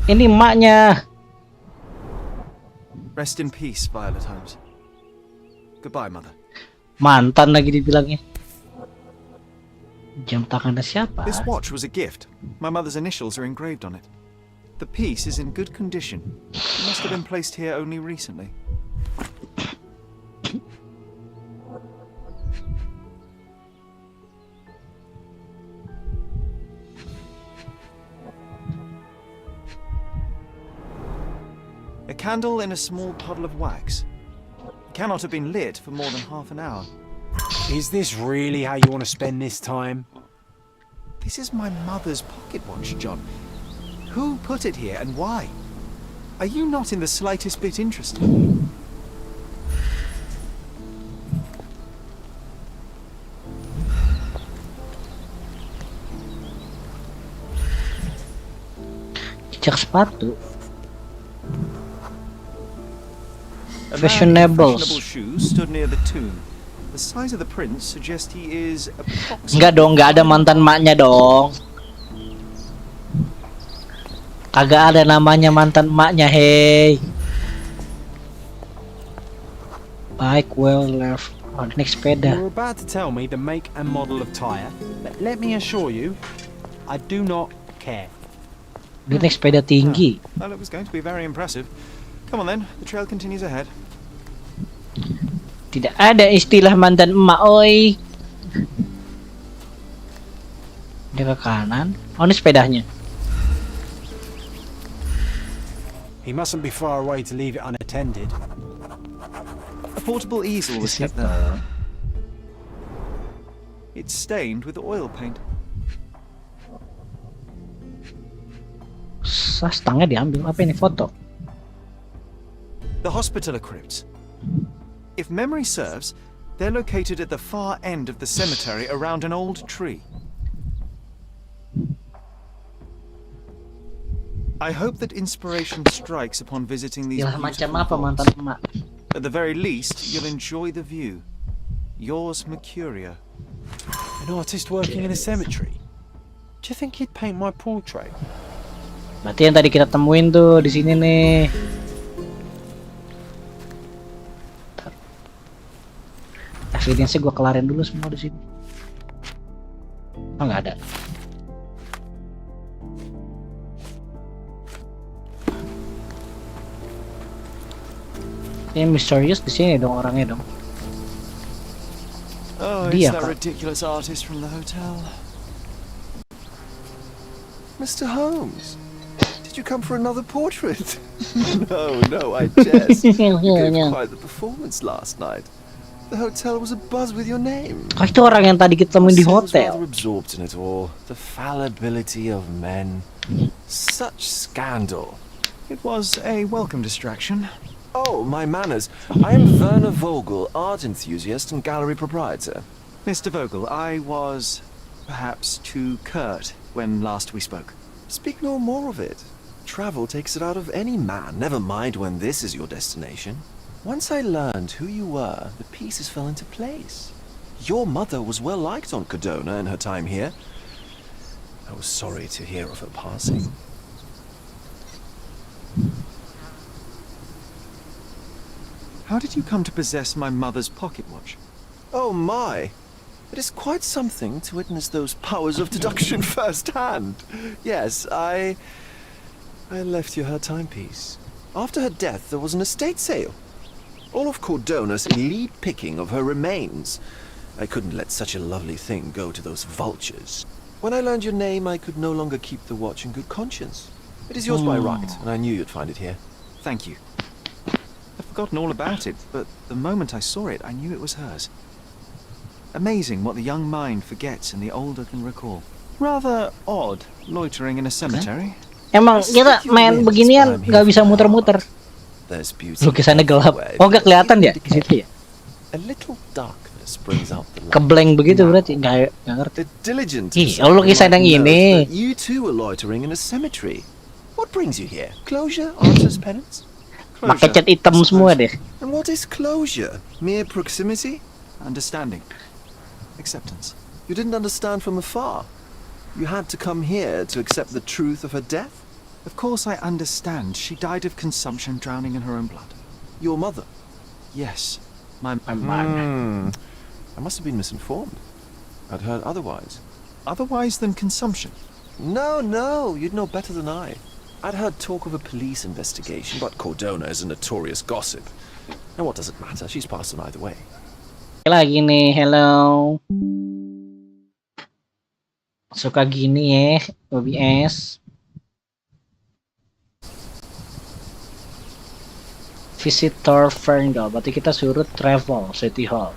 Speaker 1: Ini maknya.
Speaker 3: Rest in peace, Violet Holmes. Goodbye, Mother.
Speaker 1: Mantan lagi dibilangnya. Jam tangannya siapa?
Speaker 3: This watch was a gift. My mother's initials are engraved on it. The piece is in good condition. It must have been placed here only recently. A candle in a small puddle of wax. It cannot have been lit for more than half an hour.
Speaker 2: Is this really how you want to spend this time?
Speaker 3: This is my mother's pocket watch, John. Who put it here and why? Are you not in the slightest bit interested?
Speaker 1: Jejak sepatu.
Speaker 3: A man in fashionable
Speaker 1: Fashionables.
Speaker 3: shoes stood near the tomb. The size of the print suggests he is approximately...
Speaker 1: Enggak dong, enggak ada mantan maknya dong. Kagak ada namanya mantan maknya, hey. Bike well left. Oh, naik sepeda.
Speaker 2: You're about to tell me the make and model of tyre, but let me assure you, I do not care.
Speaker 1: Dia naik sepeda tinggi.
Speaker 3: Well, it was going to be very impressive. Come on then, the trail continues ahead.
Speaker 1: Tidak ada istilah mantan emak, oi. Dia ke kanan. Oh, ini sepedanya.
Speaker 2: He mustn't be far away to leave it unattended.
Speaker 3: A portable easel was kept there. It's stained with oil paint.
Speaker 1: Stangnya diambil. Apa ini foto?
Speaker 3: The hospitaller crypts. If memory serves, they're located at the far end of the cemetery around an old tree. I hope that inspiration strikes upon visiting these
Speaker 1: Ilah
Speaker 3: beautiful
Speaker 1: macam apa mantan
Speaker 3: vaults.
Speaker 1: emak?
Speaker 3: At the very least, you'll enjoy the view. Yours, Mercurio.
Speaker 2: An artist working in a cemetery? Do you think he'd paint my portrait?
Speaker 1: Berarti yang tadi kita temuin tuh di sini nih. Evidence-nya gua kelarin dulu semua di sini. Oh, nggak ada. Ini mysterious di sini dong orangnya dong.
Speaker 3: Oh,
Speaker 1: Dia,
Speaker 3: it's that
Speaker 1: Kak.
Speaker 3: ridiculous artist from the hotel.
Speaker 7: Mr. Holmes, did you come for another portrait? No, I jest. You gave quite the performance last night. The hotel was abuzz with your name.
Speaker 1: Oh, itu orang yang tadi kita temuin di
Speaker 7: I was
Speaker 1: hotel.
Speaker 7: rather absorbed in it all. The fallibility of men. Such scandal.
Speaker 3: It was a welcome distraction.
Speaker 7: Oh, my manners. I am Werner Vogel, art enthusiast and gallery proprietor.
Speaker 3: Mr. Vogel, I was perhaps too curt when last we spoke.
Speaker 7: Speak no more of it. Travel takes it out of any man, never mind when this is your destination. Once I learned who you were, the pieces fell into place. Your mother was well liked on Cardona in her time here. I was sorry to hear of her passing.
Speaker 3: How did you come to possess my mother's pocket watch?
Speaker 7: Oh my! It is quite something to witness those powers of deduction firsthand. Yes, I left you her timepiece. After her death, there was an estate sale. All of Cordona's elite picking of her remains. I couldn't let such a lovely thing go to those vultures. When I learned your name, I could no longer keep the watch in good conscience. It is yours by right, and I knew you'd find it here.
Speaker 3: Thank you. I'd forgotten all about it, but the moment I saw it, I knew it was hers. Amazing what the young mind forgets and the older can recall. Rather odd, loitering in a cemetery.
Speaker 1: Emang kita main beginian nggak bisa muter-muter. Lukisannya gelap. Oh, nggak kelihatan ya di situ ya?
Speaker 7: A little darkness brings out the light.
Speaker 1: Kebleng begitu berarti nggak ngerti. Ih, lukisan yang ini.
Speaker 7: You too are loitering in a cemetery. What brings you here? Closure, answers, penance?
Speaker 1: Pakai cat hitam semua deh.
Speaker 7: And what is closure? Mere proximity?
Speaker 3: Understanding. Acceptance.
Speaker 7: You didn't understand from afar. You had to come here to accept the truth of her death?
Speaker 3: Of course I understand. She died of consumption, drowning in her own blood.
Speaker 7: Your mother?
Speaker 3: Yes. My
Speaker 7: mother. I must have been misinformed. I'd heard otherwise.
Speaker 3: Otherwise than consumption?
Speaker 7: No, you'd know better than I. I'd heard talk of a police investigation, but Cardona is a notorious gossip. And what does it matter? She's passed on either way.
Speaker 1: Lagi nih, hello. Suka gini ya, OBS. Visitor Ferndale, berarti kita suruh travel City Hall.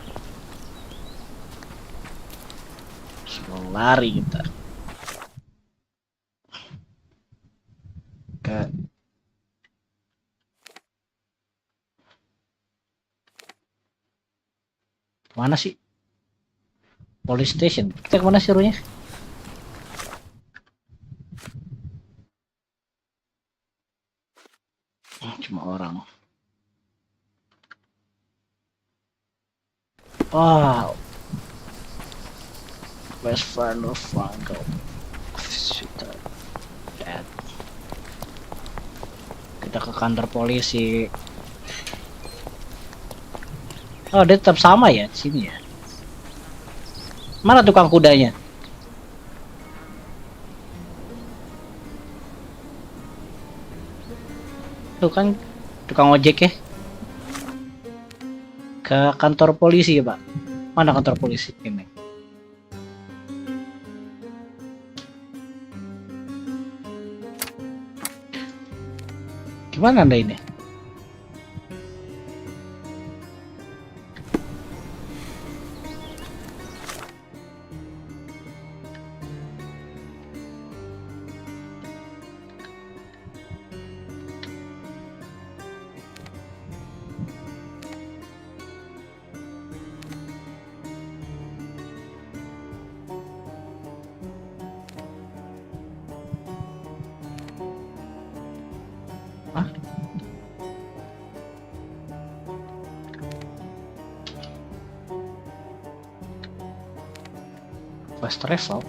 Speaker 1: Sebelum lari kita. Oke. Mana sih? Police station. Kita kemana suruhnya? Cuma orang. Wow. West Farno Franco. Kita ke kantor polisi. Oh, dia tetap sama ya di sini ya. Mana tukang kudanya? Tuh kan tukang ojek ya. Ke kantor polisi ya, Pak. Mana kantor polisi ini? Gimana Anda ini? Fast travel.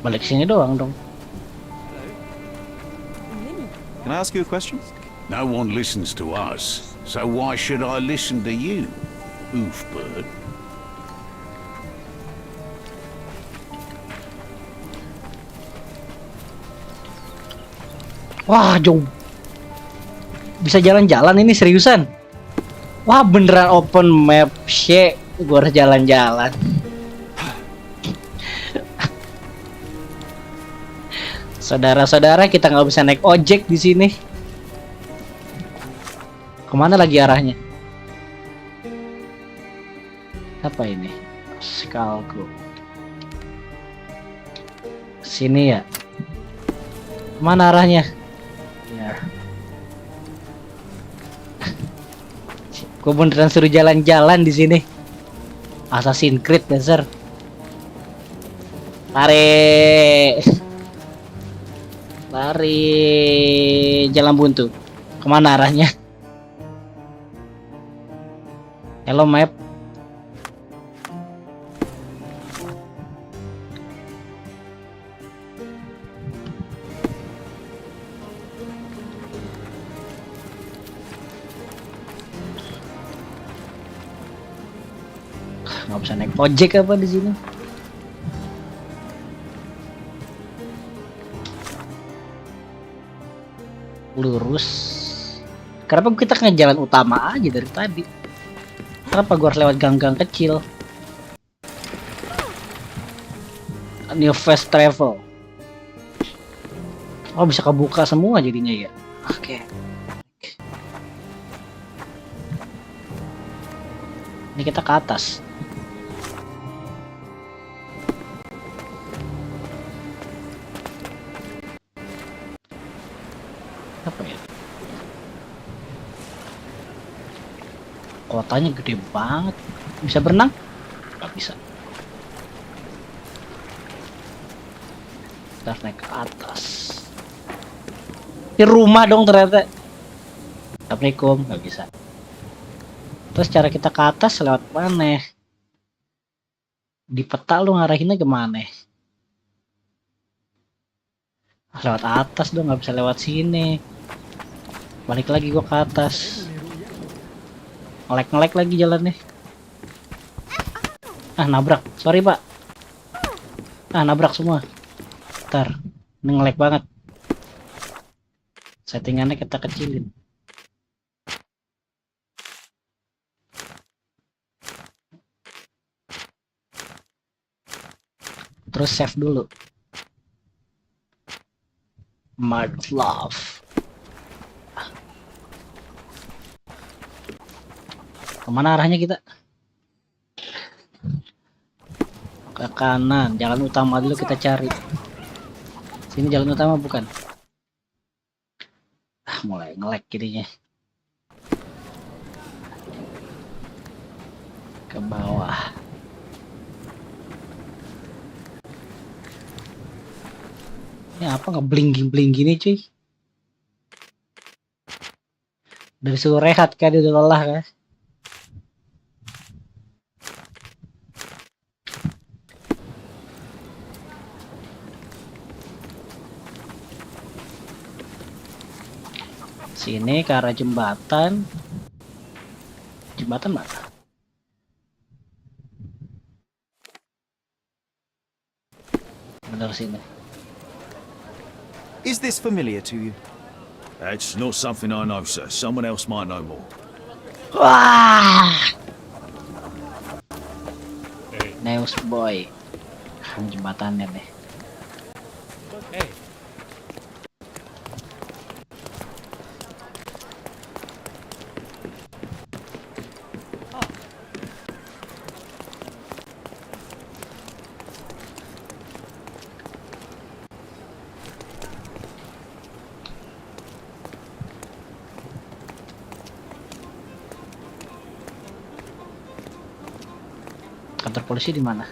Speaker 1: Balik sini doang dong.
Speaker 3: Can I ask you a question?
Speaker 15: No one listens to us, so why should I listen to you, oofbird?
Speaker 1: Wah, jauh. Bisa jalan-jalan ini seriusan. Wah, beneran open map, shit. Gua harus jalan-jalan. Saudara-saudara, kita nggak bisa naik ojek di sini. Kemana lagi arahnya? Apa ini? Skalgo. Sini ya. Mana arahnya? Ya. Gue beneran suruh jalan-jalan di sini. Assassin's Creed dasar. Tarik. Cari jalan buntu. Kemana arahnya? Hello map. Nggak bisa naik ojek apa di sini? Lurus. Kenapa kita ke jalan utama aja dari tadi? Kenapa gua harus lewat gang-gang kecil? New fast travel. Oh, bisa kebuka semua jadinya ya. Oke. Ini kita ke atas. Apa ya? Kotanya gede banget. Bisa berenang? Nggak bisa. Kita harus naik ke atas. Di rumah dong ternyata. Assalamualaikum. Nggak bisa. Terus cara kita ke atas lewat mana? Di peta lu ngarahinnya kemana? Lewat atas dong, nggak bisa lewat sini. Balik lagi gua ke atas. Ngelek-ngelek lagi jalannya. Ah, nabrak. Sorry, Pak. Ah, nabrak semua. Ntar. Ini ngelek banget. Settingannya kita kecilin. Terus save dulu. Mad Love. Kemana arahnya kita? Ke kanan. Jalan utama dulu kita cari. Sini jalan utama bukan? Ah, mulai nge-lag jadinya. Ke bawah. Ini apa ngebling-bling gini cuy? Dari suruh rehat kan, dia udah lelah kan? Sini ke arah jembatan. Jembatan mana? Bener sini.
Speaker 3: Is this familiar to you?
Speaker 18: That's not something I know, sir. Someone else might know more.
Speaker 1: Wah! News boy. Jembatannya deh. Kantor polisi di mana?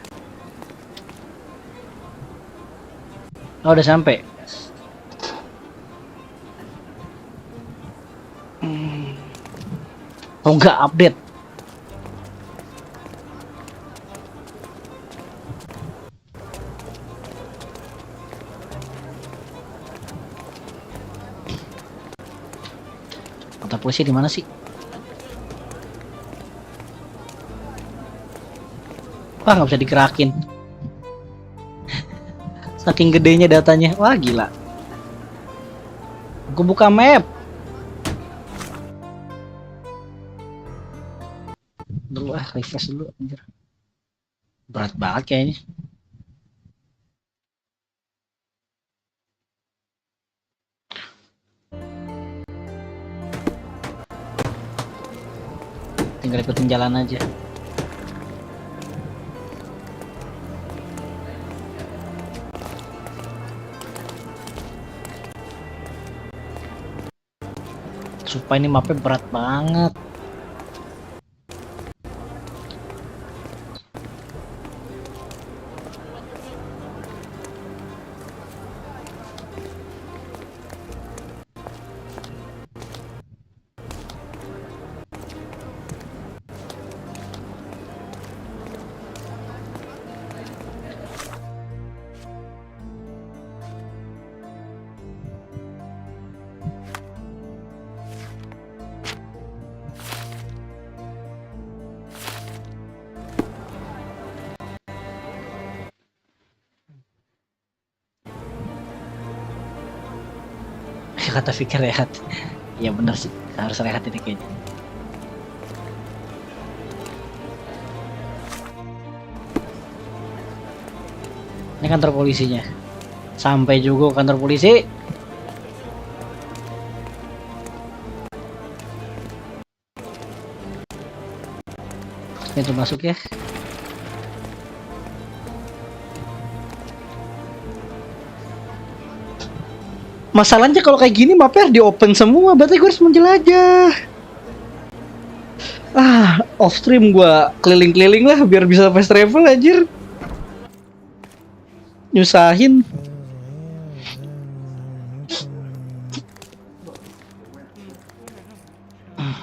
Speaker 1: Oh, udah sampai. Oh, enggak update. Kantor polisi di mana sih? Wah, nggak bisa digerakin. Saking gedenya datanya. Wah, gila. Gue buka map. Dulu refresh dulu anjir. Berat banget kayaknya. Tinggal ikutin jalan aja. Supaya ini mapnya berat banget. kata Fikir rehat. Ya bener sih, harus rehat ini kayaknya. Ini kantor polisinya. Sampai juga kantor polisi. Itu masuk ya. Masalahnya kalau kayak gini mapnya di open semua, berarti gue harus menjelajah. Off stream gue keliling-keliling lah biar bisa fast travel anjir. Nyusahin.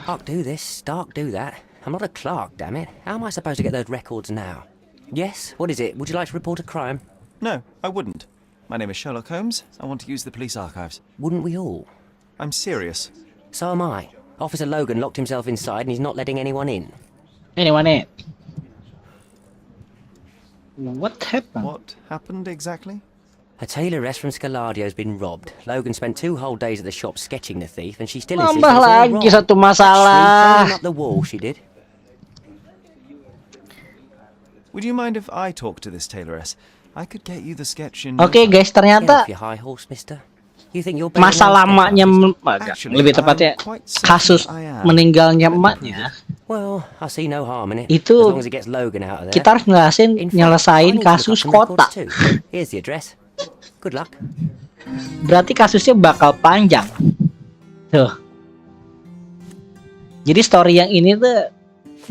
Speaker 16: Dark do this, Dark do that. I'm not a clerk, damn it. How am I supposed to get those records now? Yes, what is it? Would you like to report a crime?
Speaker 3: No, I wouldn't. My name is Sherlock Holmes. I want to use the police archives.
Speaker 16: Wouldn't we all?
Speaker 3: I'm serious.
Speaker 16: So am I. Officer Logan locked himself inside and he's not letting anyone in.
Speaker 1: Anyone in? What happened?
Speaker 3: What happened exactly?
Speaker 16: A tailoress from Scaladio's been robbed. Logan spent 2 whole days at the shop sketching the thief, and she still insists
Speaker 1: Nambah
Speaker 16: it's all
Speaker 1: lagi
Speaker 16: wrong.
Speaker 1: satu
Speaker 16: Actually,
Speaker 1: masalah.
Speaker 16: throwing up the wall, she did.
Speaker 3: Would you mind if I talk to this tailoress? I could get you the sketch in.
Speaker 1: Oke guys,
Speaker 16: Get
Speaker 1: ternyata
Speaker 16: off your high horse, mister. You think you're better
Speaker 1: masa
Speaker 16: than most
Speaker 1: lamanya
Speaker 16: sketch
Speaker 1: lebih tepatnya kasus meninggalnya emaknya
Speaker 16: Well, I see no harm in it.
Speaker 1: itu
Speaker 16: As long as it gets Logan out of there.
Speaker 1: kita harus ngelasin
Speaker 16: In fact,
Speaker 1: nyelesain
Speaker 16: I need to look up
Speaker 1: kasus
Speaker 16: some
Speaker 1: kota.
Speaker 16: records too. Here's the address. Good luck.
Speaker 1: Berarti kasusnya bakal panjang. Tuh. Jadi story yang ini tuh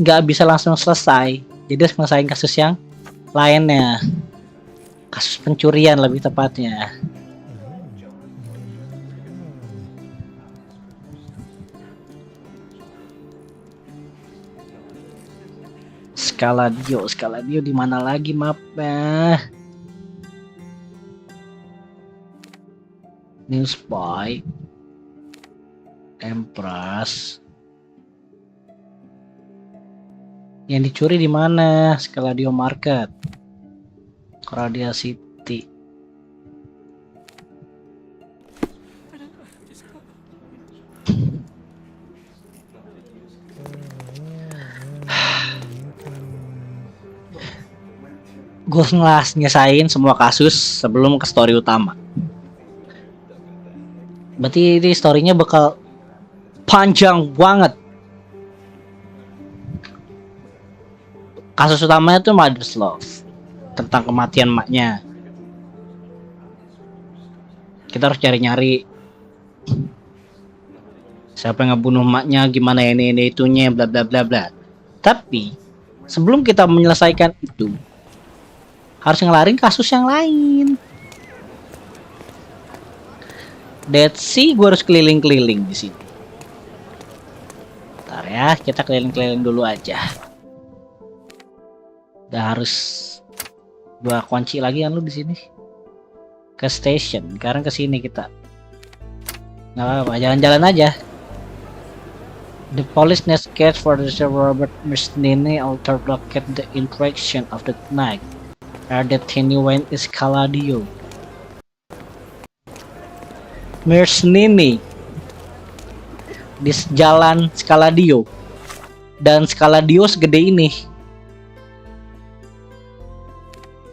Speaker 1: nggak bisa langsung selesai. Jadi harus ngelesain kasus yang lainnya. Kasus pencurian lebih tepatnya. Skaladio di mana lagi mapnya? New Spy, Empress. Yang dicuri di mana? Skaladio Market, Koradia City. Gue nyesain semua kasus sebelum ke story utama. Berarti ini storynya bakal panjang banget. Kasus utamanya tuh Mother's Love, tentang kematian maknya. Kita harus cari-nyari siapa yang ngebunuh maknya, gimana ini itunya, bla bla bla bla. Tapi sebelum kita menyelesaikan itu, harus ngelarin kasus yang lain. That's see, gue harus keliling-keliling di sini. Bentar ya, kita keliling-keliling dulu aja. Udah harus 2 kunci lagi kan lu di sini. Ke station, sekarang ke sini kita. Nggak apa-apa, jalan-jalan aja. The police needs catch for the Robert Mercenary altered locket the interaction of the night. Are the tiny went is Caladio. Mercenary di jalan Skaladio, dan Skaladio segede ini.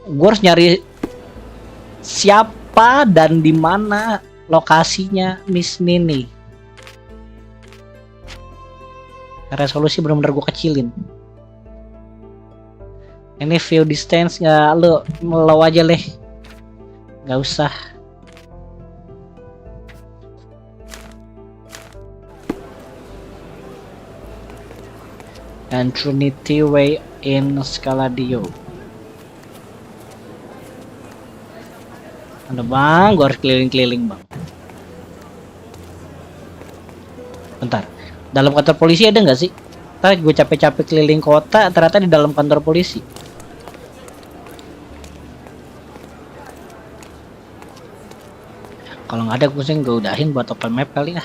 Speaker 1: Gue harus nyari siapa dan di mana lokasinya Miss Nini. Resolusi benar-benar gue kecilin. Ini view distance nggak, lo low aja leh, nggak usah. And Trinity Way in Skaladio. Ada bang, gue harus keliling-keliling bang. Bentar, dalam kantor polisi ada nggak sih? Ntar gue capek-capek keliling kota, ternyata di dalam kantor polisi. Kalau nggak ada gue udahin buat open map kali ya.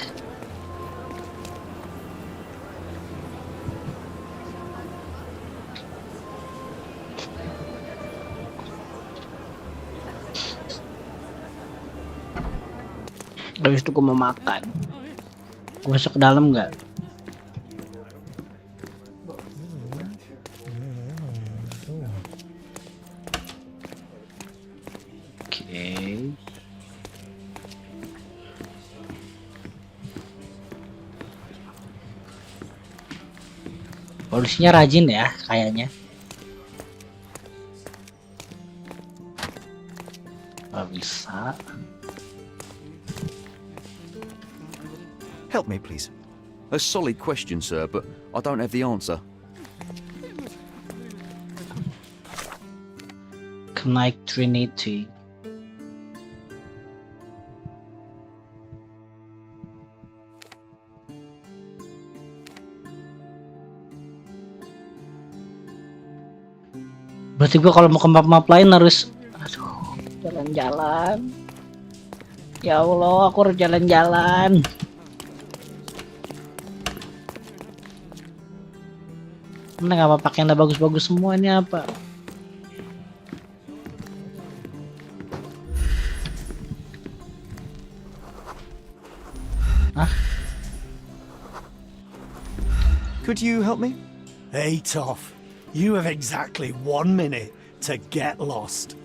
Speaker 1: Habis itu gue mau makan. Gue masuk ke dalam nggak? Oke. Polisinya rajin ya kayaknya. Gak bisa.
Speaker 3: Help me, please. A solid question, sir, but I don't have the answer.
Speaker 1: Knight Trinity. Berarti gue kalau mau ke map-map lain harus, aduh, jalan-jalan. Ya Allah, aku harus jalan-jalan. Mana nggak apa pakaian udah bagus-bagus semua, ini apa? Hah?
Speaker 3: Could you help me?
Speaker 19: Hey, Toff. You have exactly 1 minute to get lost.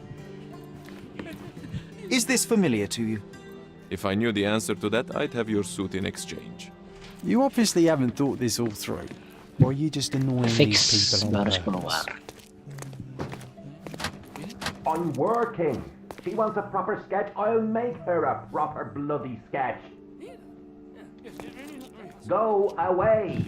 Speaker 3: Is this familiar to you?
Speaker 17: If I knew the answer to that, I'd have your suit in exchange.
Speaker 2: You obviously haven't thought this all through. Or are you just annoying
Speaker 1: Fix
Speaker 2: these people on
Speaker 1: harus
Speaker 2: purpose?
Speaker 1: keluar.
Speaker 5: I'm working. She wants a proper sketch. I'll make her a proper bloody sketch. Go away.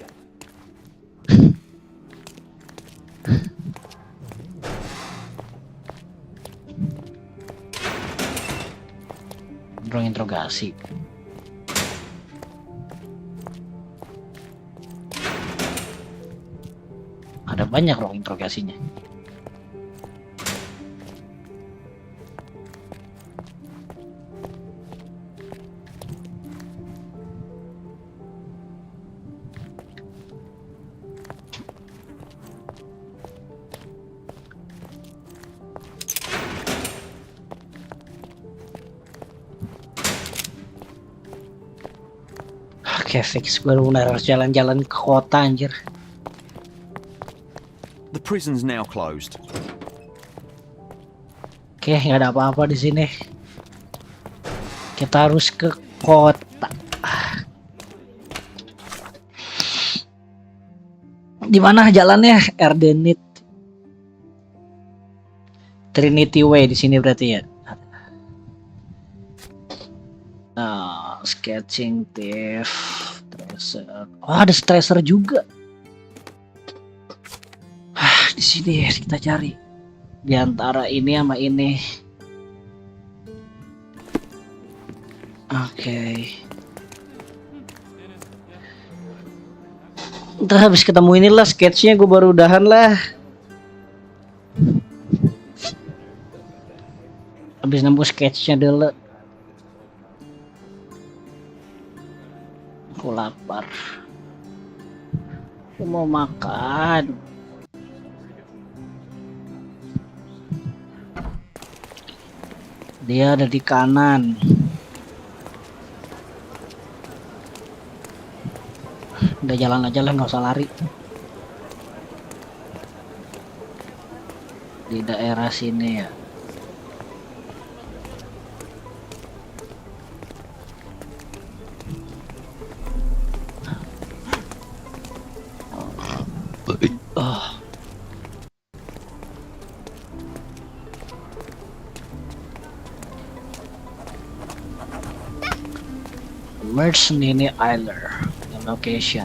Speaker 1: Ruang interogasi. Ada banyak ruang interogasinya. Oke, fix. Gue benar harus jalan-jalan ke kota anjir.
Speaker 3: The prison's now closed.
Speaker 1: Oke, nggak ada apa-apa di sini. Kita harus ke kota. Di mana jalannya? Erdenit. Trinity Way di sini berarti ya. Nah, sketching thief, tracer. Oh, ada tracer juga. Di sini kita cari. Di antara ini sama ini. Oke. Ntar habis ketemu inilah sketchnya gue baru udahan lah. Habis nemu sketchnya dulu. Aku lapar. Aku mau makan. Dia ada di kanan. Udah jalan aja lah, nggak usah lari. Di daerah sini ya. Mercenary Island, the location.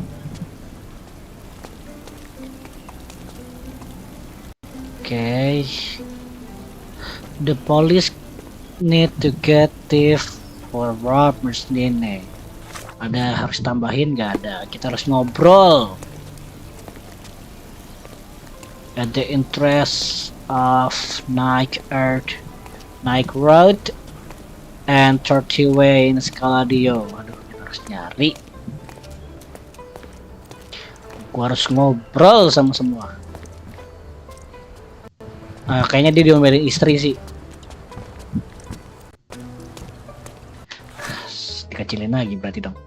Speaker 1: Okay. The police need to get thief for rob Mercenary. Ada harus tambahin nggak ada? Kita harus ngobrol. At the interest of Nike Earth, Nike Road, and 30 Way in Scaladio. Aduh, kita harus nyari. Gua harus ngobrol sama semua. Nah, kayaknya dia diomelin istri sih. Kecilin lagi berarti dong.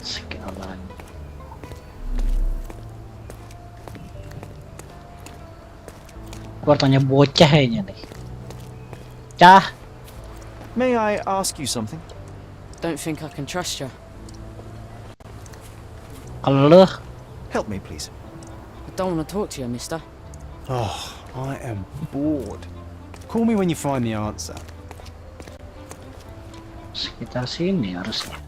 Speaker 1: Sekian. Gua tanya bocah kayaknya nih. Cah.
Speaker 3: May I ask you something?
Speaker 20: Don't think I can trust you.
Speaker 1: Kalau lu,
Speaker 3: Help me, please.
Speaker 20: I don't want to talk to you, mister.
Speaker 2: Oh, I am bored. Call me when you find the answer.
Speaker 1: sekitar sini harusnya.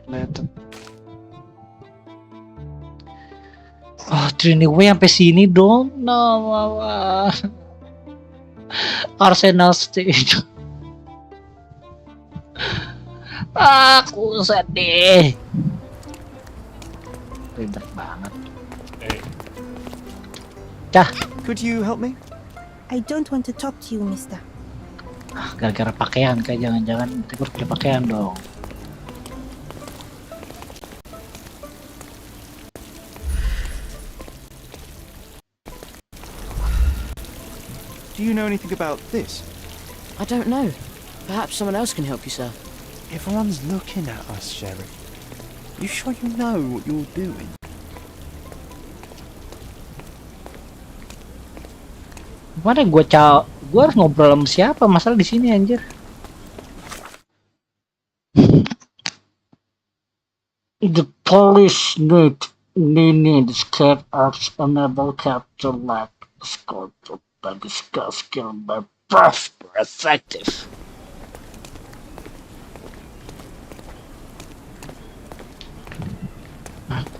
Speaker 1: Kelihatan. Oh, Trini Way sampai sini dong. Nah, Arsenal Stage. Aku sedih. Ribet banget. Cah.
Speaker 3: Could you help me?
Speaker 11: I don't want to talk to you, mister.
Speaker 1: Gara-gara pakaian kayak jangan-jangan tidur pakai pakaian dong.
Speaker 3: Do you know anything about this?
Speaker 20: I don't know. Perhaps someone else can help you, sir.
Speaker 2: Everyone's looking at us, Sherry. You sure you know what you're doing?
Speaker 1: Mana gue harus ngobrol sama siapa? Masalah di sini anjir. The police need scared us unable capture like scope by the skill by effective.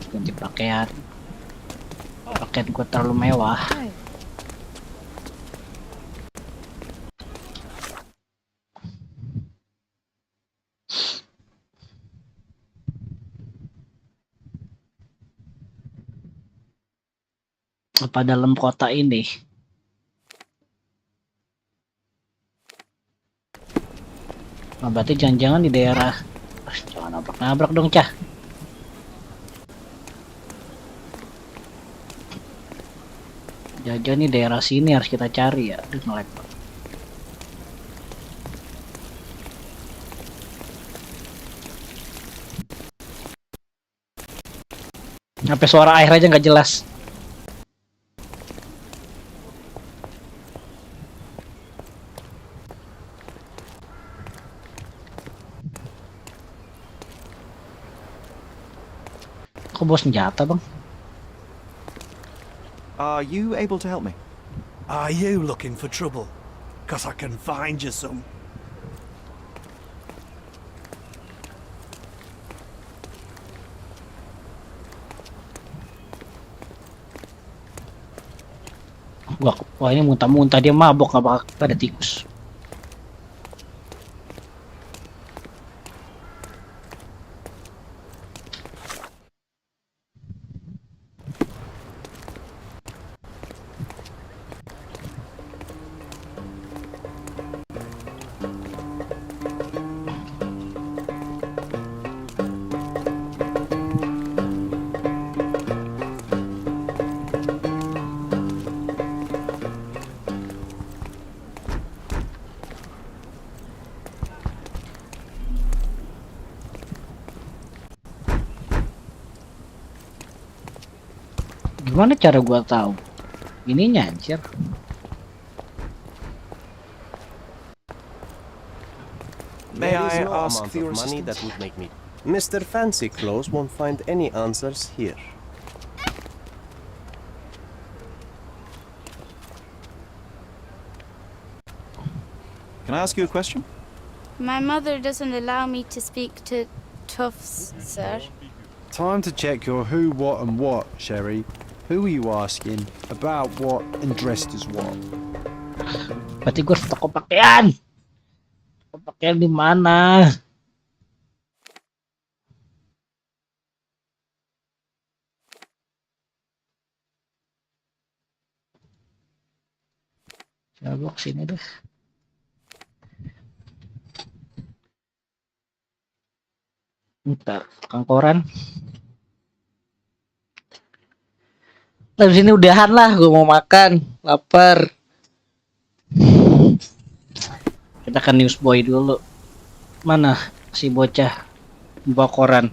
Speaker 1: Ganti pakaian gue terlalu mewah. Apa dalam kota ini? Nah, berarti jangan-jangan di daerah. Jangan nabrak-nabrak dong, Cah. Jajan nih daerah sini harus kita cari ya. Aduh, ngelag. Sampai suara air aja nggak jelas. Kok bawa senjata, Bang?
Speaker 3: Are you able to help me?
Speaker 19: Are you looking for trouble? 'Cause I can find you some.
Speaker 1: Wah, ini muntah-muntah, dia mabok, nggak bakal ada tikus. Gimana cara gua tahu? Ininya anjir.
Speaker 3: May I
Speaker 14: There is no
Speaker 3: ask
Speaker 14: amount
Speaker 3: for your
Speaker 14: of money
Speaker 3: assistance?
Speaker 14: that would make me. Mr. Fancy Clothes won't find any answers here.
Speaker 3: Can I ask you a question?
Speaker 21: My mother doesn't allow me to speak to toughs, sir.
Speaker 2: Time to check your who, what, and what, Sherry. Who are you asking? About what and dressed as what?
Speaker 1: Berarti gue harus toko pakaian. Toko pakaian di mana? Coba sini deh. Bentar, tukang koran. Habis ini udahan lah, gue mau makan, lapar. Kita ke newsboy dulu. Mana si bocah bawa koran?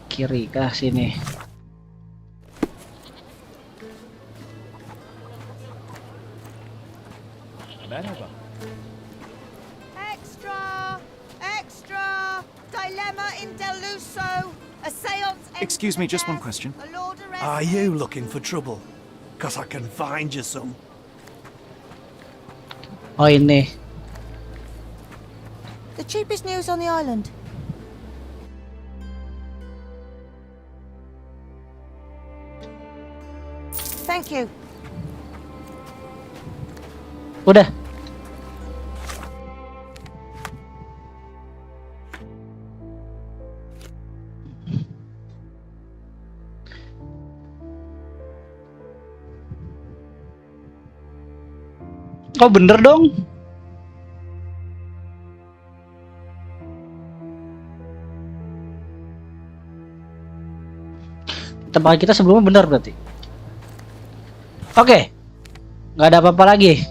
Speaker 1: Kiri kah sini?
Speaker 11: Extra! Extra! Dilemma in Deluso! A seance...
Speaker 3: Excuse me, just one question.
Speaker 19: Are you looking for trouble? Because I can find you some.
Speaker 1: Oh ini.
Speaker 11: The cheapest news on the island. Thank you.
Speaker 1: Udah. Oh bener dong. Tempat kita sebelumnya benar berarti. Oke, nggak ada apa-apa lagi.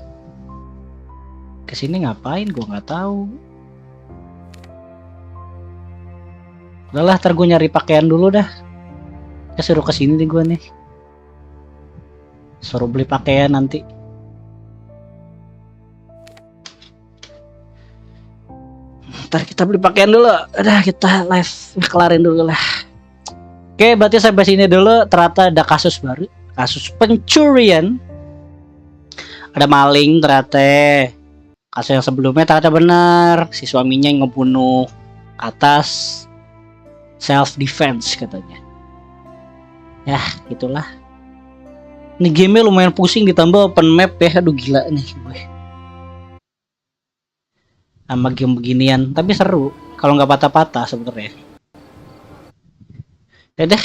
Speaker 1: Kesini ngapain? Gue nggak tahu. Udahlah, ntar gue nyari pakaian dulu dah. Ya suruh kesini nih gue nih. Suruh beli pakaian nanti. Ntar kita beli pakaian dulu. Udah kita live kelarin dulu lah. Oke, berarti sampai sini dulu. Ternyata ada kasus baru, kasus pencurian. Ada maling ternyata. Kasus yang sebelumnya ternyata benar, si suaminya yang ngebunuh atas self defense katanya. Ya, gitulah. Ini game lumayan pusing ditambah open map ya. Aduh gila nih gue. Sama game beginian, tapi seru kalau nggak patah-patah sebenarnya. Deh,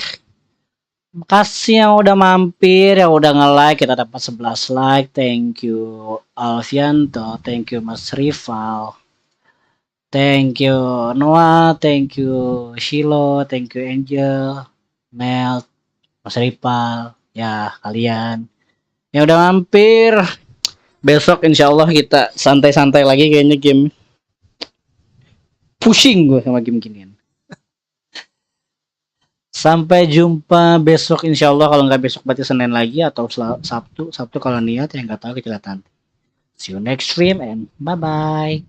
Speaker 1: makasih yang udah mampir, yang udah nge-like, kita dapat 11 like. Thank you Alfianto, thank you Mas Rival, thank you Noah, thank you Shilo, thank you Angel, Mel, Mas Rival, ya kalian yang udah mampir. Besok insya Allah kita santai-santai lagi kayaknya game. Pusing gue sama game ginian. Sampai jumpa besok insya Allah, kalau nggak besok berarti Senin lagi atau Sabtu kalau niat, yang nggak tahu kita lihat nanti. See you next stream and bye bye.